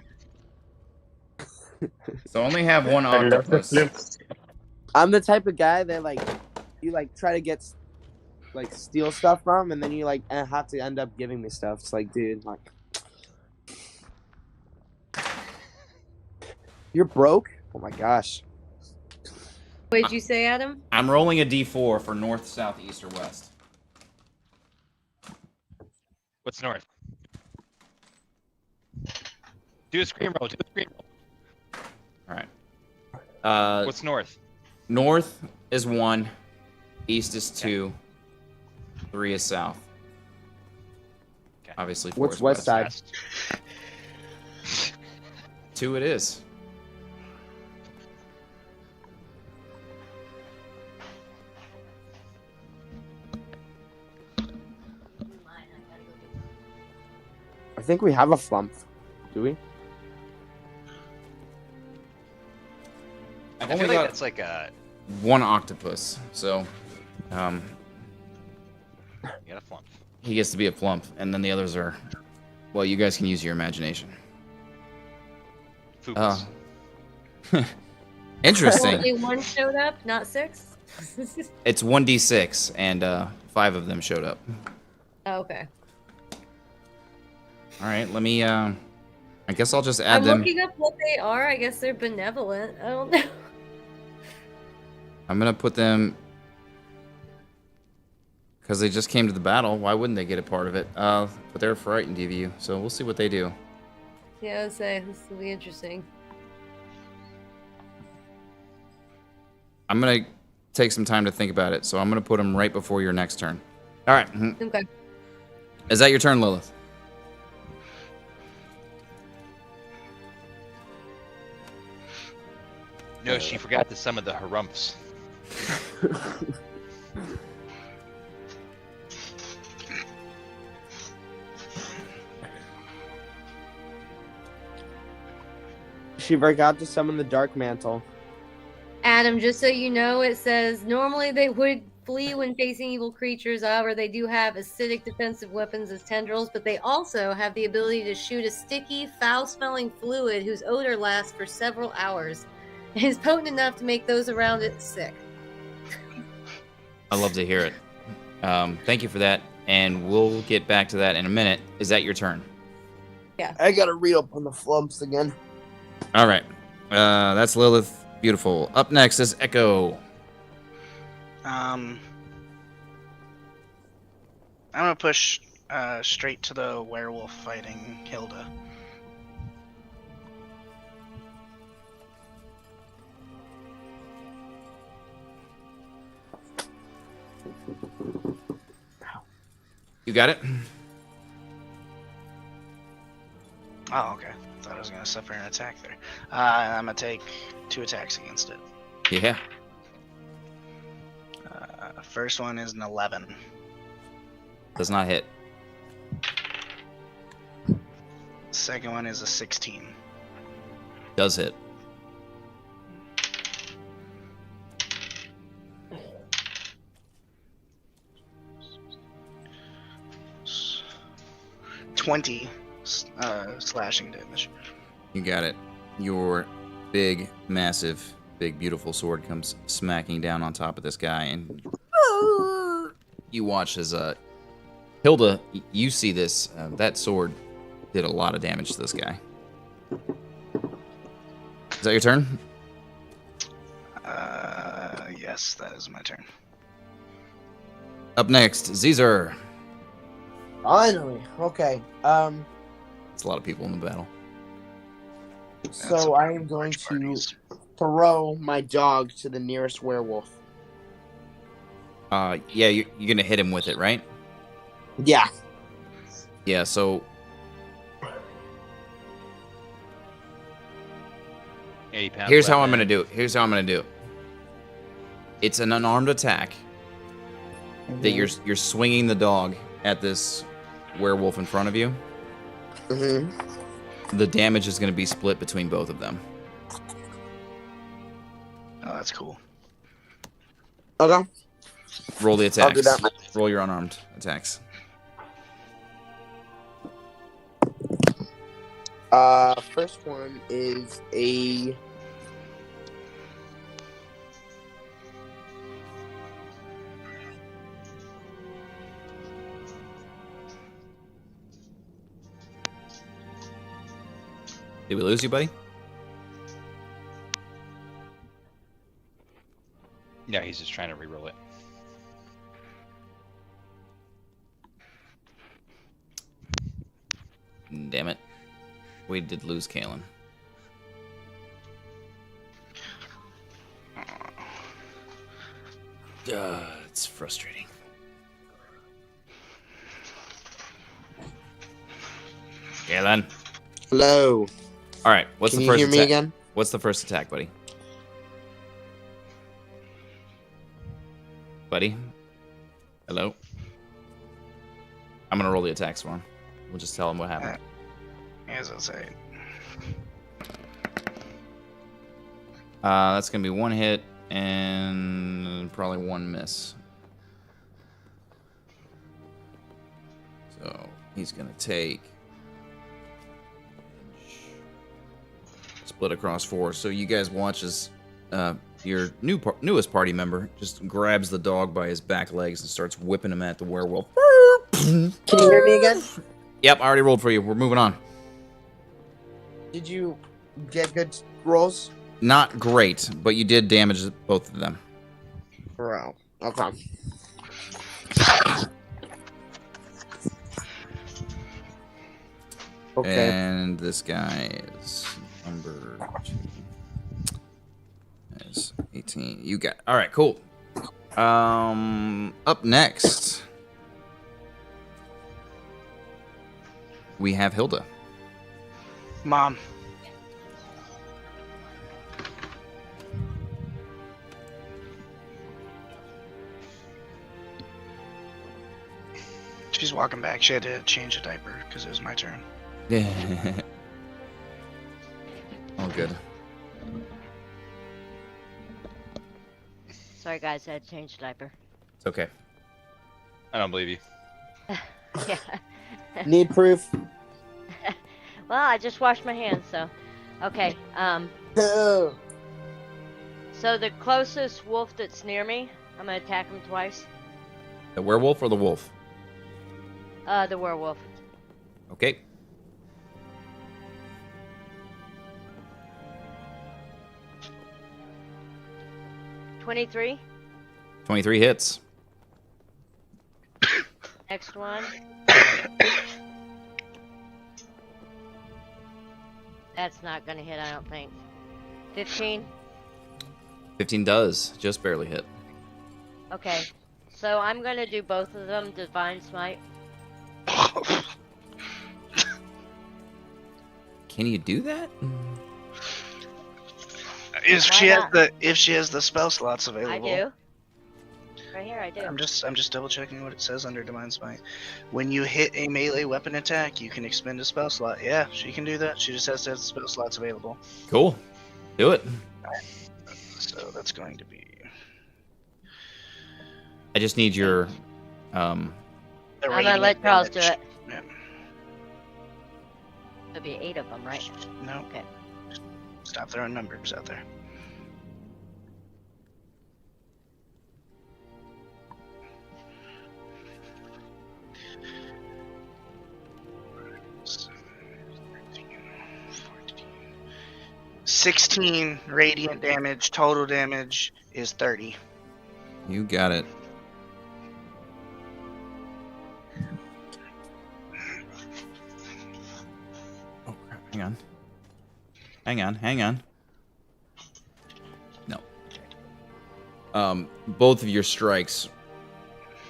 So only have one I love the octopus. flumps. I'm the type of guy that you try to get steal stuff from, and then you have to end up giving me stuff. It's like, dude, you're broke. Oh my gosh. What did you say, Adam? I'm rolling a d4 for north, south, east, or west. What's north? Do a scream roll. Do a scream roll. All right. What's north? North is 1, east is 2, 3 is south. Okay. Obviously, 4 What's is west side? West. 2 it is. I think we have a flump. Do we? I've I only feel like got that's like a. one octopus, so You got a flump. He gets to be a flump, and then the others are. Well, you guys can use your imagination. Foopus. Interesting. Only one showed up, not 6. It's 1d6, and 5 of them showed up. Oh, okay. All right, let me. I guess I'll just add I'm them. looking up what they are. I guess they're benevolent. I don't know. I'm gonna put them because they just came to the battle. Why wouldn't they get a part of it? But they're frightened of you, so we'll see what they do. Yeah, I would say this will be interesting. I'm gonna take some time to think about it, so I'm gonna put them right before your next turn. All right. Okay. Is that your turn, Lilith? No, she forgot to summon the harumphs. She forgot to summon the Dark Mantle. Adam, just so you know, it says normally they would flee when facing evil creatures. However, they do have acidic defensive weapons as tendrils, but they also have the ability to shoot a sticky, foul-smelling fluid whose odor lasts for several hours. It is potent enough to make those around it sick. I love to hear it. Thank you for that, and we'll get back to that in a minute. Is that your turn? I gotta read up on the flumps again. All right. That's Lilith. Beautiful. Up next is Echo. I'm gonna push straight to the werewolf fighting Hilda. You got it? Oh, okay. Thought I was gonna suffer an attack there. I'm gonna take 2 attacks against it. Yeah. First one is an 11. Does not hit. Second one is a 16. Does hit. S- 20 slashing damage. You got it. Your big, massive, big, beautiful sword comes smacking down on top of this guy, and you watch as Hilda. You see this. That sword did a lot of damage to this guy. Is that your turn? Yes, that is my turn. Up next, Caesar. Finally. Okay. It's a lot of people in the battle. So I am going to throw my dog to the nearest werewolf. Yeah, you're gonna hit him with it, right? Yeah. Yeah. So here's how I'm gonna do it. Here's how I'm gonna do it. It's an unarmed attack that you're swinging the dog at this werewolf in front of you. The damage is going to be split between both of them. Oh, that's cool. Okay. Roll the attacks. I'll do that. Roll your unarmed attacks. First one is a... Did we lose you, buddy? Yeah, he's just trying to reroll it. Damn it. We did lose Kalen. It's frustrating. Kalen. Hello. All right, what's Can the you first hear me attack? again? What's the first attack, buddy? Buddy? Hello? I'm gonna roll the attacks for him. We'll just tell him what happened. As I say. That's gonna be 1 hit and probably 1 miss. So he's gonna take split across 4. So you guys watch as your newest party member just grabs the dog by his back legs and starts whipping him at the werewolf. Can you hear me again? Yep, I already rolled for you. We're moving on. Did you get good rolls? Not great, but you did damage both of them. Bro. Okay. Okay. And this guy is number 2. That's 18. You got. All right, cool. Up next, we have Hilda. Mom. She's walking back. She had to change a diaper because it was my turn. Yeah. All good. Sorry, guys, I had to change the diaper. It's okay. I don't believe you. Yeah. Need proof? Well, I just washed my hands, so. Okay, Oh. so the closest wolf that's near me, I'm gonna attack him twice. The werewolf or the wolf? The werewolf. Okay. $23. 23 hits. Next one. That's not gonna hit, I don't think. 15. 15 does. Just barely hit. Okay. So I'm gonna do both of them Divine Smite. Can you do that? If Why she has not? the spell slots available. I do. Right here, I do. I'm just double checking what it says under Divine Smite. When you hit a melee weapon attack, you can expend a spell slot. Yeah, she can do that. She just has to have the spell slots available. Cool. Do it. So that's going to be I just need your the I'm gonna radiant let Charles do damage. it. Yeah. There'll be 8 of them, right? No. Okay. Stop throwing numbers out there. So, 14, 16 radiant damage. Total damage is 30. You got it. Oh crap! Hang on. No. Both of your strikes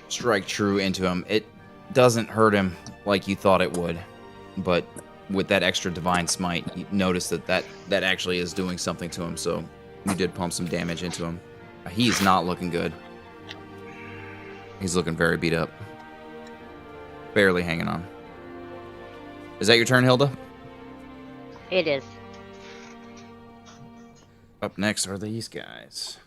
strike true into him. It doesn't hurt him like you thought it would, but with that extra divine smite, you notice that actually is doing something to him. So you did pump some damage into him. He's not looking good. He's looking very beat up. Barely hanging on. Is that your turn, Hilda? It is. Up next are these guys.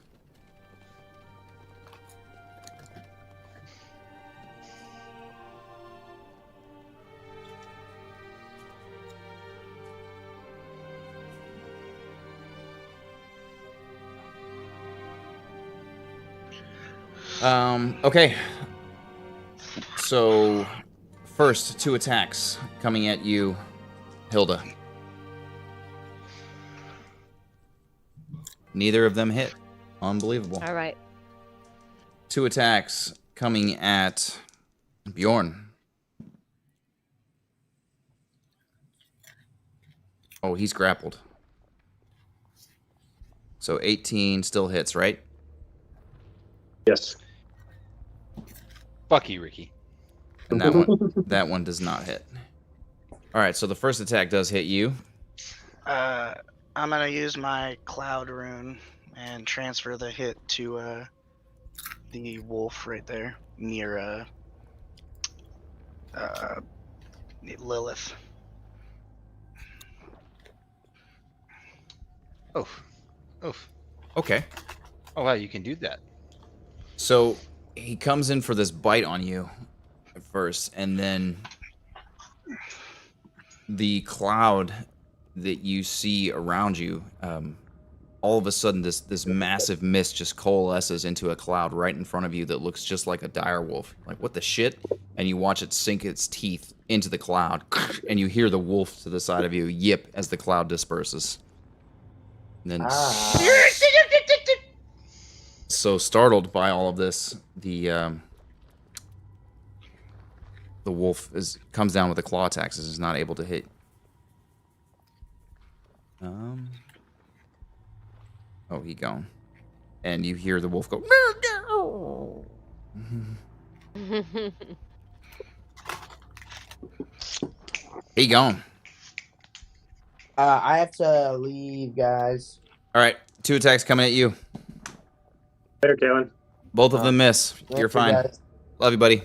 Okay. So, first, 2 attacks coming at you, Hilda. Neither of them hit. Unbelievable. All right. 2 attacks coming at Bjorn. Oh, he's grappled. So 18 still hits, right? Yes. Fuck you, Ricky. And that one does not hit. All right, so the first attack does hit you. I'm gonna use my cloud rune and transfer the hit to the wolf right there near Lilith. Oof. Oof. Okay. Oh, wow, you can do that. So he comes in for this bite on you at first, and then the cloud that you see around you, all of a sudden this massive mist just coalesces into a cloud right in front of you that looks just like a dire wolf. Like, what the shit? And you watch it sink its teeth into the cloud, and you hear the wolf to the side of you yip as the cloud disperses. And then, so startled by all of this, the wolf comes down with a claw attack, so is not able to hit. Oh, he gone. And you hear the wolf go. He gone. I have to leave, guys. All right, 2 attacks coming at you. Later, Kalen. Both of them miss. You're fine. Guys. Love you, buddy.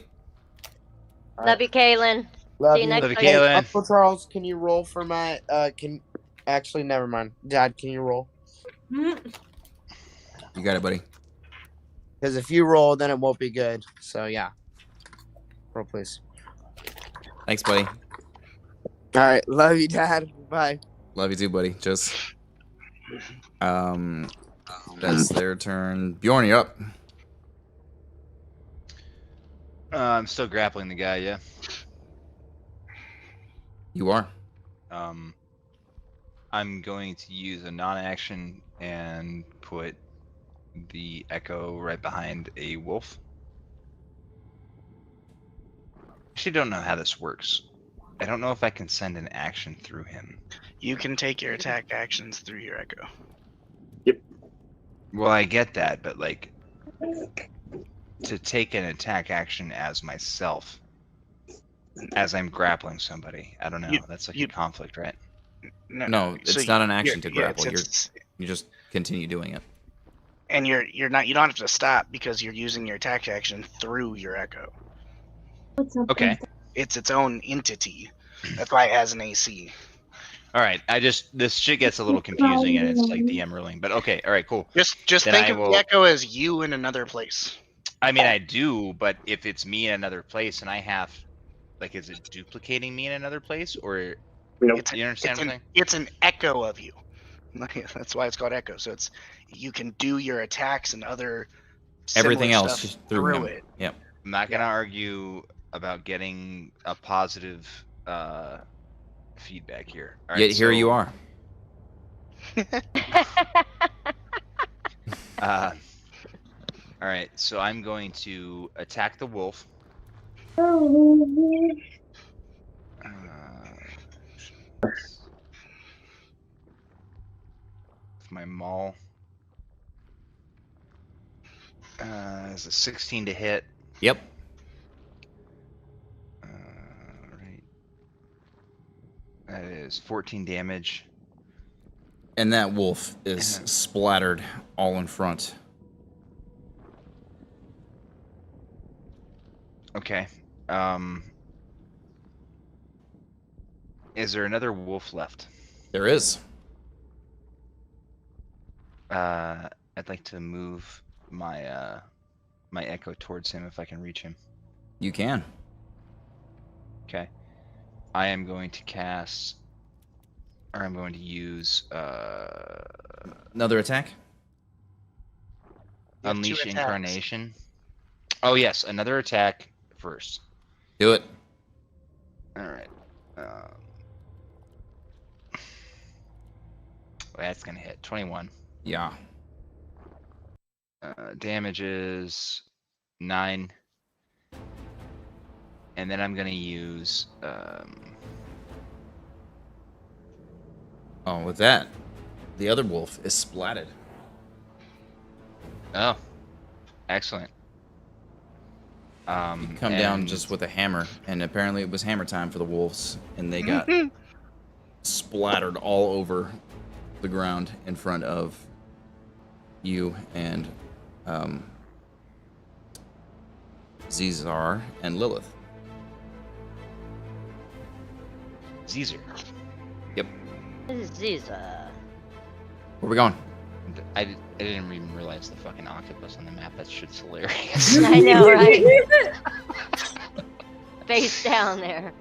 Love you, Kaylin. Love See you next Love you, week. Kaylin. Uncle Charles, can you roll for my actually never mind. Dad, can you roll? You got it, buddy. Because if you roll, then it won't be good. So yeah. Roll please. Thanks, buddy. Alright, love you, Dad. Bye. Love you too, buddy. Just that's their turn. Bjorn, you're up. I'm still grappling the guy, yeah. You are. I'm going to use a non-action and put the echo right behind a wolf. Actually, don't know how this works. I don't know if I can send an action through him. You can take your attack actions through your echo. Well, I get that, but like, to take an attack action as myself, as I'm grappling somebody, I don't know. That's like a conflict, right? No, it's so not an action you're- to grapple. it's- You just continue doing it. and you're not. You don't have to stop because you're using your attack action through your echo. Okay. It's its own entity. That's why it has an AC. All right. This shit gets a little confusing, and it's like DM ruling. But okay. All right. Cool. Just Then think I of will- the echo as you in another place. I mean, I do, but if it's me in another place and I have, like, is it duplicating me in another place, or Nope. It's, you understand it's what I'm an, saying? it's an echo of you. That's why it's called echo. So it's you can do your attacks and other Everything similar else stuff through him. it. Yep. I'm not gonna argue about getting a positive feedback here. All Yet right, here so, you are. All right, so I'm going to attack the wolf. With my maul. Is a 16 to hit. Yep. Right. That is 14 damage. And that wolf is splattered all in front. Okay. Is there another wolf left? There is. I'd like to move my my echo towards him if I can reach him. You can. Okay. I am going to cast, or I'm going to use Another attack? You have two Unleash attacks. Incarnation. Oh yes, another attack first. Do it. All right. That's gonna hit 21. Yeah. Damage is 9. And then I'm gonna use Oh, with that, the other wolf is splatted. oh, excellent. You come down and- just with a hammer, and apparently it was hammer time for the wolves, and they got splattered all over the ground in front of you and Zizar and Lilith. Caesar. Ziza. Where we going? I didn't even realize the fucking octopus on the map. That shit's hilarious. I know, right? Face down there.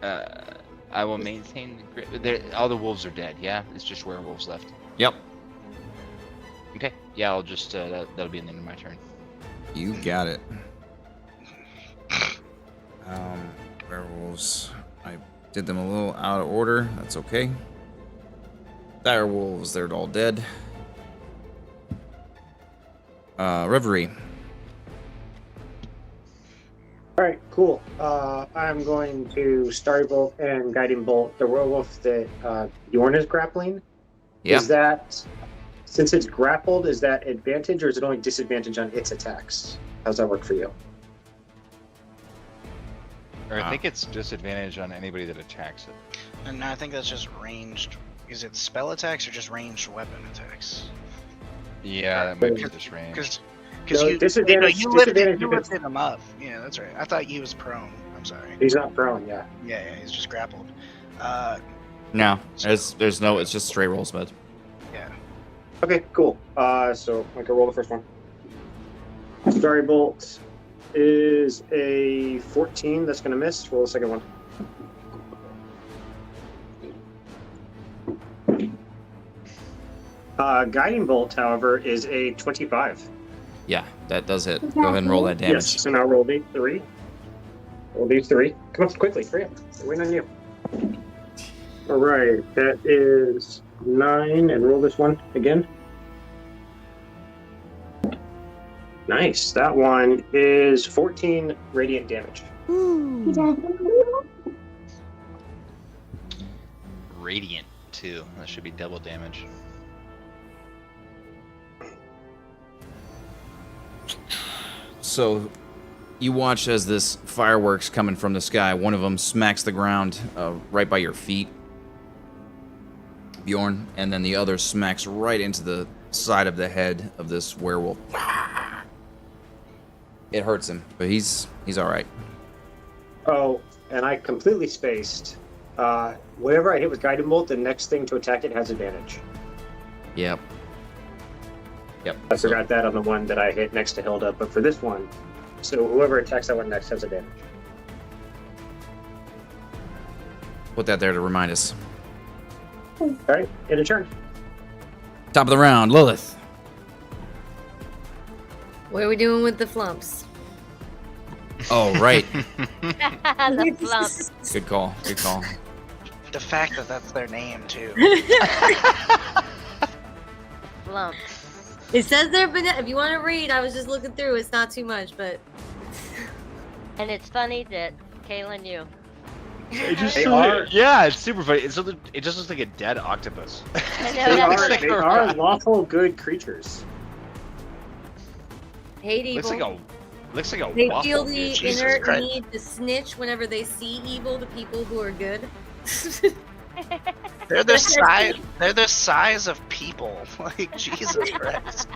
I will maintain all the wolves are dead. Yeah, it's just werewolves left. Yep. Okay. Yeah, I'll just that'll be the end of my turn. You got it. Werewolves. I did them a little out of order. That's okay. Dire wolves, they're all dead. Reverie. All right, cool. I'm going to Starry Bolt and Guiding Bolt the werewolf that Bjorn is grappling. Yeah. Is that, since it's grappled, is that advantage or is it only disadvantage on its attacks? How's that work for you? Or I think it's disadvantage on anybody that attacks it. And I think that's just ranged. Is it spell attacks or just ranged weapon attacks? Yeah, that might be this range. Because No, you disadvantage lifted if it's- him up. Yeah, that's right. I thought he was prone. I'm sorry. He's not prone, yeah. Yeah, he's just grappled. No, there's no. It's just straight rolls, bud. Yeah. Okay, cool. So I can roll the first one. Starry Bolt is a 14. That's going to miss. Roll the second one. Guiding Bolt, however, is a 25. Yeah, that does hit. Go ahead and roll that damage. Yes, so now roll these 3. Roll these 3. Come on, quickly, hurry up. We're waiting on you. All right, that is 9, and roll this one again. Nice. That one is 14 radiant damage. Radiant too. That should be double damage. So, you watch as this fireworks coming from the sky. One of them smacks the ground right by your feet, Bjorn, and then the other smacks right into the side of the head of this werewolf. It hurts him, but he's all right. Oh, and I completely spaced. Whatever I hit with Guiding Bolt, the next thing to attack it has advantage. Yep. I forgot that on the one that I hit next to Hilda, but for this one, so whoever attacks that one next has advantage. Put that there to remind us. All right, end of turn. Top of the round, Lilith. What are we doing with the flumps? Oh, right. The flump. Good call. Good call. The fact that that's their name too. Flump. It says there, but if you want to read, I was just looking through. It's not too much, but And it's funny that Kaylin, you. It just They are- yeah, it's super funny. It just looks like a dead octopus. I know They that's are, like they are lawful good creatures. hate evil. Looks like a They waffle. feel the dude. Jesus inner Christ. need to snitch whenever they see evil to people who are good. They're the size. They're the size of people. Like Jesus Christ.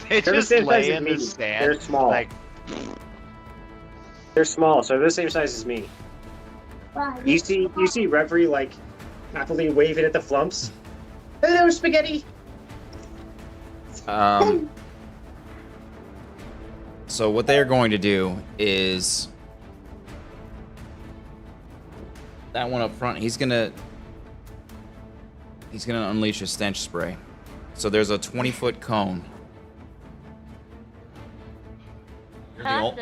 They They're the just same size lay as in me. the sand. They're small. Like, They're small, so they're the same size as me. You see Reverie like happily waving at the flumps. Hello, spaghetti. So what they are going to do is that one up front. He's gonna unleash a stench spray. So there's a 20-foot cone.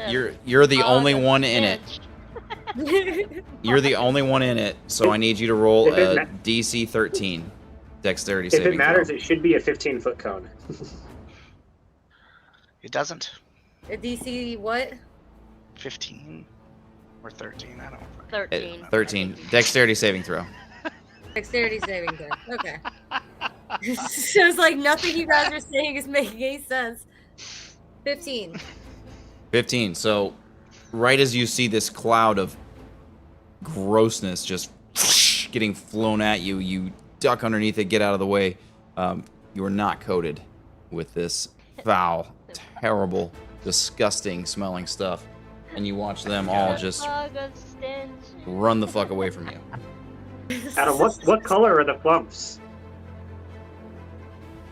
You're the only one in it. You're the only one in it. So I need you to roll If it a DC 13 dexterity If saving it matters, throw. it should be a 15-foot cone. It doesn't. A DC what? 15 or 13. I don't. 13. 13 dexterity saving throw. Dexterity saving throw. Okay. So it's like nothing you guys are saying is making any sense. 15. 15. So, right as you see this cloud of grossness just getting flown at you, you duck underneath it, get out of the way. You are not coated with this foul, terrible, disgusting smelling stuff. And you watch them all just Fog of stench. run the fuck away from you. Adam, what color are the flumps?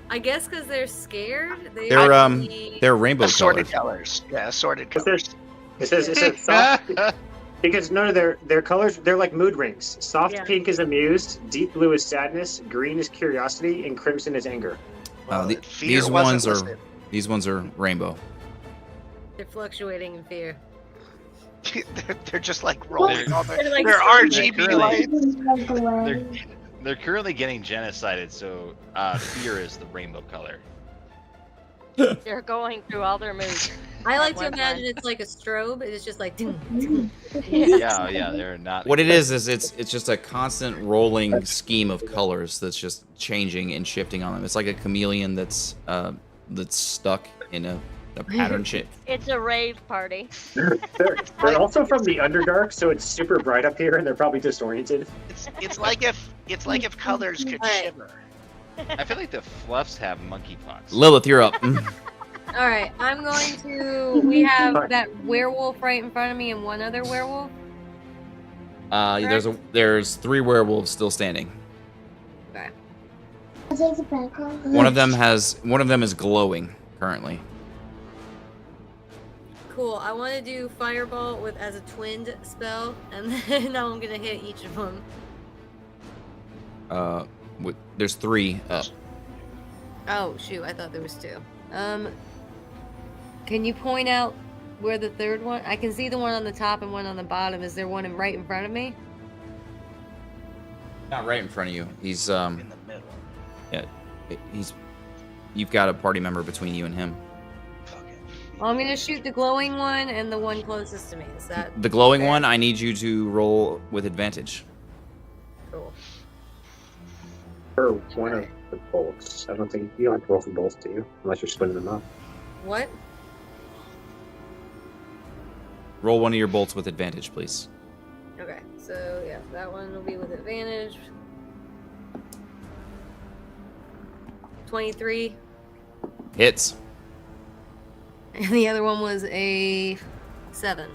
I guess because they're scared. They're rainbow Assorted colored. colors. Yeah, assorted It colors. says, it says soft. Because none of their colors, they're like mood rings. Soft Yeah. pink is amused, deep blue is sadness, green is curiosity, and crimson is anger. Well, The- fear these wasn't ones are listed. these ones are rainbow. They're fluctuating in fear. they're just like rolling all They're their, like their screaming. RGB lights. They're currently getting genocided, so fear is the rainbow color. They're going through all their moves. I like to One imagine time. it's like a strobe. It's just like. ding, ding. Yeah, they're not. What it is it's just a constant rolling scheme of colors that's just changing and shifting on them. It's like a chameleon that's stuck in a pattern shape. It's a rave party. They're also from the Underdark, so it's super bright up here, and they're probably disoriented. It's like if colors could Alright. shimmer. I feel like the fluffs have monkeypox. Lilith, you're up. All right, I'm going to. We have that werewolf right in front of me and one other werewolf. There's 3 werewolves still standing. Okay. One of them is glowing currently. Cool. I want to do fireball with as a twinned spell, and then I'm gonna hit each of them. There's 3 up. Oh shoot! I thought there was 2. Can you point out where the third one? I can see the one on the top and one on the bottom. Is there one right in front of me? Not right in front of you. He's In the middle. you've got a party member between you and him. Fuck it. Well, I'm gonna shoot the glowing one and the one closest to me. Is that The glowing fair? one, I need you to roll with advantage. Cool? Or one of the bolts. I don't think you don't have to roll for both, do you? Unless you're splitting them up. What? Roll one of your bolts with advantage, please. Okay, so yeah, that one will be with advantage. 23, Hits. and the other one was a 7.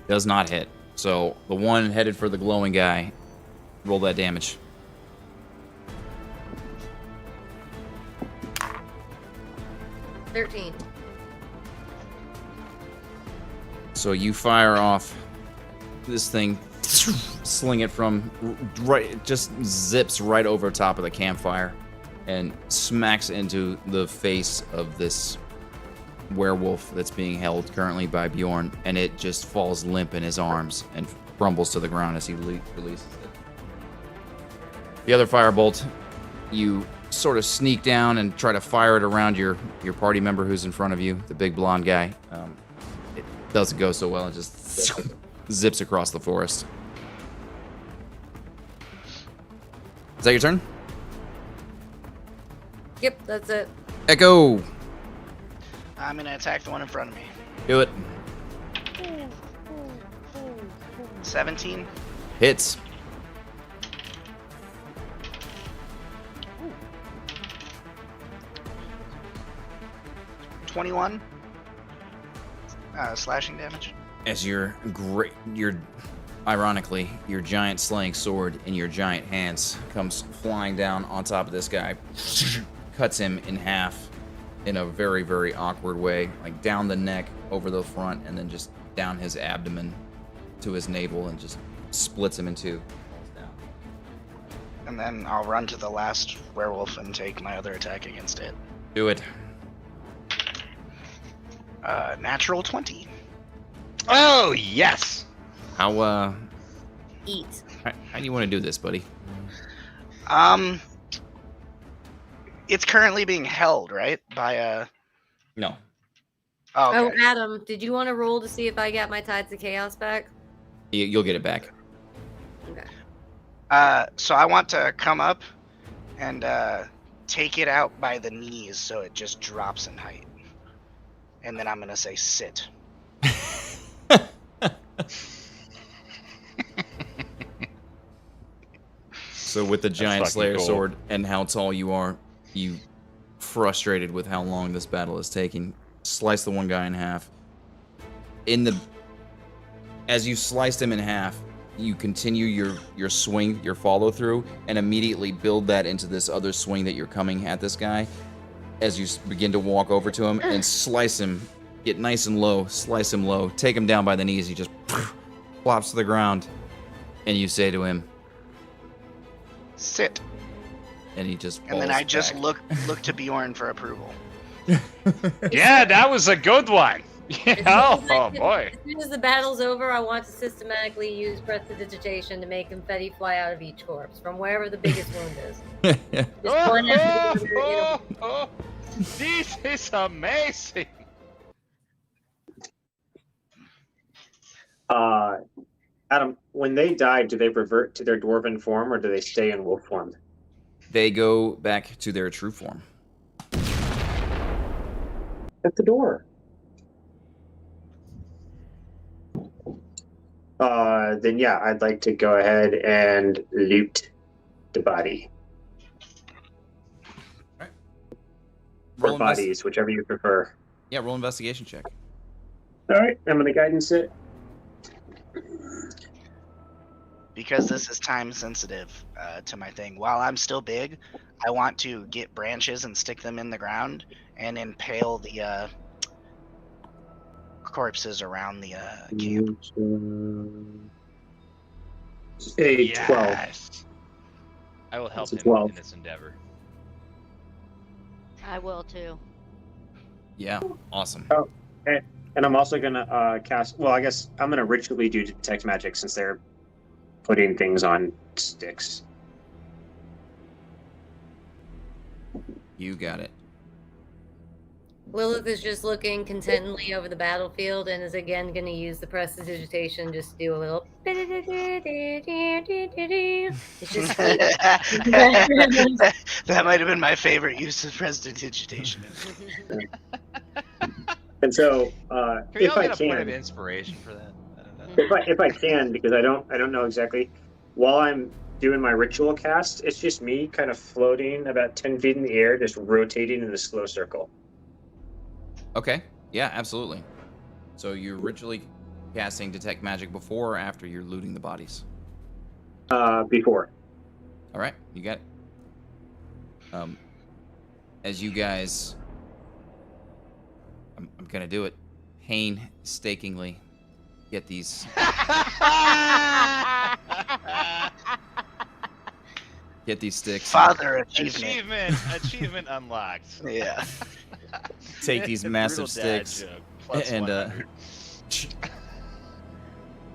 Does not hit. So the one headed for the glowing guy, roll that damage. $13. So you fire off this thing, sling it from right, it just zips right over top of the campfire and smacks into the face of this werewolf that's being held currently by Bjorn, and it just falls limp in his arms and crumbles to the ground as he releases it. The other firebolt, you sort of sneak down and try to fire it around your party member who's in front of you, the big blonde guy. It doesn't go so well. It just zips across the forest. Is that your turn? Yep, that's it. Echo! I'm gonna attack the one in front of me. Do it. 17. Hits. 21. Slashing damage. As ironically, your giant slaying sword in your giant hands comes flying down on top of this guy, cuts him in half in a very, very awkward way, like down the neck, over the front, and then just down his abdomen to his navel, and just splits him in 2. And then I'll run to the last werewolf and take my other attack against it. Do it. Natural 20. Oh yes. How Eat. how do you want to do this, buddy? It's currently being held, right? By a. No. Oh, Oh, okay. Adam, did you want to roll to see if I got my Tides of Chaos back? You'll get it back. Okay. So I want to come up and take it out by the knees so it just drops in height. And then I'm going to say sit. So with the giant fucking Slayer cool. sword and how tall you are, you, frustrated with how long this battle is taking, slice the one guy in half. As you sliced him in half, you continue your swing, your follow through, and immediately build that into this other swing that you're coming at this guy. As you begin to walk over to him and slice him, get nice and low, slice him low, take him down by the knees. He just flops to the ground, and you say to him, Sit. and he just And then falls I just back. look to Bjorn for approval. Yeah, that was a good one. Yeah, oh boy. As soon as the battle's over, I want to systematically use prestidigitation to make confetti fly out of each corpse from wherever the biggest wound is. Just one after the other, you know. This is amazing. Adam, when they die, do they revert to their dwarven form or do they stay in wolf form? They go back to their true form. At the door. Then yeah, I'd like to go ahead and loot the body. Or Roll bodies, whichever you prefer. Yeah, roll investigation check. Alright, I'm gonna guidance it. Because this is time sensitive to my thing. While I'm still big, I want to get branches and stick them in the ground and impale the corpses around the camp. A 12. Yes. I will help It's a him 12. in this endeavor. I will too. Yeah, awesome. And I'm also gonna cast. Well, I guess I'm gonna ritually do detect magic since they're putting things on sticks. You got it. Lilith is just looking contentedly over the battlefield and is again going to use the prestidigitation just to do a little. It's just That might have been my favorite use of prestidigitation. And so, Can we if all I get a point of can, inspiration for that? I don't know. if I can, because I don't know exactly. While I'm doing my ritual cast, it's just me kind of floating about 10 feet in the air, just rotating in a slow circle. Okay. Yeah, absolutely. So you're ritually casting detect magic before or after you're looting the bodies? Before. All right, you got it. As you guys, I'm gonna do it. Painstakingly get these sticks. Father achievement. Achievement unlocked. Yeah. Take these massive Brutal dad sticks joke, plus and 100.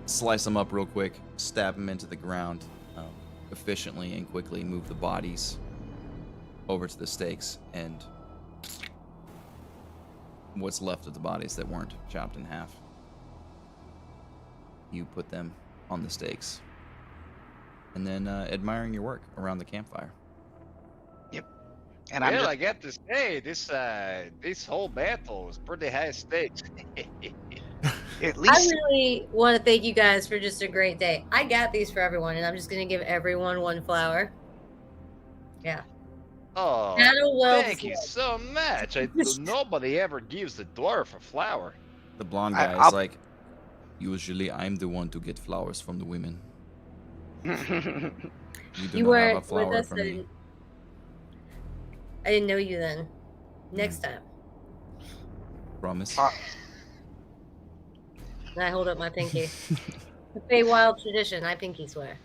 slice them up real quick, stab them into the ground, efficiently and quickly move the bodies over to the stakes, and what's left of the bodies that weren't chopped in half, you put them on the stakes, and then admiring your work around the campfire. And I'm Well, just, I got to say, this whole battle was pretty high stakes. at I least really want to thank you guys for just a great day. I got these for everyone, and I'm just going to give everyone one flower. Yeah. Oh, Battle well thank you fought. so much. Nobody ever gives the dwarf a flower. The blonde I- guy I'll- is like, usually I'm the one to get flowers from the women. You do You not were have a with flower us. from me. I didn't know you then. Next time. Promise. And I hold up my pinky. The Feywild tradition. I pinky swear.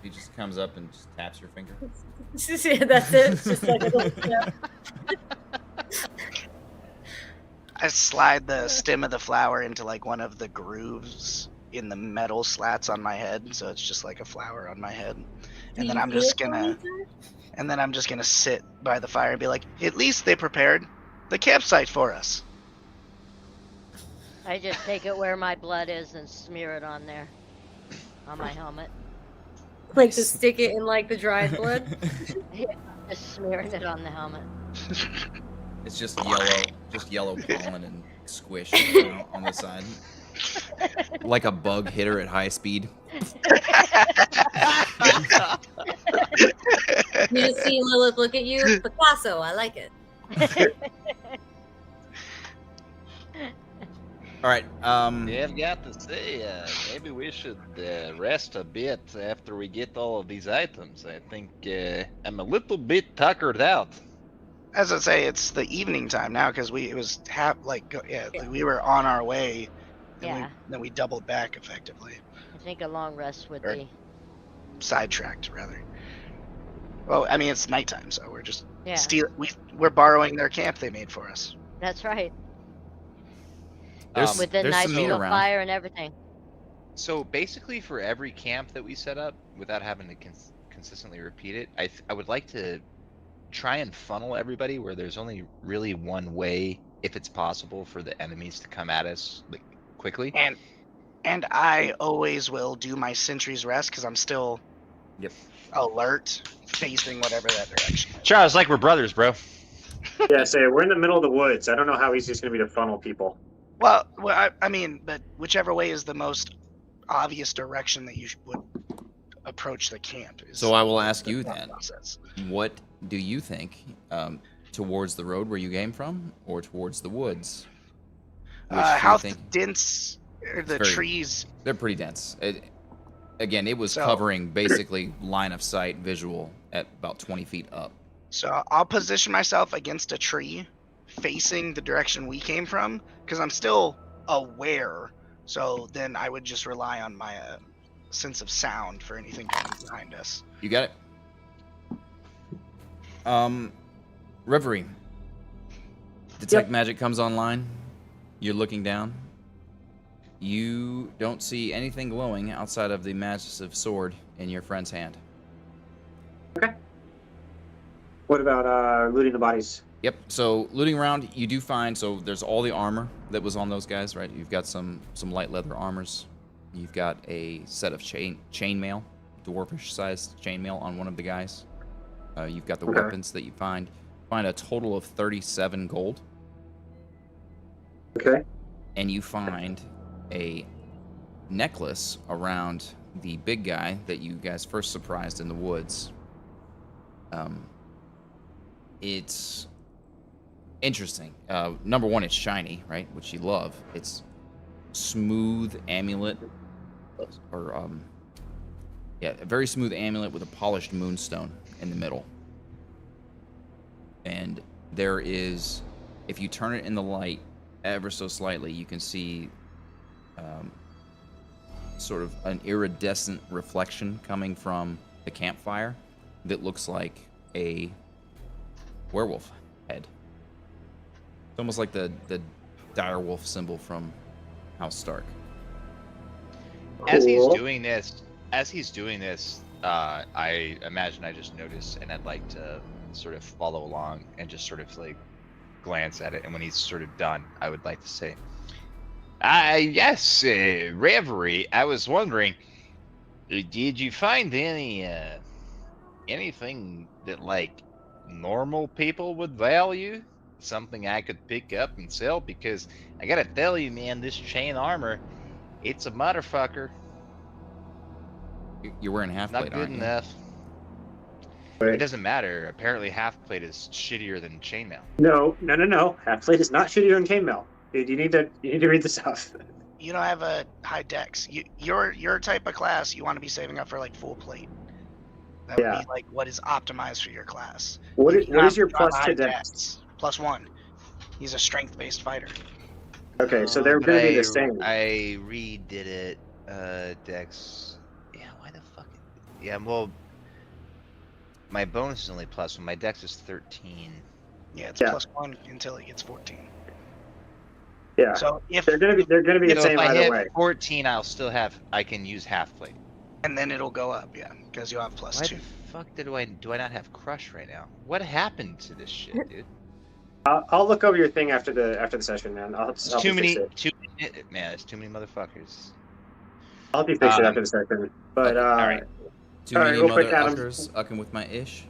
He just comes up and just taps your finger. Yeah, that's it. It's just like a little snap. I slide the stem of the flower into like one of the grooves in the metal slats on my head, so it's just like a flower on my head. And then I'm just gonna sit by the fire and be like, at least they prepared the campsite for us. I just take it where my blood is and smear it on there, on my helmet. Like to stick it in like the dried blood. Just smearing it on the helmet. It's just yellow pollen and squish on the side. Like a bug hitter at high speed. You just see Lilith look at you. Picasso, I like it. All right. Yeah, I've got to say, maybe we should rest a bit after we get all of these items. I think I'm a little bit tuckered out. As I say, it's the evening time now because we were on our way Yeah. Then we doubled back effectively. I think a long rest would Or- be. Sidetracked, rather. Well, I mean, it's nighttime, so we're just Yeah, we're borrowing their camp they made for us. that's right. There's, With the there's nice some meat little around. fire and everything. So basically, for every camp that we set up, without having to consistently repeat it, I would like to try and funnel everybody where there's only really one way, if it's possible, for the enemies to come at us like quickly. And I always will do my sentry's rest because I'm still Yep. alert, facing whatever that direction. Charles, like we're brothers, bro. Yeah, say we're in the middle of the woods. I don't know how easy it's going to be to funnel people. Well, I mean, but whichever way is the most obvious direction that you would approach the camp. So I will ask the you thought then, process. what do you think? Towards the road where you came from, or towards the woods? Which do you How think? dense are the Very- trees? They're pretty dense. Again, it was So- covering basically line of sight visual at about 20 feet up. So I'll position myself against a tree, facing the direction we came from, because I'm still aware. So then I would just rely on my sense of sound for anything coming behind us. You got it. Reverie. Detect magic comes online. You're looking down. You don't see anything glowing outside of the massive sword in your friend's hand. What about looting the bodies? Yep. So looting around, you do find, so there's all the armor that was on those guys, right? You've got some light leather armors. You've got a set of chainmail, dwarfish sized chainmail on one of the guys. You've got the Okay. weapons that you find. Find a total of 37 gold, Okay. and you find a necklace around the big guy that you guys first surprised in the woods. It's interesting. Number one, it's shiny, right? Which you love. It's smooth amulet, or a very smooth amulet with a polished moonstone in the middle. And there is, if you turn it in the light ever so slightly, you can see sort of an iridescent reflection coming from the campfire that looks like a werewolf head. It's almost like the direwolf symbol from House Stark. As he's Cool. doing this, I imagine I just noticed, and I'd like to sort of follow along and just sort of like glance at it. And when he's sort of done, I would like to say, yes, Reverie. I was wondering, did you find anything that like normal people would value? Something I could pick up and sell? Because I gotta tell you, man, this chain armor, it's a motherfucker. You're wearing half Not plate, good aren't you? enough. Wait. It doesn't matter. Apparently, half plate is shittier than chainmail. No. Half plate is not shittier than chainmail. Dude, you need to read this stuff. You don't have a high dex. Your type of class, you want to be saving up for like full plate. That would Yeah. be like what is optimized for your class. What You is don't your have- you don't plus have to high dex? +1. He's a strength-based fighter. Okay, so they're But going to be the same. I redid it. Dex. Yeah, why the fuck? Yeah, well, my bonus is only +1. My dex is 13. Yeah, it's Yeah. +1 until he gets 14. Yeah, So if they're going to be the So same if I either hit way. 14, I can use half plate. and then it'll go up, yeah, because you'll have Why +2. the fuck do I not have crush right now? What happened to this shit, dude? I'll look over your thing after the session, man. I'll It's help too you fix many, it. it's too many motherfuckers. I'll help you fix it Um, after the session. But all right. Too All right, many real mother quick, Adam. uckers ucking with my ish.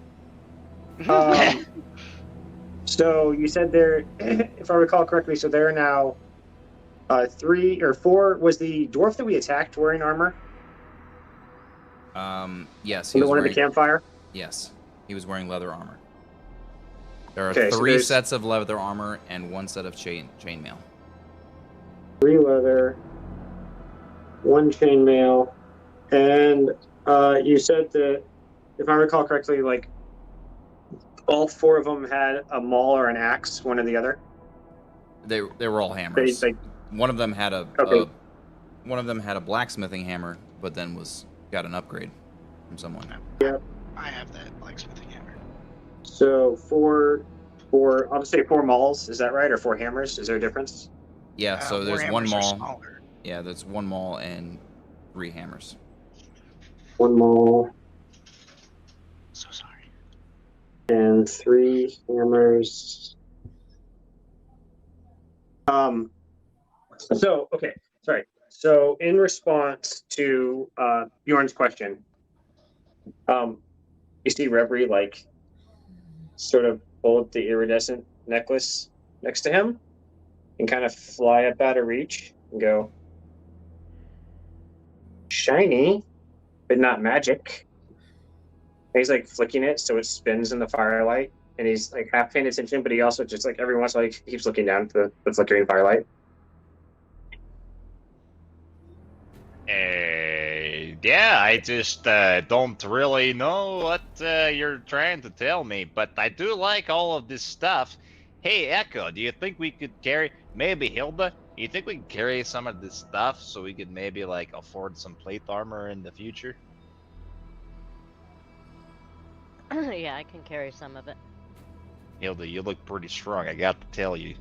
So you said there, if I recall correctly, so there are now 3 or 4. Was the dwarf that we attacked wearing armor? Yes, he The was one at the wearing. campfire? Yes, he was wearing leather armor. There are Okay, so 3 there's- sets of leather armor and 1 set of chainmail. 3 leather, 1 chainmail, and you said that, if I recall correctly, like all 4 of them had a maul or an axe, one or the other. They were all hammers. They One of them had a Okay. one of them had a blacksmithing hammer, but then got an upgrade from someone. I have that blacksmithing hammer. So I'll just say 4 mauls. Is that right, or 4 hammers? Is there a difference? Yeah, so there's one Warhammers are maul. smaller. Yeah, there's 1 maul and 3 hammers. 1 maul So sorry. and 3 hammers. So okay, sorry. So in response to Bjorn's question, you see Reverie like sort of hold the iridescent necklace next to him and kind of fly up out of reach and go, shiny, but not magic. And he's like flicking it so it spins in the firelight, and he's like half paying attention, but he also just like every once in a while he keeps looking down at the flickering firelight. Yeah, I just don't really know what you're trying to tell me, but I do like all of this stuff. Hey, Echo, do you think we could carry, maybe Hilda, do you think we could carry some of this stuff so we could maybe like afford some plate armor in the future? Yeah, I can carry some of it. Hilda, you look pretty strong, I got to tell you.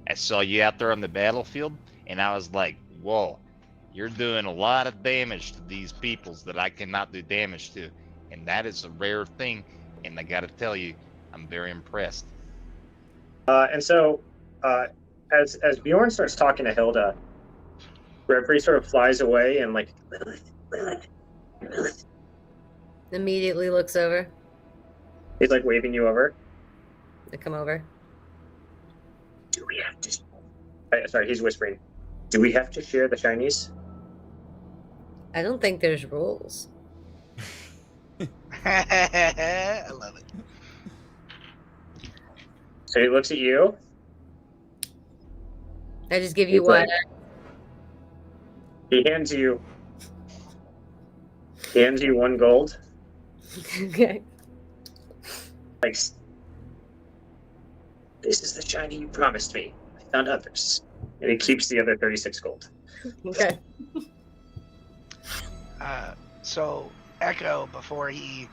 I saw you out there on the battlefield, and I was like, whoa. You're doing a lot of damage to these peoples that I cannot do damage to. And that is a rare thing. And I gotta tell you, I'm very impressed. And so, as Bjorn starts talking to Hilda, Reverie sort of flies away and like, Lilith. Immediately looks over. He's like waving you over. I come over. Do we have to? Sorry, he's whispering. Do we have to share the shinies? I don't think there's rules. I love it. So he looks at you. I just give you He's what? like- He hands you 1 gold. Okay. Like, this is the shiny you promised me. I found others. And he keeps the other 36 gold. Okay. So Echo, before he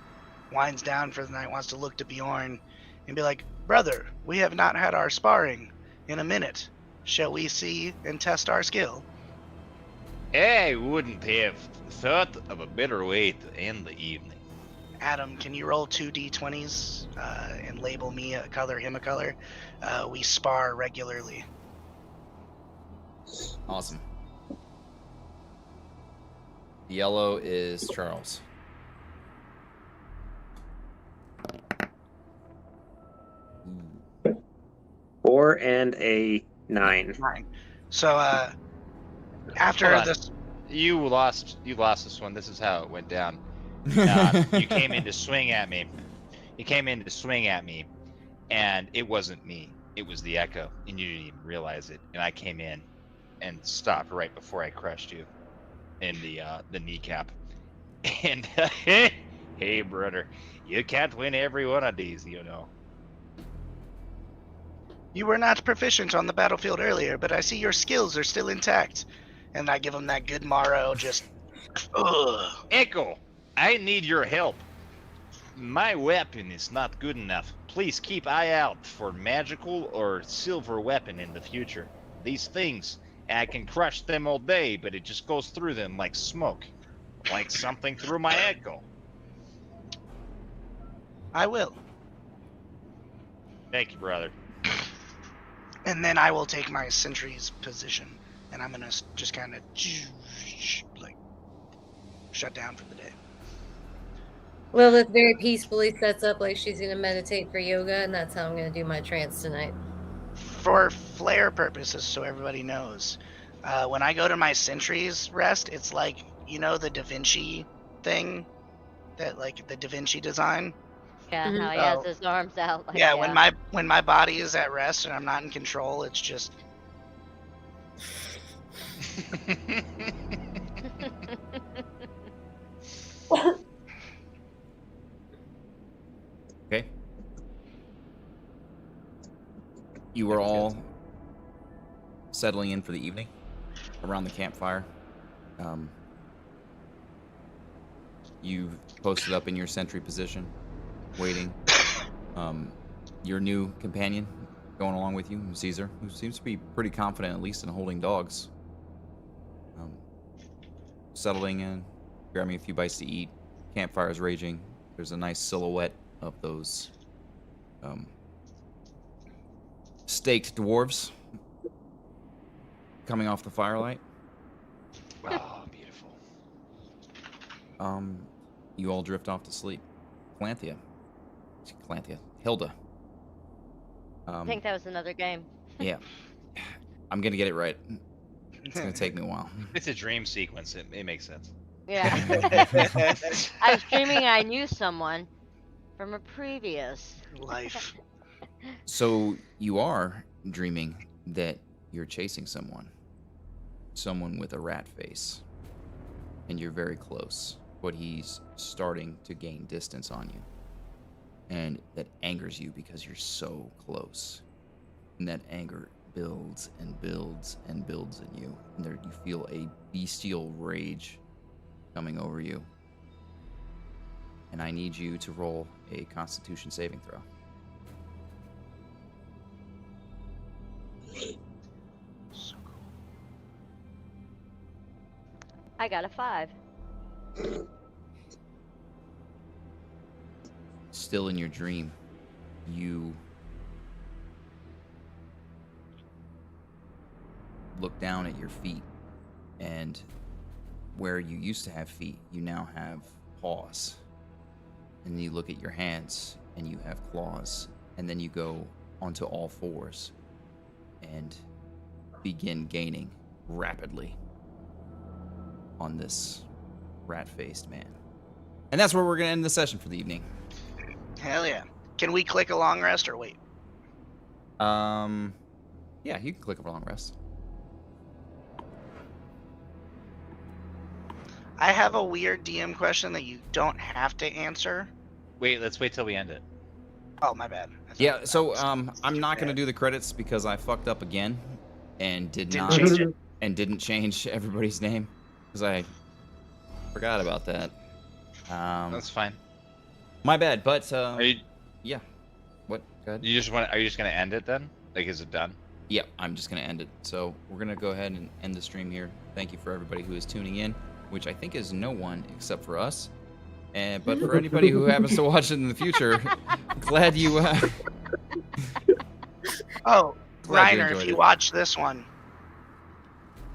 winds down for the night, wants to look to Bjorn and be like, "Brother, we have not had our sparring in a minute. Shall we see and test our skill?" I wouldn't have thought of a better way to end the evening. Adam, can you roll 2 d20s and label me a color, him a color? We spar regularly. Awesome. Yellow is Charles. 4 and a 9. 9. So after Hold on. this, You lost this one. This is how it went down. You came in to swing at me. You came in to swing at me, and it wasn't me. It was the Echo, and you didn't even realize it. And I came in and stopped right before I crushed you in the kneecap. And hey, brother, you can't win every one of these, you know. you were not proficient on the battlefield earlier, but I see your skills are still intact. And I give him that good Morrow, just, ugh. Echo, I need your help. My weapon is not good enough. Please keep eye out for magical or silver weapon in the future. These things, I can crush them all day, but it just goes through them like smoke. Like something through my Echo. I will. Thank you, brother. And then I will take my sentry's position. And I'm gonna just kind of, like, shut down for the day. Lilith very peacefully sets up like she's going to meditate for yoga, and that's how I'm going to do my trance tonight. For flair purposes, so everybody knows, when I go to my sentry's rest, it's like, you know, the Da Vinci thing, that like the Da Vinci design. Yeah, Mhm. how he Oh. has his arms out. Like, Yeah, when my body is at rest and I'm not in control, it's just Okay. You were all settling in for the evening around the campfire. You've posted up in your sentry position, waiting. Your new companion going along with you, Caesar, who seems to be pretty confident, at least in holding dogs. Settling in, grabbing a few bites to eat. Campfire's raging. There's a nice silhouette of those staked dwarves coming off the firelight. Oh, beautiful. You all drift off to sleep. Clanthea, Hilda. I think that was another game. Yeah, I'm gonna get it right. It's gonna take me a while. It's a dream sequence. It makes sense. Yeah. I was dreaming I knew someone from a previous Life. So you are dreaming that you're chasing someone with a rat face, and you're very close, but he's starting to gain distance on you, and that angers you because you're so close, and that anger builds and builds and builds in you, and there you feel a bestial rage coming over you, and I need you to roll a Constitution saving throw. So cool. I got a 5. Still in your dream, you look down at your feet, and where you used to have feet, you now have paws. And then you look at your hands, and you have claws. And then you go onto all fours and begin gaining rapidly on this rat-faced man. And that's where we're going to end the session for the evening. Hell yeah. Can we click a long rest or wait? Yeah, you can click a long rest. I have a weird DM question that you don't have to answer. Wait, let's wait till we end it. Oh, my bad. I thought Yeah, that so was I'm not going to bad. do the credits because I fucked up again and Didn't change it. didn't change everybody's name because I forgot about that. That's fine. My bad, but Are you yeah. What? Go ahead. Are you just gonna end it then? Like, is it done? Yeah, I'm just going to end it. So we're going to go ahead and end the stream here. Thank you for everybody who is tuning in, which I think is no one except for us. But for anybody who happens to watch it in the future, glad you. Oh, Glad you Reiner, enjoyed if you it. watch this one.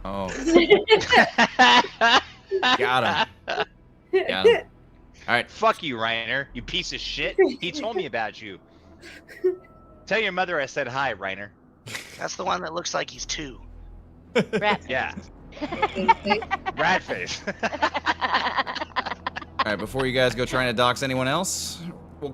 Oh, got him. Got him. All right. Fuck you, Reiner. You piece of shit. He told me about you. Tell your mother I said hi, Reiner. That's the one that looks like he's 2. Rat. Yeah. Rat face. All right. Before you guys go trying to dox anyone else,